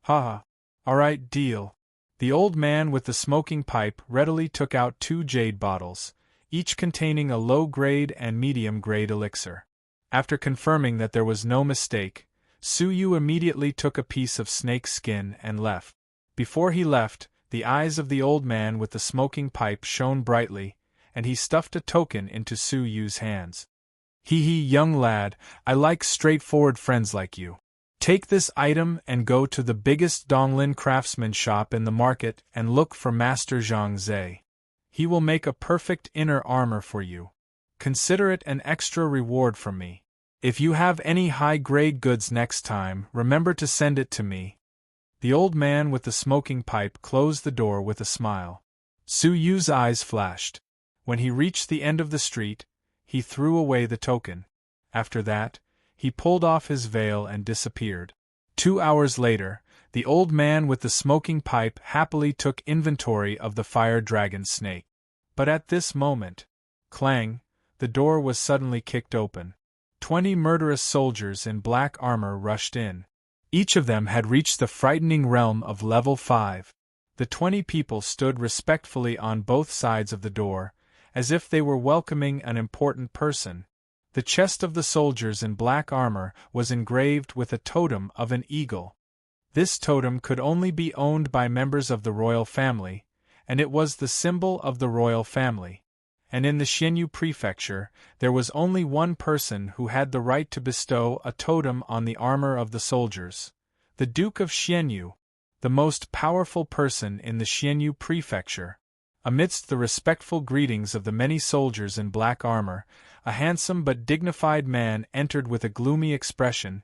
Ha! Alright, deal. The old man with the smoking pipe readily took out 2 jade bottles, each containing a low-grade and medium-grade elixir. After confirming that there was no mistake, Suyu immediately took a piece of snake skin and left. Before he left, the eyes of the old man with the smoking pipe shone brightly, and he stuffed a token into Suyu's hands. Hee hee, young lad, I like straightforward friends like you. Take this item and go to the biggest Donglin craftsman shop in the market and look for Master Zhang Zhe. He will make a perfect inner armor for you. Consider it an extra reward from me. If you have any high-grade goods next time, remember to send it to me. The old man with the smoking pipe closed the door with a smile. Suyu's eyes flashed. When he reached the end of the street, he threw away the token. After that, he pulled off his veil and disappeared. 2 hours later, the old man with the smoking pipe happily took inventory of the fire dragon snake. But at this moment, clang, the door was suddenly kicked open. 20 murderous soldiers in black armor rushed in. Each of them had reached the frightening realm of level 5. The 20 people stood respectfully on both sides of the door, as if they were welcoming an important person. The chest of the soldiers in black armor was engraved with a totem of an eagle. This totem could only be owned by members of the royal family, and it was the symbol of the royal family. And in the Xinyu prefecture, there was only one person who had the right to bestow a totem on the armor of the soldiers: the Duke of Xinyu, the most powerful person in the Xinyu prefecture. Amidst the respectful greetings of the many soldiers in black armor, a handsome but dignified man entered with a gloomy expression,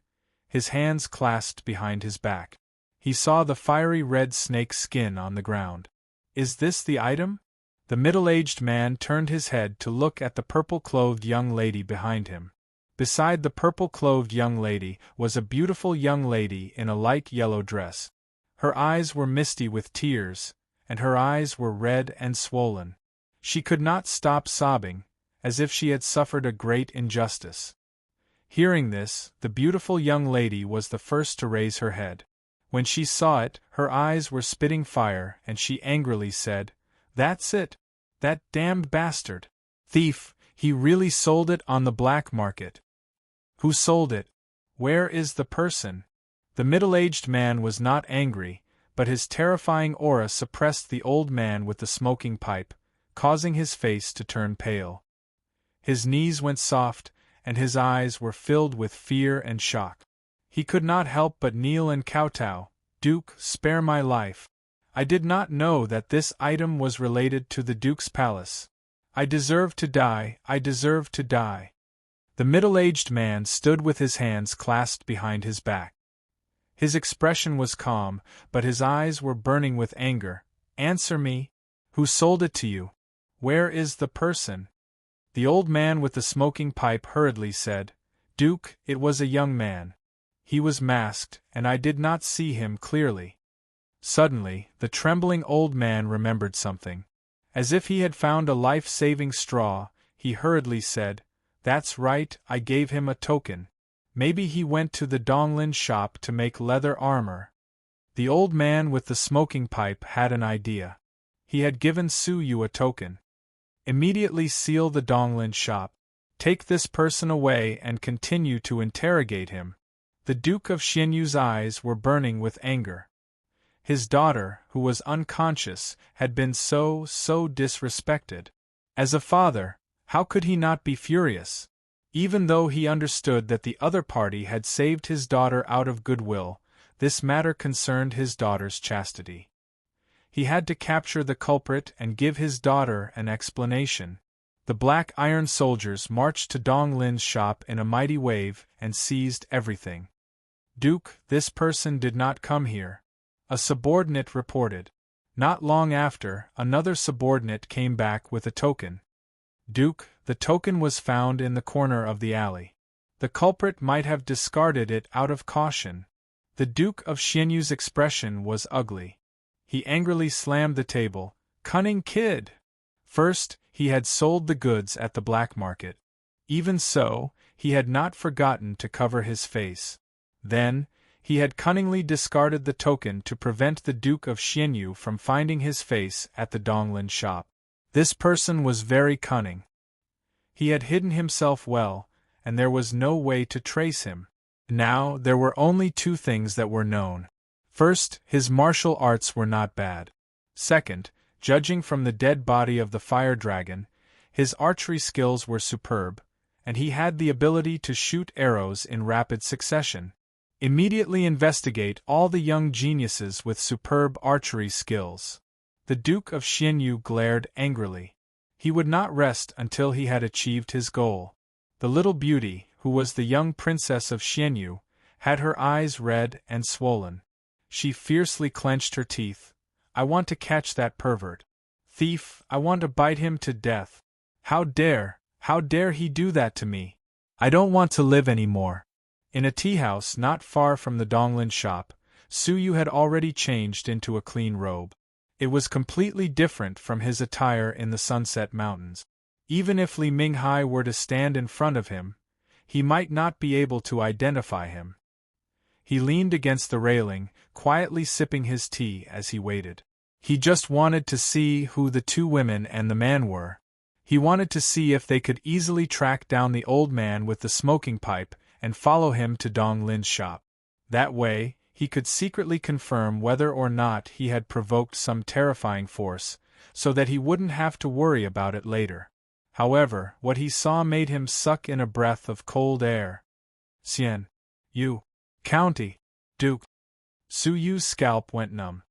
his hands clasped behind his back. He saw the fiery red snake skin on the ground. Is this the item? The middle-aged man turned his head to look at the purple-clothed young lady behind him. Beside the purple-clothed young lady was a beautiful young lady in a light yellow dress. Her eyes were misty with tears, and her eyes were red and swollen. She could not stop sobbing, as if she had suffered a great injustice. Hearing this, the beautiful young lady was the first to raise her head. When she saw it, her eyes were spitting fire, and she angrily said, "That's it! That damned bastard! Thief, he really sold it on the black market. Who sold it? Where is the person?" The middle-aged man was not angry, but his terrifying aura suppressed the old man with the smoking pipe, causing his face to turn pale. His knees went soft, and his eyes were filled with fear and shock. He could not help but kneel and kowtow. "Duke, spare my life. I did not know that this item was related to the Duke's palace. I deserve to die, I deserve to die." The middle-aged man stood with his hands clasped behind his back. His expression was calm, but his eyes were burning with anger. "Answer me. Who sold it to you? Where is the person?" The old man with the smoking pipe hurriedly said, "Duke, it was a young man. He was masked, and I did not see him clearly." Suddenly, the trembling old man remembered something. As if he had found a life-saving straw, he hurriedly said, "That's right, I gave him a token. Maybe he went to the Donglin shop to make leather armor." The old man with the smoking pipe had an idea. He had given Su Yu a token. "Immediately seal the Donglin shop. Take this person away and continue to interrogate him." The Duke of Xianyu's eyes were burning with anger. His daughter, who was unconscious, had been so disrespected. As a father, how could he not be furious? Even though he understood that the other party had saved his daughter out of goodwill, this matter concerned his daughter's chastity. He had to capture the culprit and give his daughter an explanation. The Black Iron soldiers marched to Dong Lin's shop in a mighty wave and seized everything. "Duke, this person did not come here," a subordinate reported. Not long after, another subordinate came back with a token. "Duke, the token was found in the corner of the alley. The culprit might have discarded it out of caution." The Duke of Xianyu's expression was ugly. He angrily slammed the table. "Cunning kid! First, he had sold the goods at the black market. Even so, he had not forgotten to cover his face. Then, he had cunningly discarded the token to prevent the Duke of Xianyu from finding his face at the Donglin shop. This person was very cunning. He had hidden himself well, and there was no way to trace him. Now, there were only two things that were known. First, his martial arts were not bad. Second, judging from the dead body of the fire dragon, his archery skills were superb, and he had the ability to shoot arrows in rapid succession. Immediately investigate all the young geniuses with superb archery skills. The Duke of Xianyu glared angrily. He would not rest until he had achieved his goal. The little beauty, who was the young princess of Xianyu, had her eyes red and swollen. She fiercely clenched her teeth. "I want to catch that pervert. Thief, I want to bite him to death. How dare he do that to me? I don't want to live anymore." In a tea-house not far from the Donglin shop, Su Yu had already changed into a clean robe. It was completely different from his attire in the Sunset Mountains. Even if Li Minghai were to stand in front of him, he might not be able to identify him. He leaned against the railing, quietly sipping his tea as he waited. He just wanted to see who the two women and the man were. He wanted to see if they could easily track down the old man with the smoking pipe and follow him to Dong Lin's shop. That way, he could secretly confirm whether or not he had provoked some terrifying force, so that he wouldn't have to worry about it later. However, what he saw made him suck in a breath of cold air. "Xian Yu, County, Duke." Su Yu's scalp went numb.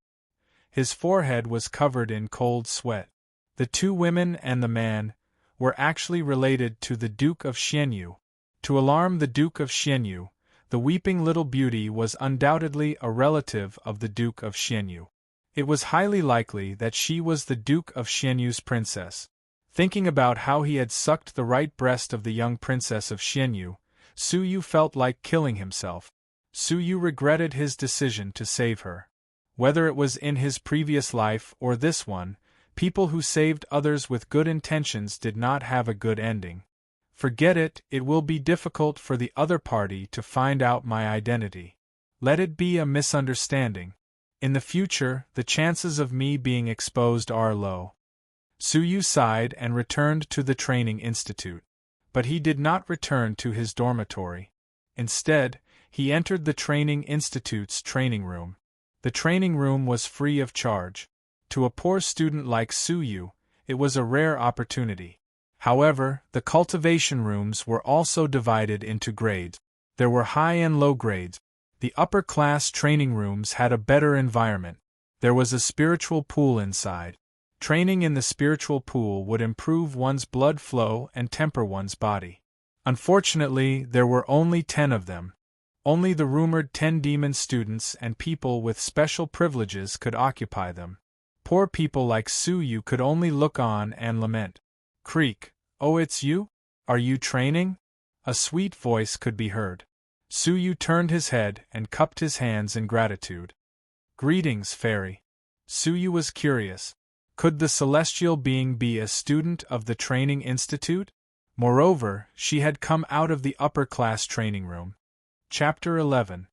His forehead was covered in cold sweat. The two women and the man were actually related to the Duke of Xianyu. To alarm the Duke of Xianyu, The weeping little beauty was undoubtedly a relative of the Duke of Xianyu. It was highly likely that she was the Duke of Xianyu's princess. Thinking about how he had sucked the right breast of the young princess of Xianyu, Su Yu felt like killing himself. Su Yu regretted his decision to save her. Whether it was in his previous life or this one, people who saved others with good intentions did not have a good ending. Forget it, it will be difficult for the other party to find out my identity. Let it be a misunderstanding. In the future, the chances of me being exposed are low. Su Yu sighed and returned to the training institute. But he did not return to his dormitory. Instead, he entered the training institute's training room. The training room was free of charge. To a poor student like Su Yu, it was a rare opportunity. However, the cultivation rooms were also divided into grades. There were high and low grades. The upper-class training rooms had a better environment. There was a spiritual pool inside. Training in the spiritual pool would improve one's blood flow and temper one's body. Unfortunately, there were only 10 of them. Only the rumored 10 demon students and people with special privileges could occupy them. Poor people like Su Yu could only look on and lament. Creak, oh, it's you? Are you training? A sweet voice could be heard. Su Yu turned his head and cupped his hands in gratitude. Greetings, fairy. Su Yu was curious. Could the celestial being be a student of the training institute? Moreover, she had come out of the upper-class training room. Chapter 11.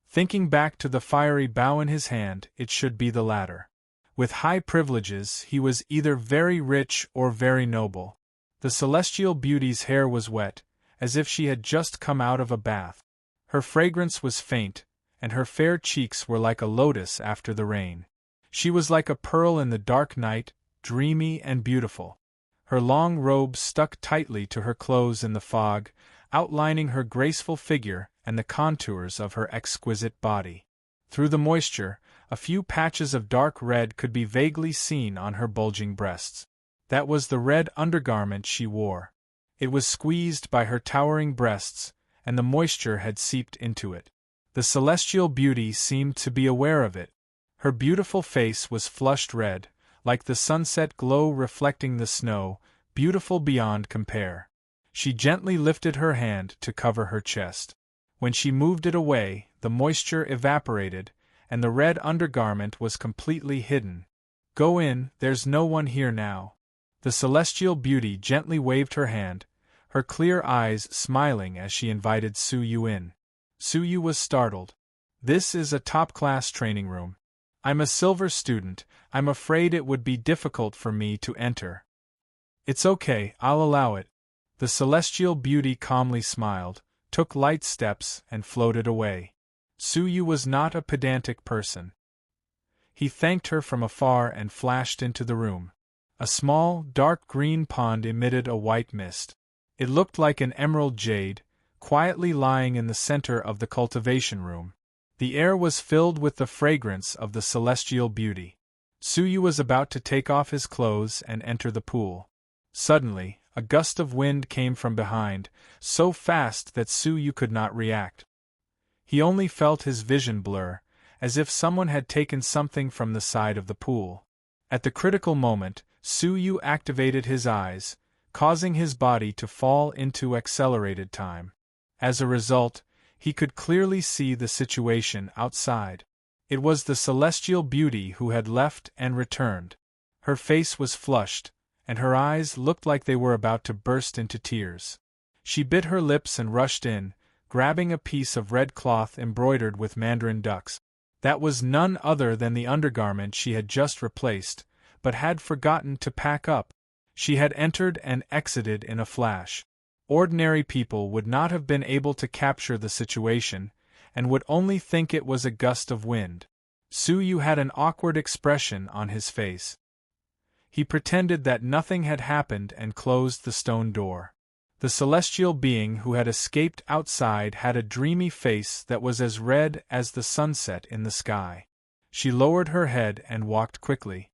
Thinking back to the fiery bow in his hand, it should be the latter. With high privileges, he was either very rich or very noble. The celestial beauty's hair was wet, as if she had just come out of a bath. Her fragrance was faint, and her fair cheeks were like a lotus after the rain. She was like a pearl in the dark night, dreamy and beautiful. Her long robes stuck tightly to her clothes in the fog, outlining her graceful figure and the contours of her exquisite body. Through the moisture, a few patches of dark red could be vaguely seen on her bulging breasts. That was the red undergarment she wore. It was squeezed by her towering breasts, and the moisture had seeped into it. The celestial beauty seemed to be aware of it. Her beautiful face was flushed red, like the sunset glow reflecting the snow, beautiful beyond compare. She gently lifted her hand to cover her chest. When she moved it away, the moisture evaporated, and the red undergarment was completely hidden. Go in, there's no one here now. The celestial beauty gently waved her hand, her clear eyes smiling as she invited Su Yu in. Su Yu was startled. This is a top-class training room. I'm a silver student, I'm afraid it would be difficult for me to enter. It's okay, I'll allow it. The celestial beauty calmly smiled, took light steps, and floated away. Su Yu was not a pedantic person. He thanked her from afar and flashed into the room. A small, dark green pond emitted a white mist. It looked like an emerald jade, quietly lying in the center of the cultivation room. The air was filled with the fragrance of the celestial beauty. Su Yu was about to take off his clothes and enter the pool. Suddenly, a gust of wind came from behind, so fast that Su Yu could not react. He only felt his vision blur, as if someone had taken something from the side of the pool. At the critical moment, Su Yu activated his eyes, causing his body to fall into accelerated time. As a result, he could clearly see the situation outside. It was the celestial beauty who had left and returned. Her face was flushed, and her eyes looked like they were about to burst into tears. She bit her lips and rushed in, grabbing a piece of red cloth embroidered with mandarin ducks. That was none other than the undergarment she had just replaced, but had forgotten to pack up. She had entered and exited in a flash. Ordinary people would not have been able to capture the situation, and would only think it was a gust of wind. Su Yu had an awkward expression on his face. He pretended that nothing had happened and closed the stone door. The celestial being who had escaped outside had a dreamy face that was as red as the sunset in the sky. She lowered her head and walked quickly.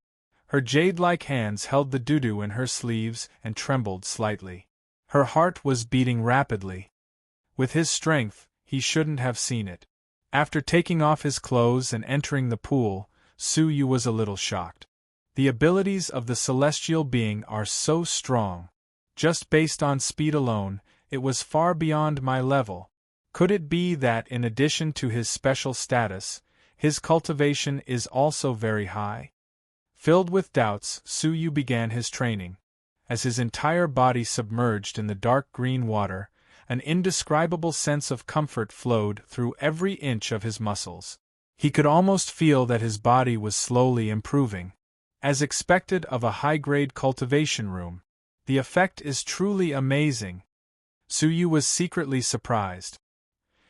Her jade-like hands held the doo-doo in her sleeves and trembled slightly. Her heart was beating rapidly. With his strength, he shouldn't have seen it. After taking off his clothes and entering the pool, Su Yu was a little shocked. The abilities of the celestial being are so strong. Just based on speed alone, it was far beyond my level. Could it be that in addition to his special status, his cultivation is also very high? Filled with doubts, Su Yu began his training. As his entire body submerged in the dark green water, an indescribable sense of comfort flowed through every inch of his muscles. He could almost feel that his body was slowly improving. As expected of a high-grade cultivation room, the effect is truly amazing. Su Yu was secretly surprised.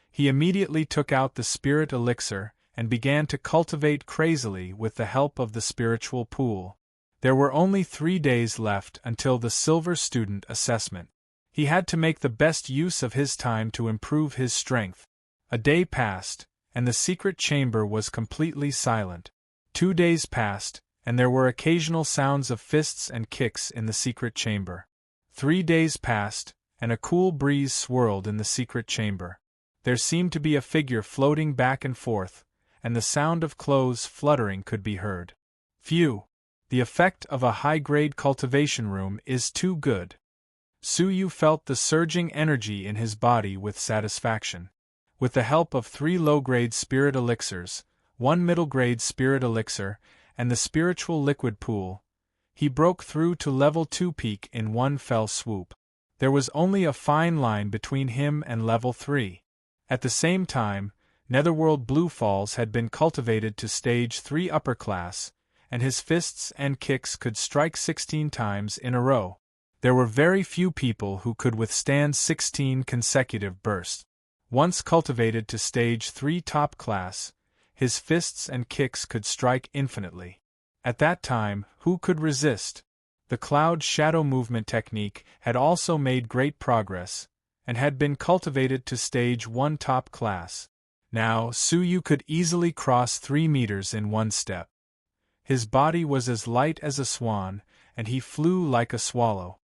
He immediately took out the spirit elixir and began to cultivate crazily with the help of the spiritual pool. There were only 3 days left until the Silver Student assessment. He had to make the best use of his time to improve his strength. A day passed, and the secret chamber was completely silent. 2 days passed, and there were occasional sounds of fists and kicks in the secret chamber. 3 days passed, and a cool breeze swirled in the secret chamber. There seemed to be a figure floating back and forth, and the sound of clothes fluttering could be heard. Phew! The effect of a high-grade cultivation room is too good. Su Yu felt the surging energy in his body with satisfaction. With the help of 3 low-grade spirit elixirs, 1 middle-grade spirit elixir, and the spiritual liquid pool, he broke through to level 2 peak in one fell swoop. There was only a fine line between him and level 3. At the same time, Netherworld Blue Falls had been cultivated to stage 3 upper class, and his fists and kicks could strike 16 times in a row. There were very few people who could withstand 16 consecutive bursts. Once cultivated to stage 3 top class, his fists and kicks could strike infinitely. At that time, who could resist? The cloud shadow movement technique had also made great progress, and had been cultivated to stage 1 top class. Now, Su Yu could easily cross 3 meters in one step. His body was as light as a swan, and he flew like a swallow.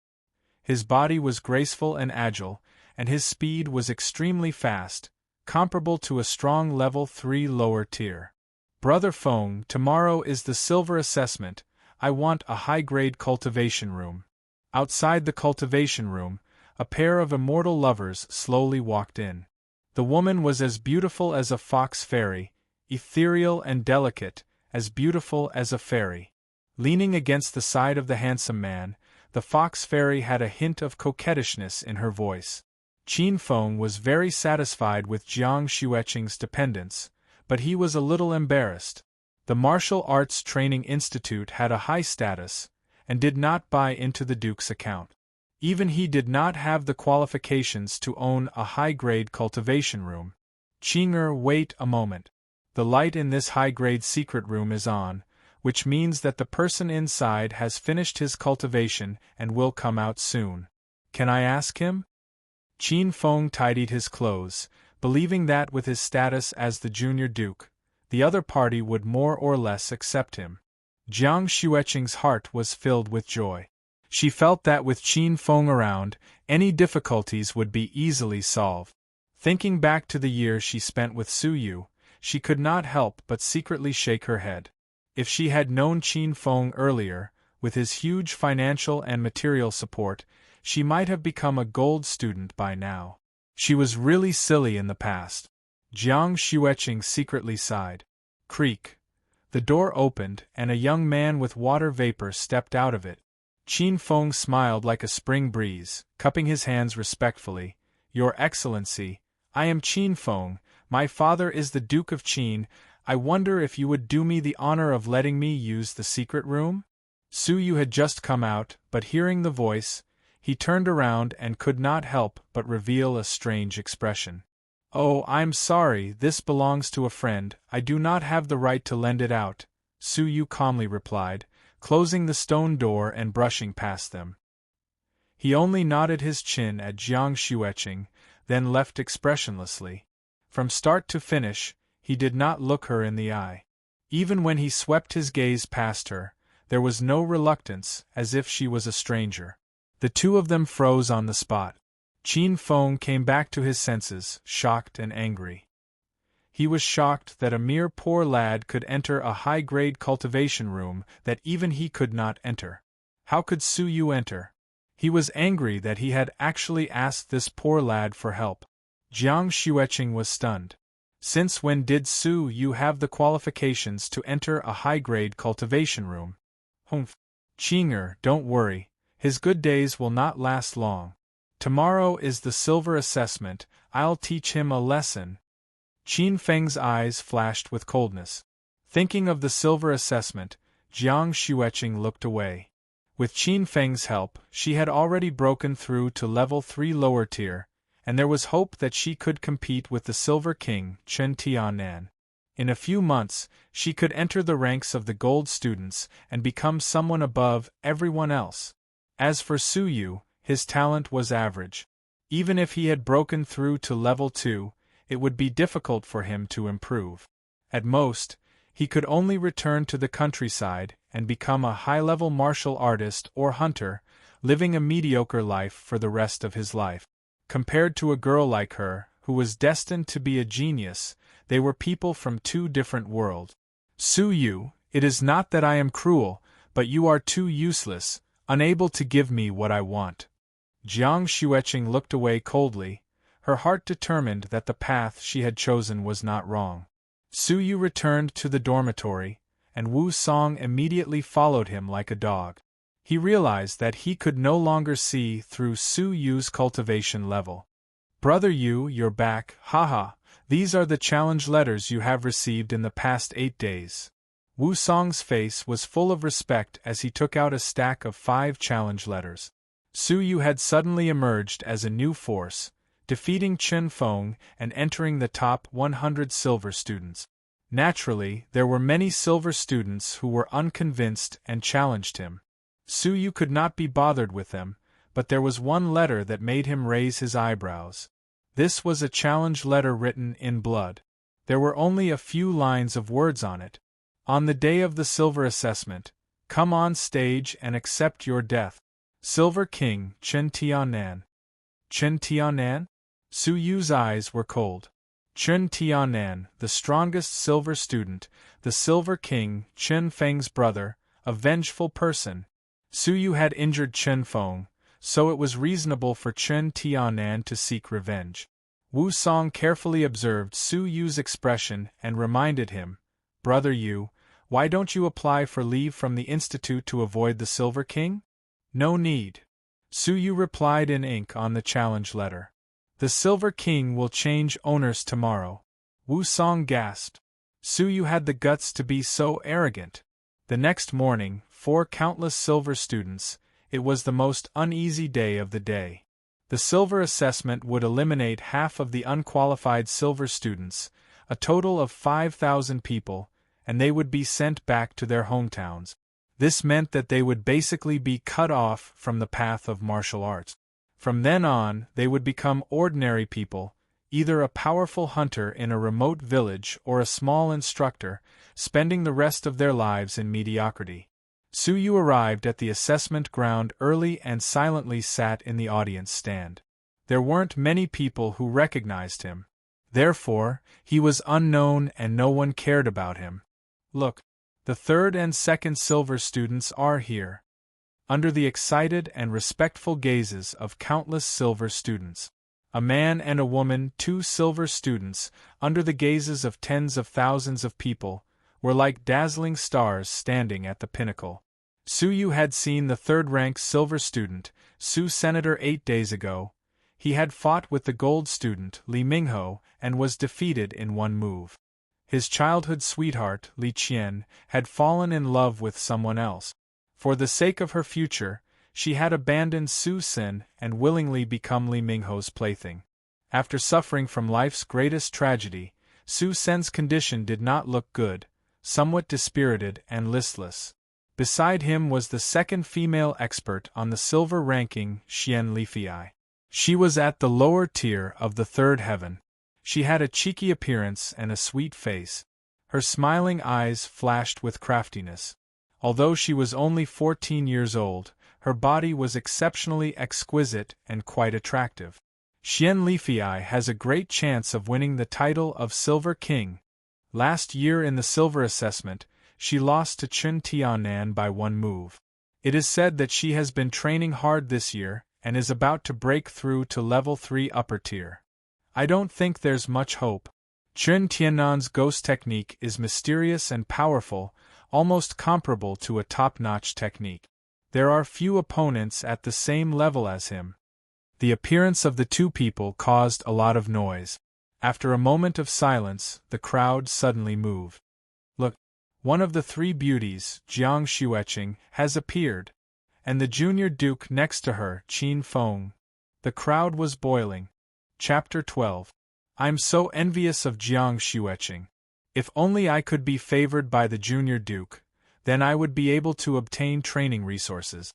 His body was graceful and agile, and his speed was extremely fast, comparable to a strong level 3 lower tier. Brother Feng, tomorrow is the silver assessment. I want a high-grade cultivation room. Outside the cultivation room, a pair of immortal lovers slowly walked in. The woman was as beautiful as a fox fairy, ethereal and delicate, as beautiful as a fairy. Leaning against the side of the handsome man, the fox fairy had a hint of coquettishness in her voice. Qin Feng was very satisfied with Jiang Xueqing's dependence, but he was a little embarrassed. The Martial Arts Training Institute had a high status, and did not buy into the Duke's account. Even he did not have the qualifications to own a high-grade cultivation room. Qing'er, wait a moment. The light in this high-grade secret room is on, which means that the person inside has finished his cultivation and will come out soon. Can I ask him? Qin Feng tidied his clothes, believing that with his status as the junior duke, the other party would more or less accept him. Jiang Xueqing's heart was filled with joy. She felt that with Qin Feng around, any difficulties would be easily solved. Thinking back to the year she spent with Su Yu, she could not help but secretly shake her head. If she had known Qin Feng earlier, with his huge financial and material support, she might have become a gold student by now. She was really silly in the past. Jiang Xueqing secretly sighed. Creak. The door opened, and a young man with water vapor stepped out of it. Qin Feng smiled like a spring breeze, cupping his hands respectfully. Your Excellency, I am Qin Feng. My father is the Duke of Qin. I wonder if you would do me the honor of letting me use the secret room? Su Yu had just come out, but hearing the voice, he turned around and could not help but reveal a strange expression. Oh, I'm sorry, this belongs to a friend, I do not have the right to lend it out, Su Yu calmly replied, closing the stone door and brushing past them. He only nodded his chin at Jiang Xueqing, then left expressionlessly. From start to finish, he did not look her in the eye. Even when he swept his gaze past her, there was no reluctance, as if she was a stranger. The two of them froze on the spot. Qin Feng came back to his senses, shocked and angry. He was shocked that a mere poor lad could enter a high-grade cultivation room that even he could not enter. How could Su Yu enter? He was angry that he had actually asked this poor lad for help. Jiang Xueqing was stunned. Since when did Su Yu have the qualifications to enter a high-grade cultivation room? Humph. Qing'er, don't worry, his good days will not last long. Tomorrow is the silver assessment, I'll teach him a lesson. Qin Feng's eyes flashed with coldness. Thinking of the silver assessment, Jiang Xueqing looked away. With Qin Feng's help, she had already broken through to level 3 lower tier, and there was hope that she could compete with the Silver King, Chen Tianan. In a few months, she could enter the ranks of the gold students and become someone above everyone else. As for Su Yu, his talent was average. Even if he had broken through to level 2, it would be difficult for him to improve. At most, he could only return to the countryside and become a high-level martial artist or hunter, living a mediocre life for the rest of his life. Compared to a girl like her, who was destined to be a genius, they were people from two different worlds. Su Yu, it is not that I am cruel, but you are too useless, unable to give me what I want. Jiang Xueqing looked away coldly, her heart determined that the path she had chosen was not wrong. Su Yu returned to the dormitory, and Wu Song immediately followed him like a dog. He realized that he could no longer see through Su Yu's cultivation level. Brother Yu, you're back, haha, these are the challenge letters you have received in the past 8 days. Wu Song's face was full of respect as he took out a stack of 5 challenge letters. Su Yu had suddenly emerged as a new force, defeating Qin Feng and entering the top 100 silver students. Naturally, there were many silver students who were unconvinced and challenged him. Su Yu could not be bothered with them, but there was one letter that made him raise his eyebrows. This was a challenge letter written in blood. There were only a few lines of words on it. On the day of the silver assessment, come on stage and accept your death. Silver King, Chen Tianan. Chen Tianan? Su Yu's eyes were cold. Chen Tianan, the strongest silver student, the Silver King, Qin Feng's brother, a vengeful person. Su Yu had injured Qin Feng, so it was reasonable for Chen Tianan to seek revenge. Wu Song carefully observed Su Yu's expression and reminded him, Brother Yu, why don't you apply for leave from the institute to avoid the Silver King? No need. Su Yu replied in ink on the challenge letter. The Silver King will change owners tomorrow. Wu Song gasped. Su Yu had the guts to be so arrogant. The next morning, for countless silver students, it was the most uneasy day of the day. The silver assessment would eliminate half of the unqualified silver students, a total of 5,000 people, and they would be sent back to their hometowns. This meant that they would basically be cut off from the path of martial arts. From then on, they would become ordinary people, either a powerful hunter in a remote village or a small instructor, spending the rest of their lives in mediocrity. Su Yu arrived at the assessment ground early and silently sat in the audience stand. There weren't many people who recognized him. Therefore, he was unknown and no one cared about him. Look, the third and second silver students are here. Under the excited and respectful gazes of countless silver students. A man and a woman, 2 silver students, under the gazes of tens of thousands of people, were like dazzling stars standing at the pinnacle. Su Yu had seen the third-rank silver student, Su Senator 8 days ago. He had fought with the gold student, Li Mingho, and was defeated in one move. His childhood sweetheart, Li Qian, had fallen in love with someone else. For the sake of her future, she had abandoned Su Sin and willingly become Li Mingho's plaything. After suffering from life's greatest tragedy, Su Sen's condition did not look good, somewhat dispirited and listless. Beside him was the second female expert on the silver ranking, Xian Lifei. She was at the lower tier of the third heaven. She had a cheeky appearance and a sweet face. Her smiling eyes flashed with craftiness. Although she was only 14 years old, her body was exceptionally exquisite and quite attractive. Xian Lifei has a great chance of winning the title of Silver King. Last year in the silver assessment, she lost to Chen Tianan by one move. It is said that she has been training hard this year and is about to break through to level 3 upper tier. I don't think there's much hope. Chen Tianan's ghost technique is mysterious and powerful, almost comparable to a top-notch technique. There are few opponents at the same level as him. The appearance of the two people caused a lot of noise. After a moment of silence, the crowd suddenly moved. Look! One of the three beauties, Jiang Xueqing, has appeared, and the junior duke next to her, Qin Feng. The crowd was boiling. Chapter 12. I'm so envious of Jiang Xueqing. If only I could be favored by the junior duke, then I would be able to obtain training resources.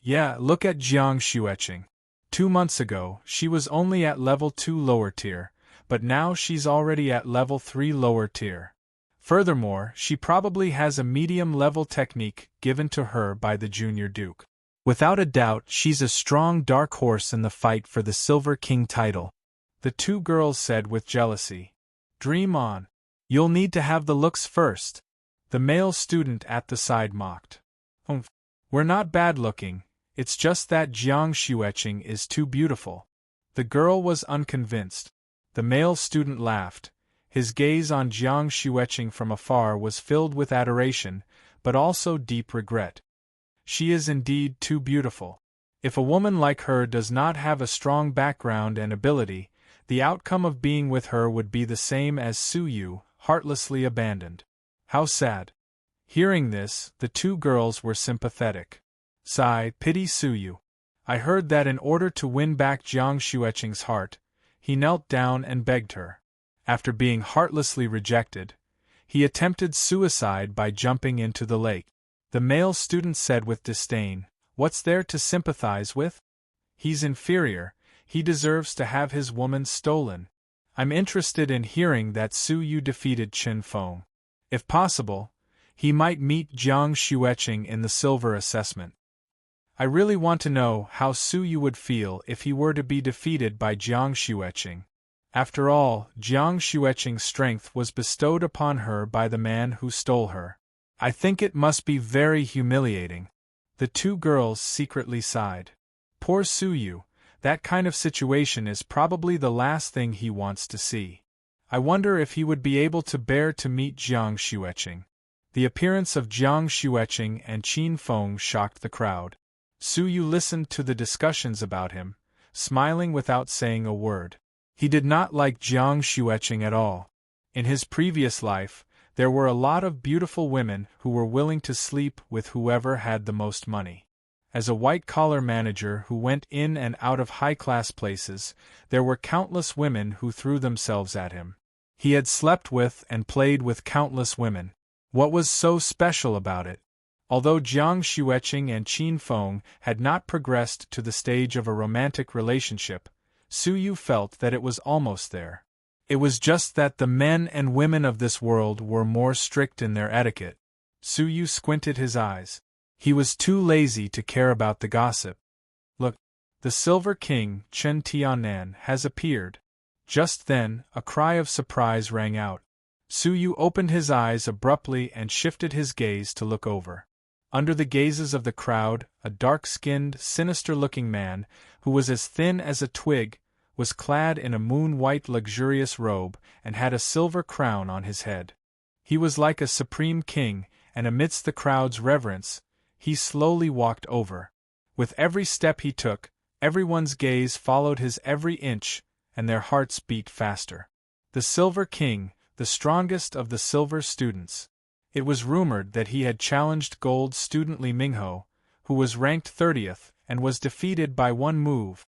Yeah, look at Jiang Xueqing. 2 months ago, she was only at level 2 lower tier, but now she's already at level 3 lower tier. Furthermore, she probably has a medium-level technique given to her by the junior duke. Without a doubt, she's a strong dark horse in the fight for the Silver King title. The two girls said with jealousy. Dream on. You'll need to have the looks first. The male student at the side mocked. We're not bad-looking, it's just that Jiang Xueqing is too beautiful. The girl was unconvinced. The male student laughed. His gaze on Jiang Xueqing from afar was filled with adoration, but also deep regret. She is indeed too beautiful. If a woman like her does not have a strong background and ability, the outcome of being with her would be the same as Su Yu, heartlessly abandoned. How sad. Hearing this, the two girls were sympathetic. Sigh, pity Su Yu. I heard that in order to win back Jiang Xueqing's heart, he knelt down and begged her. After being heartlessly rejected, he attempted suicide by jumping into the lake. The male student said with disdain, "What's there to sympathize with? He's inferior, he deserves to have his woman stolen." I'm interested in hearing that Su Yu defeated Qin Feng. If possible, he might meet Jiang Xueqing in the silver assessment. I really want to know how Su Yu would feel if he were to be defeated by Jiang Xueqing. After all, Jiang Xueqing's strength was bestowed upon her by the man who stole her. I think it must be very humiliating. The two girls secretly sighed. Poor Su Yu, that kind of situation is probably the last thing he wants to see. I wonder if he would be able to bear to meet Jiang Xueqing. The appearance of Jiang Xueqing and Qin Feng shocked the crowd. Su Yu listened to the discussions about him, smiling without saying a word. He did not like Jiang Xueqing at all. In his previous life, there were a lot of beautiful women who were willing to sleep with whoever had the most money. As a white-collar manager who went in and out of high-class places, there were countless women who threw themselves at him. He had slept with and played with countless women. What was so special about it? Although Jiang Xueqing and Qin Feng had not progressed to the stage of a romantic relationship, Su Yu felt that it was almost there. It was just that the men and women of this world were more strict in their etiquette. Su Yu squinted his eyes. He was too lazy to care about the gossip. Look, the Silver King, Chen Tianan, has appeared. Just then, a cry of surprise rang out. Su Yu opened his eyes abruptly and shifted his gaze to look over. Under the gazes of the crowd, a dark-skinned, sinister-looking man, who was as thin as a twig, was clad in a moon-white luxurious robe and had a silver crown on his head. He was like a supreme king, and amidst the crowd's reverence, he slowly walked over. With every step he took, everyone's gaze followed his every inch, and their hearts beat faster. The Silver King, the strongest of the silver students. It was rumored that he had challenged gold student Li Mingho, who was ranked 30th, and was defeated by one move.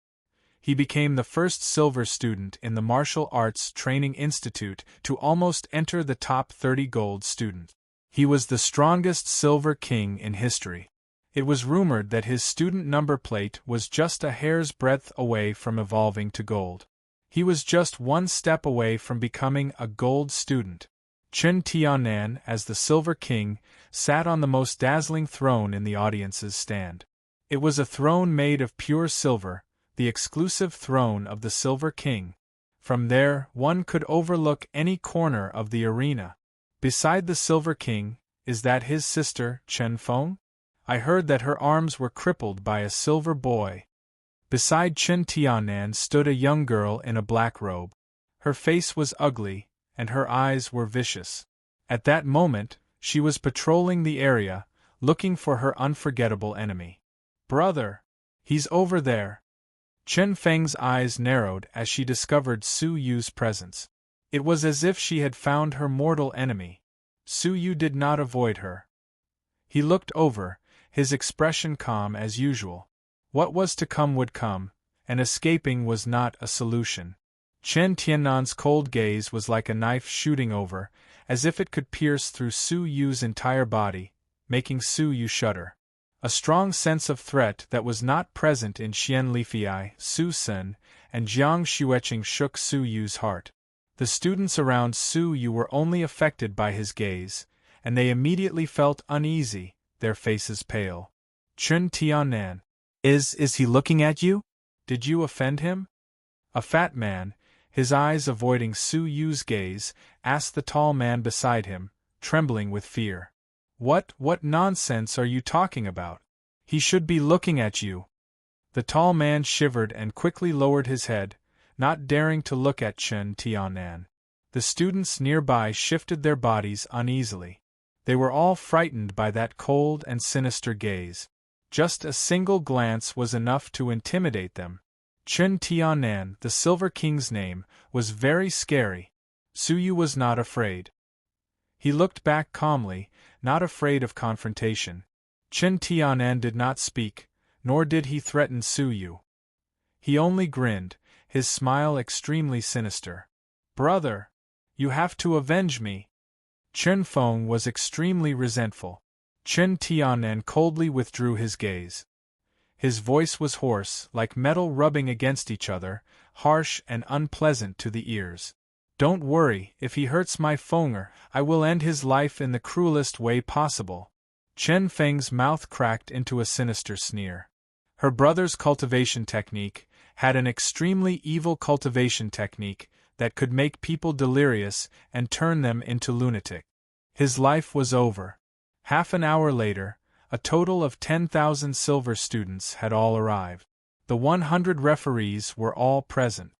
He became the first silver student in the Martial Arts Training Institute to almost enter the top 30 gold student. He was the strongest Silver King in history. It was rumored that his student number plate was just a hair's breadth away from evolving to gold. He was just one step away from becoming a gold student. Chen Tianan, as the Silver King, sat on the most dazzling throne in the audience's stand. It was a throne made of pure silver, the exclusive throne of the Silver King. From there, one could overlook any corner of the arena. Beside the Silver King, is that his sister, Chen Feng? I heard that her arms were crippled by a silver boy. Beside Chen Tianan stood a young girl in a black robe. Her face was ugly, and her eyes were vicious. At that moment, she was patrolling the area, looking for her unforgettable enemy. Brother! He's over there! Chen Feng's eyes narrowed as she discovered Su Yu's presence. It was as if she had found her mortal enemy. Su Yu did not avoid her. He looked over, his expression calm as usual. What was to come would come, and escaping was not a solution. Chen Tiannan's cold gaze was like a knife shooting over, as if it could pierce through Su Yu's entire body, making Su Yu shudder. A strong sense of threat that was not present in Xian Lifei, Su Sen, and Jiang Xueqing shook Su Yu's heart. The students around Su Yu were only affected by his gaze, and they immediately felt uneasy, their faces pale. Chen Tianan. Is he looking at you? Did you offend him? A fat man, his eyes avoiding Su Yu's gaze, asked the tall man beside him, trembling with fear. What nonsense are you talking about? He should be looking at you. The tall man shivered and quickly lowered his head, not daring to look at Chen Tianan. The students nearby shifted their bodies uneasily. They were all frightened by that cold and sinister gaze. Just a single glance was enough to intimidate them. Chen Tianan, the Silver King's name, was very scary. Su Yu was not afraid. He looked back calmly, not afraid of confrontation. Chen Tianan did not speak, nor did he threaten Su Yu. He only grinned, his smile extremely sinister. Brother! You have to avenge me! Chen Feng was extremely resentful. Chen Tianan coldly withdrew his gaze. His voice was hoarse, like metal rubbing against each other, harsh and unpleasant to the ears. Don't worry, if he hurts my Fenger, I will end his life in the cruelest way possible. Chen Feng's mouth cracked into a sinister sneer. Her brother's cultivation technique had an extremely evil cultivation technique that could make people delirious and turn them into lunatic. His life was over. Half an hour later, a total of 10,000 silver students had all arrived. The 100 referees were all present.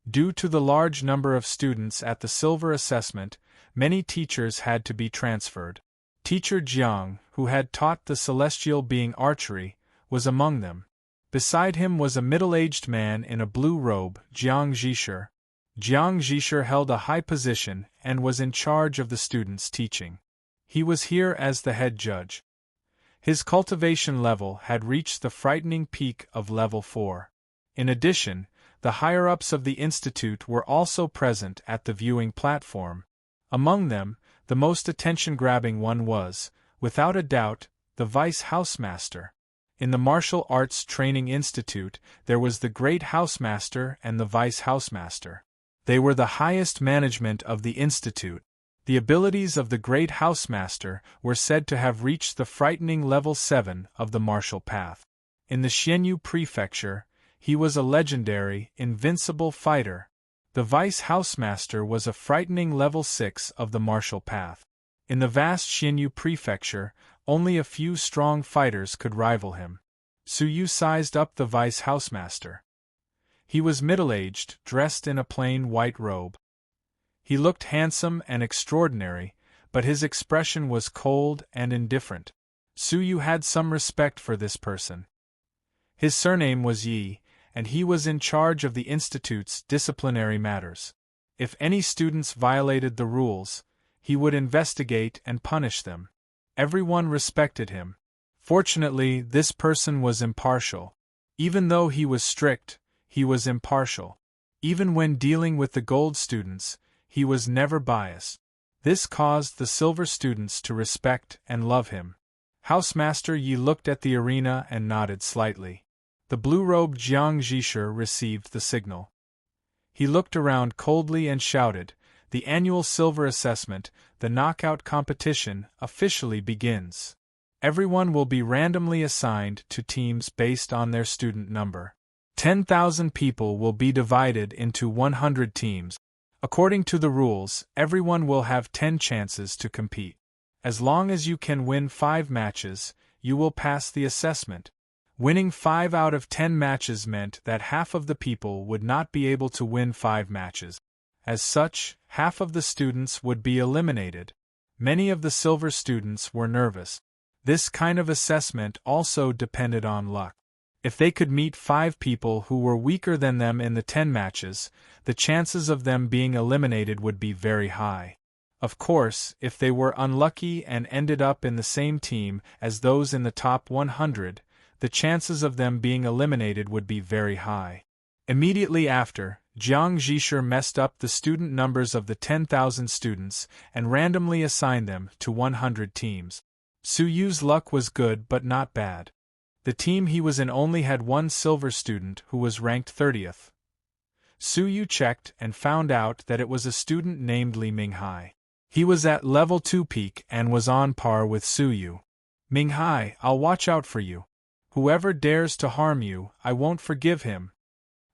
Due to the large number of students at the silver assessment, many teachers had to be transferred. Teacher Jiang, who had taught the celestial being archery, was among them. Beside him was a middle-aged man in a blue robe, Jiang Zhisher. Jiang Zhisher held a high position and was in charge of the students' teaching. He was here as the head judge. His cultivation level had reached the frightening peak of level 4. In addition, the higher-ups of the institute were also present at the viewing platform. Among them, the most attention-grabbing one was, without a doubt, the vice housemaster. In the martial arts training institute, there was the great housemaster and the vice housemaster. They were the highest management of the institute. The abilities of the great housemaster were said to have reached the frightening level 7 of the martial path. In the Xianyu prefecture, he was a legendary, invincible fighter. The vice housemaster was a frightening level 6 of the martial path. In the vast Xianyu prefecture, only a few strong fighters could rival him. Su Yu sized up the vice housemaster. He was middle-aged, dressed in a plain white robe. He looked handsome and extraordinary, but his expression was cold and indifferent. Su Yu had some respect for this person. His surname was Yi, and he was in charge of the institute's disciplinary matters. If any students violated the rules, he would investigate and punish them. Everyone respected him. Fortunately, this person was impartial. Even though he was strict, he was impartial. Even when dealing with the gold students, he was never biased. This caused the silver students to respect and love him. Housemaster Yi looked at the arena and nodded slightly. The blue-robed Jiang Zhisher received the signal. He looked around coldly and shouted, "The annual silver assessment, the knockout competition, officially begins. Everyone will be randomly assigned to teams based on their student number. 10,000 people will be divided into 100 teams. According to the rules, everyone will have 10 chances to compete. As long as you can win 5 matches, you will pass the assessment. Winning 5 out of 10 matches meant that half of the people would not be able to win 5 matches. As such, half of the students would be eliminated. Many of the silver students were nervous. This kind of assessment also depended on luck. If they could meet 5 people who were weaker than them in the 10 matches, the chances of them being eliminated would be very high. Of course, if they were unlucky and ended up in the same team as those in the top 100, the chances of them being eliminated would be very high. Immediately after, Jiang Zhisher messed up the student numbers of the 10,000 students and randomly assigned them to 100 teams. Su Yu's luck was good but not bad. The team he was in only had one silver student who was ranked 30th. Su Yu checked and found out that it was a student named Li Minghai. He was at level 2 peak and was on par with Su Yu. Minghai, I'll watch out for you. Whoever dares to harm you, I won't forgive him.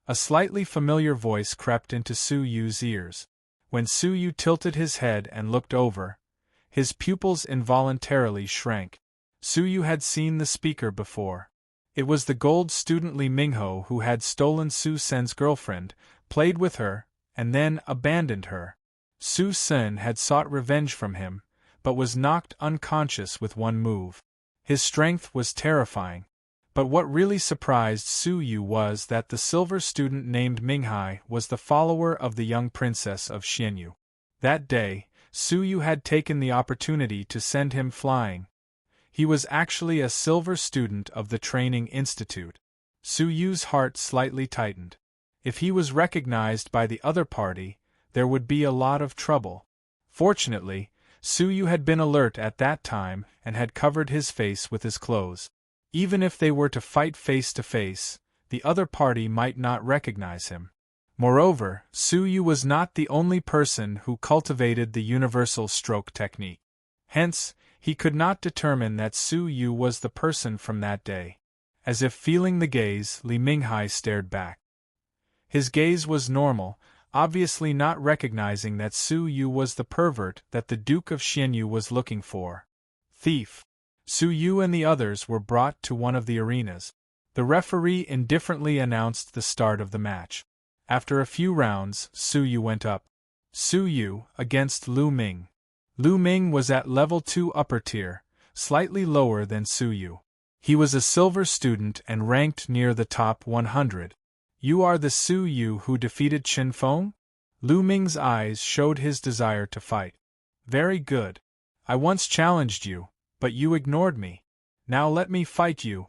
A slightly familiar voice crept into Su Yu's ears. When Su Yu tilted his head and looked over, his pupils involuntarily shrank. Su Yu had seen the speaker before. It was the gold student Li Mingho who had stolen Su Sen's girlfriend, played with her, and then abandoned her. Su Sen had sought revenge from him, but was knocked unconscious with one move. His strength was terrifying. But what really surprised Su Yu was that the silver student named Minghai was the follower of the young princess of Xianyu. That day, Su Yu had taken the opportunity to send him flying. He was actually a silver student of the training institute. Su Yu's heart slightly tightened. If he was recognized by the other party, there would be a lot of trouble. Fortunately, Su Yu had been alert at that time and had covered his face with his clothes. Even if they were to fight face to face, the other party might not recognize him. Moreover, Su Yu was not the only person who cultivated the universal stroke technique. Hence, he could not determine that Su Yu was the person from that day. As if feeling the gaze, Li Minghai stared back. His gaze was normal, obviously not recognizing that Su Yu was the pervert that the Duke of Xianyu was looking for. Thief! Su Yu and the others were brought to one of the arenas. The referee indifferently announced the start of the match. After a few rounds, Su Yu went up. Su Yu against Lu Ming. Lu Ming was at level 2 upper tier, slightly lower than Su Yu. He was a silver student and ranked near the top 100. You are the Su Yu who defeated Chen Feng? Lu Ming's eyes showed his desire to fight. Very good. I once challenged you, but you ignored me. Now let me fight you.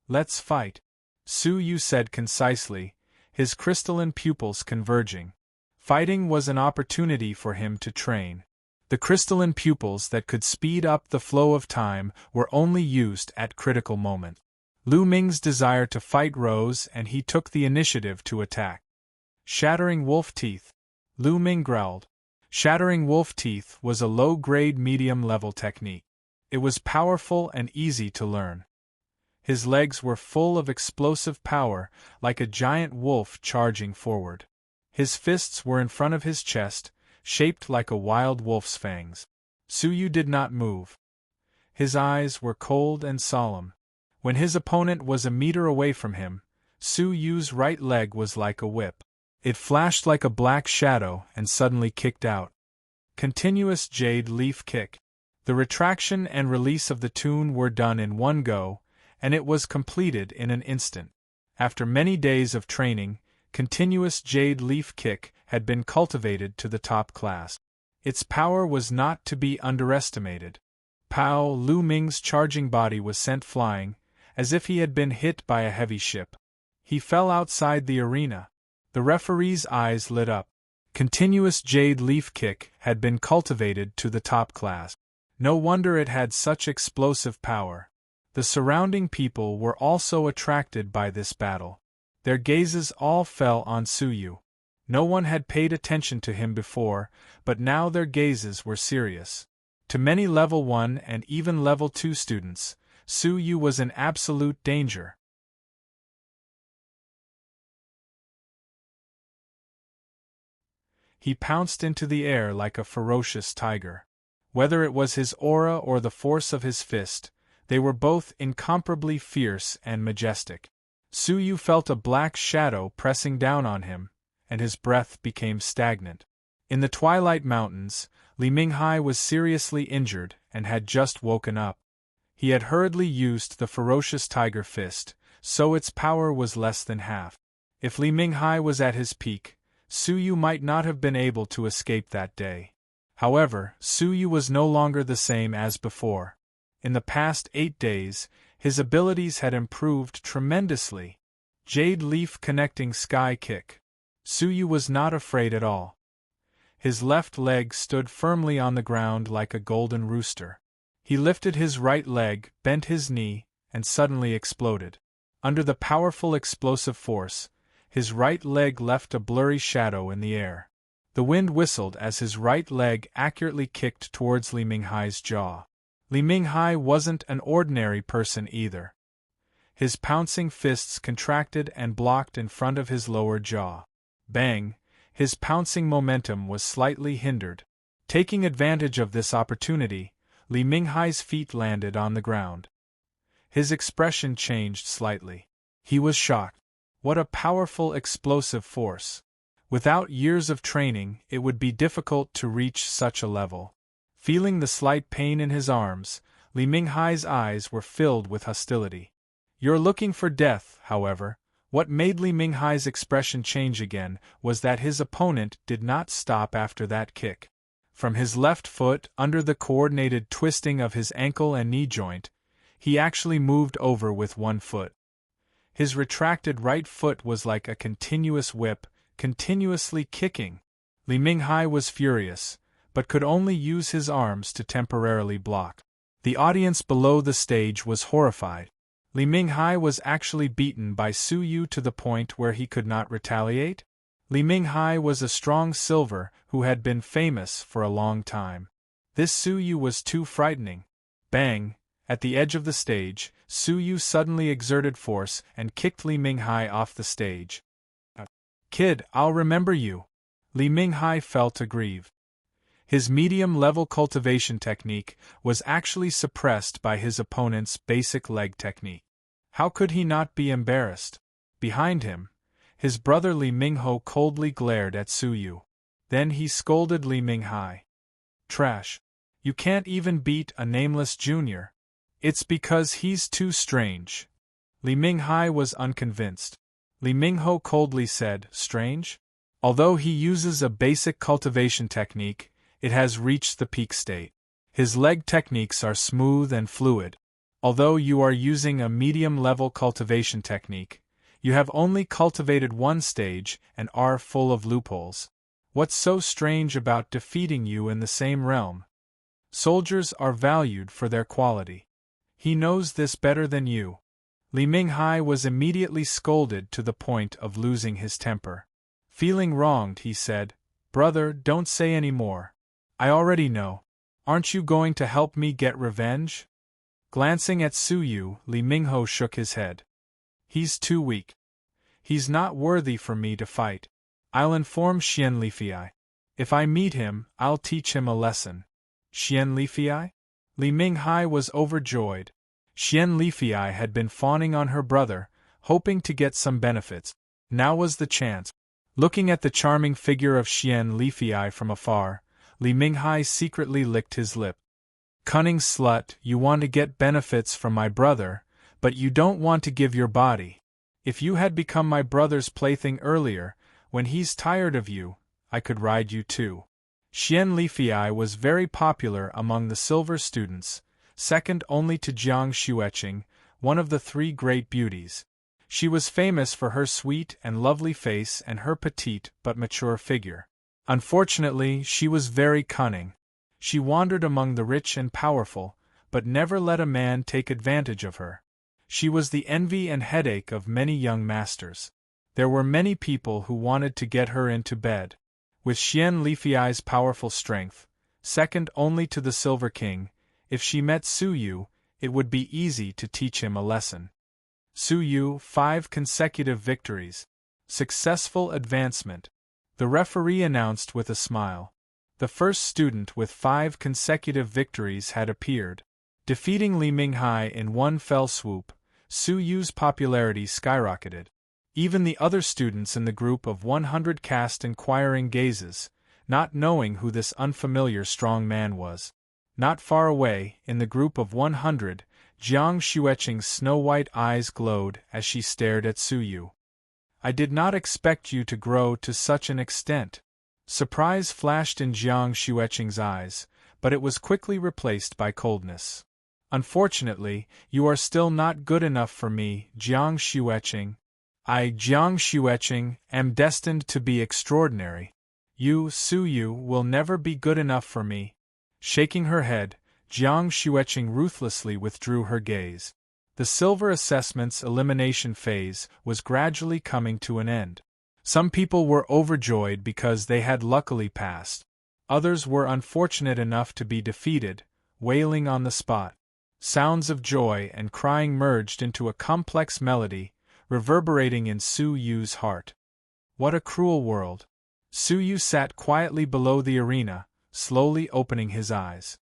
Let's fight, Su Yu said concisely, his crystalline pupils converging. Fighting was an opportunity for him to train. The crystalline pupils that could speed up the flow of time were only used at critical moments. Lu Ming's desire to fight rose and he took the initiative to attack. Shattering Wolf Teeth. Lu Ming growled. Shattering Wolf Teeth was a low-grade medium-level technique. It was powerful and easy to learn. His legs were full of explosive power, like a giant wolf charging forward. His fists were in front of his chest, shaped like a wild wolf's fangs. Su Yu did not move. His eyes were cold and solemn. When his opponent was a meter away from him, Su Yu's right leg was like a whip. It flashed like a black shadow and suddenly kicked out. Continuous jade leaf kick. The retraction and release of the tune were done in one go, and it was completed in an instant. After many days of training, continuous jade leaf kick had been cultivated to the top class. Its power was not to be underestimated. Pow! Lu Ming's charging body was sent flying, as if he had been hit by a heavy ship. He fell outside the arena. The referee's eyes lit up. Continuous jade leaf kick had been cultivated to the top class. No wonder it had such explosive power. The surrounding people were also attracted by this battle. Their gazes all fell on Su Yu. No one had paid attention to him before, but now their gazes were serious. To many level 1 and even level 2 students, Su Yu was in absolute danger. he pounced into the air like a ferocious tiger. Whether it was his aura or the force of his fist, they were both incomparably fierce and majestic. Su Yu felt a black shadow pressing down on him, and his breath became stagnant. In the Twilight Mountains, Li Minghai was seriously injured and had just woken up. He had hurriedly used the ferocious tiger fist, so its power was less than half. If Li Minghai was at his peak, Su Yu might not have been able to escape that day. However, Su Yu was no longer the same as before. In the past 8 days, his abilities had improved tremendously. Jade Leaf Connecting Sky Kick. Su Yu was not afraid at all. His left leg stood firmly on the ground like a golden rooster. He lifted his right leg, bent his knee, and suddenly exploded. Under the powerful explosive force, his right leg left a blurry shadow in the air. The wind whistled as his right leg accurately kicked towards Li Minghai's jaw. Li Minghai wasn't an ordinary person either. His pouncing fists contracted and blocked in front of his lower jaw. Bang! His pouncing momentum was slightly hindered. Taking advantage of this opportunity, Li Minghai's feet landed on the ground. His expression changed slightly. He was shocked. What a powerful explosive force! Without years of training, it would be difficult to reach such a level. Feeling the slight pain in his arms, Li Minghai's eyes were filled with hostility. "You're looking for death," however. What made Li Minghai's expression change again was that his opponent did not stop after that kick. From his left foot, under the coordinated twisting of his ankle and knee joint, he actually moved over with one foot. His retracted right foot was like a continuous whip, continuously kicking. Li Minghai was furious, but could only use his arms to temporarily block. The audience below the stage was horrified. Li Minghai was actually beaten by Su Yu to the point where he could not retaliate? Li Minghai was a strong silver who had been famous for a long time. This Su Yu was too frightening. Bang! At the edge of the stage, Su Yu suddenly exerted force and kicked Li Minghai off the stage. "Kid, I'll remember you." Li Minghai felt aggrieved. His medium-level cultivation technique was actually suppressed by his opponent's basic leg technique. How could he not be embarrassed? Behind him, his brother Li Mingho coldly glared at Su Yu. Then he scolded Li Minghai. "Trash. You can't even beat a nameless junior." "It's because he's too strange." Li Minghai was unconvinced. Li Mingho coldly said, "Strange?" Although he uses a basic cultivation technique, it has reached the peak state. His leg techniques are smooth and fluid. Although you are using a medium-level cultivation technique, you have only cultivated one stage and are full of loopholes. What's so strange about defeating you in the same realm? Soldiers are valued for their quality. He knows this better than you. Li Minghai was immediately scolded to the point of losing his temper. Feeling wronged, he said, "Brother, don't say any more. I already know. Aren't you going to help me get revenge?" Glancing at Su Yu, Li Mingho shook his head. "He's too weak. He's not worthy for me to fight. I'll inform Xian Lifei. If I meet him, I'll teach him a lesson." Xian Lifei? Li Minghai was overjoyed. Xian Lifei had been fawning on her brother, hoping to get some benefits. Now was the chance. Looking at the charming figure of Xian Lifei from afar, Li Minghai secretly licked his lip. "Cunning slut, you want to get benefits from my brother, but you don't want to give your body. If you had become my brother's plaything earlier, when he's tired of you, I could ride you too." Xian Lifei was very popular among the silver students, second only to Jiang Xueqing, one of the 3 great beauties. She was famous for her sweet and lovely face and her petite but mature figure. Unfortunately, she was very cunning. She wandered among the rich and powerful, but never let a man take advantage of her. She was the envy and headache of many young masters. There were many people who wanted to get her into bed. With Xian Lifei's powerful strength, second only to the Silver King, if she met Su Yu, it would be easy to teach him a lesson. Su Yu, 5 consecutive victories. Successful advancement. The referee announced with a smile. The first student with 5 consecutive victories had appeared. Defeating Li Minghai in one fell swoop, Su Yu's popularity skyrocketed. Even the other students in the group of 100 cast inquiring gazes, not knowing who this unfamiliar strong man was. Not far away, in the group of 100, Jiang Xueqing's snow-white eyes glowed as she stared at Su Yu. "I did not expect you to grow to such an extent." Surprise flashed in Jiang Xueqing's eyes, but it was quickly replaced by coldness. "Unfortunately, you are still not good enough for me, Jiang Xueqing. I, Jiang Xueqing, am destined to be extraordinary. You, Su Yu, will never be good enough for me." Shaking her head, Jiang Xueqing ruthlessly withdrew her gaze. The silver assessment's elimination phase was gradually coming to an end. Some people were overjoyed because they had luckily passed. Others were unfortunate enough to be defeated, wailing on the spot. Sounds of joy and crying merged into a complex melody, reverberating in Su Yu's heart. What a cruel world! Su Yu sat quietly below the arena, slowly opening his eyes.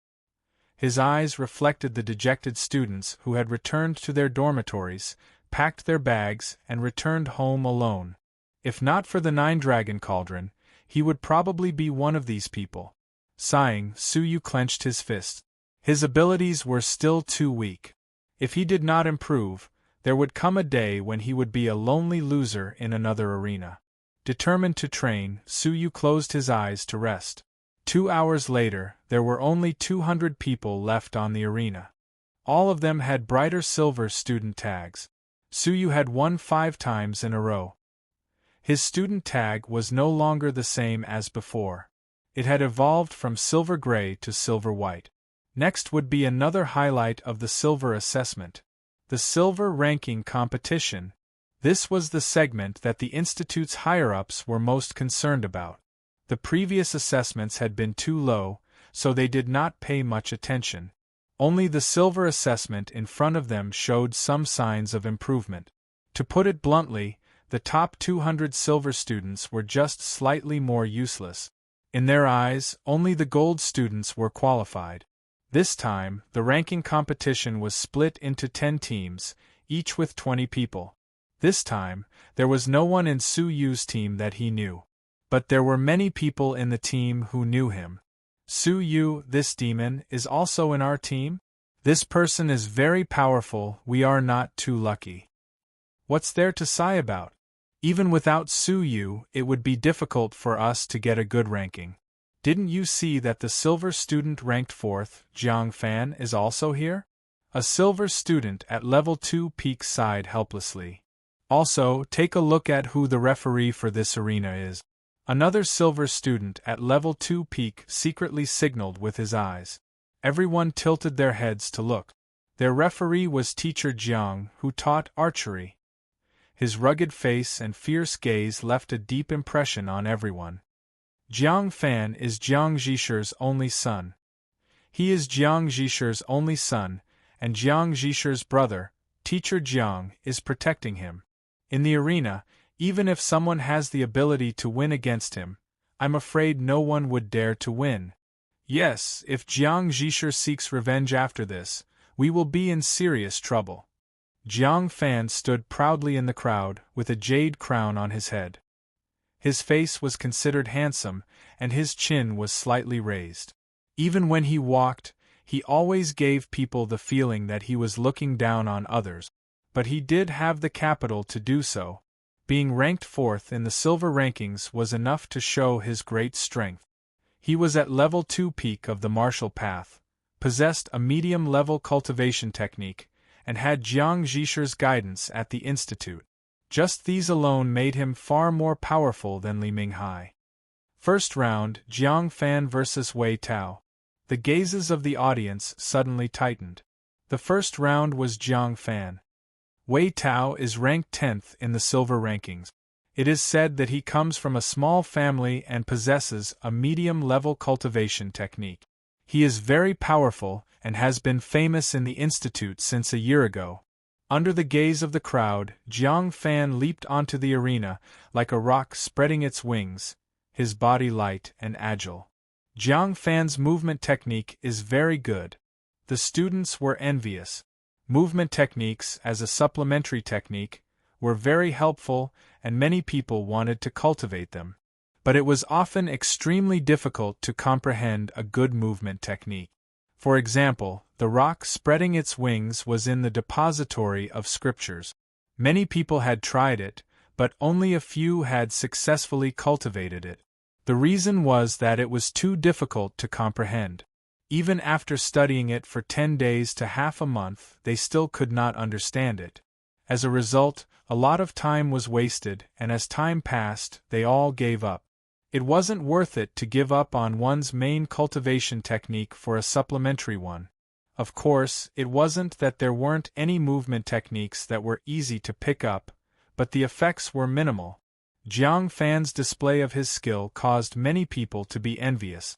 His eyes reflected the dejected students who had returned to their dormitories, packed their bags, and returned home alone. If not for the 9-dragon cauldron, he would probably be one of these people. Sighing, Su Yu clenched his fists. His abilities were still too weak. If he did not improve, there would come a day when he would be a lonely loser in another arena. Determined to train, Su Yu closed his eyes to rest. 2 hours later, there were only 200 people left on the arena. All of them had brighter silver student tags. Su Yu had won 5 times in a row. His student tag was no longer the same as before. It had evolved from silver gray to silver white. Next would be another highlight of the silver assessment. The silver ranking competition. This was the segment that the Institute's higher-ups were most concerned about. The previous assessments had been too low, so they did not pay much attention. Only the silver assessment in front of them showed some signs of improvement. To put it bluntly, the top 200 silver students were just slightly more useless. In their eyes, only the gold students were qualified. This time, the ranking competition was split into 10 teams, each with 20 people. This time, there was no one in Su Yu's team that he knew. But there were many people in the team who knew him. "Su Yu, this demon, is also in our team? This person is very powerful, we are not too lucky. What's there to sigh about? Even without Su Yu, it would be difficult for us to get a good ranking. Didn't you see that the silver student ranked 4th, Jiang Fan, is also here?" A silver student at level 2 peak sighed helplessly. "Also, take a look at who the referee for this arena is." Another silver student at level 2 peak secretly signaled with his eyes. Everyone tilted their heads to look. Their referee was teacher Jiang, who taught archery. His rugged face and fierce gaze left a deep impression on everyone. Jiang Fan is Jiang Zhisher's only son. He is Jiang Zhisher's only son, and Jiang Zhisher's brother, teacher Jiang, is protecting him. In the arena, even if someone has the ability to win against him, I'm afraid no one would dare to win. Yes, if Jiang Zhisher seeks revenge after this, we will be in serious trouble. Jiang Fan stood proudly in the crowd, with a jade crown on his head. His face was considered handsome, and his chin was slightly raised. Even when he walked, he always gave people the feeling that he was looking down on others. But he did have the capital to do so. Being ranked 4th in the silver rankings was enough to show his great strength. He was at level 2 peak of the martial path, possessed a medium-level cultivation technique, and had Jiang Zhisher's guidance at the institute. Just these alone made him far more powerful than Li Minghai. First round, Jiang Fan vs Wei Tao. The gazes of the audience suddenly tightened. The first round was Jiang Fan. Wei Tao is ranked 10th in the silver rankings. It is said that he comes from a small family and possesses a medium-level cultivation technique. He is very powerful and has been famous in the institute since a year ago. Under the gaze of the crowd, Jiang Fan leaped onto the arena like a rock spreading its wings, his body light and agile. Jiang Fan's movement technique is very good. The students were envious. Movement techniques, as a supplementary technique, were very helpful, and many people wanted to cultivate them. But it was often extremely difficult to comprehend a good movement technique. For example, the roc spreading its wings was in the depository of scriptures. Many people had tried it, but only a few had successfully cultivated it. The reason was that it was too difficult to comprehend. Even after studying it for 10 days to half a month, they still could not understand it. As a result, a lot of time was wasted, and as time passed, they all gave up. It wasn't worth it to give up on one's main cultivation technique for a supplementary one. Of course, it wasn't that there weren't any movement techniques that were easy to pick up, but the effects were minimal. Jiang Fan's display of his skill caused many people to be envious.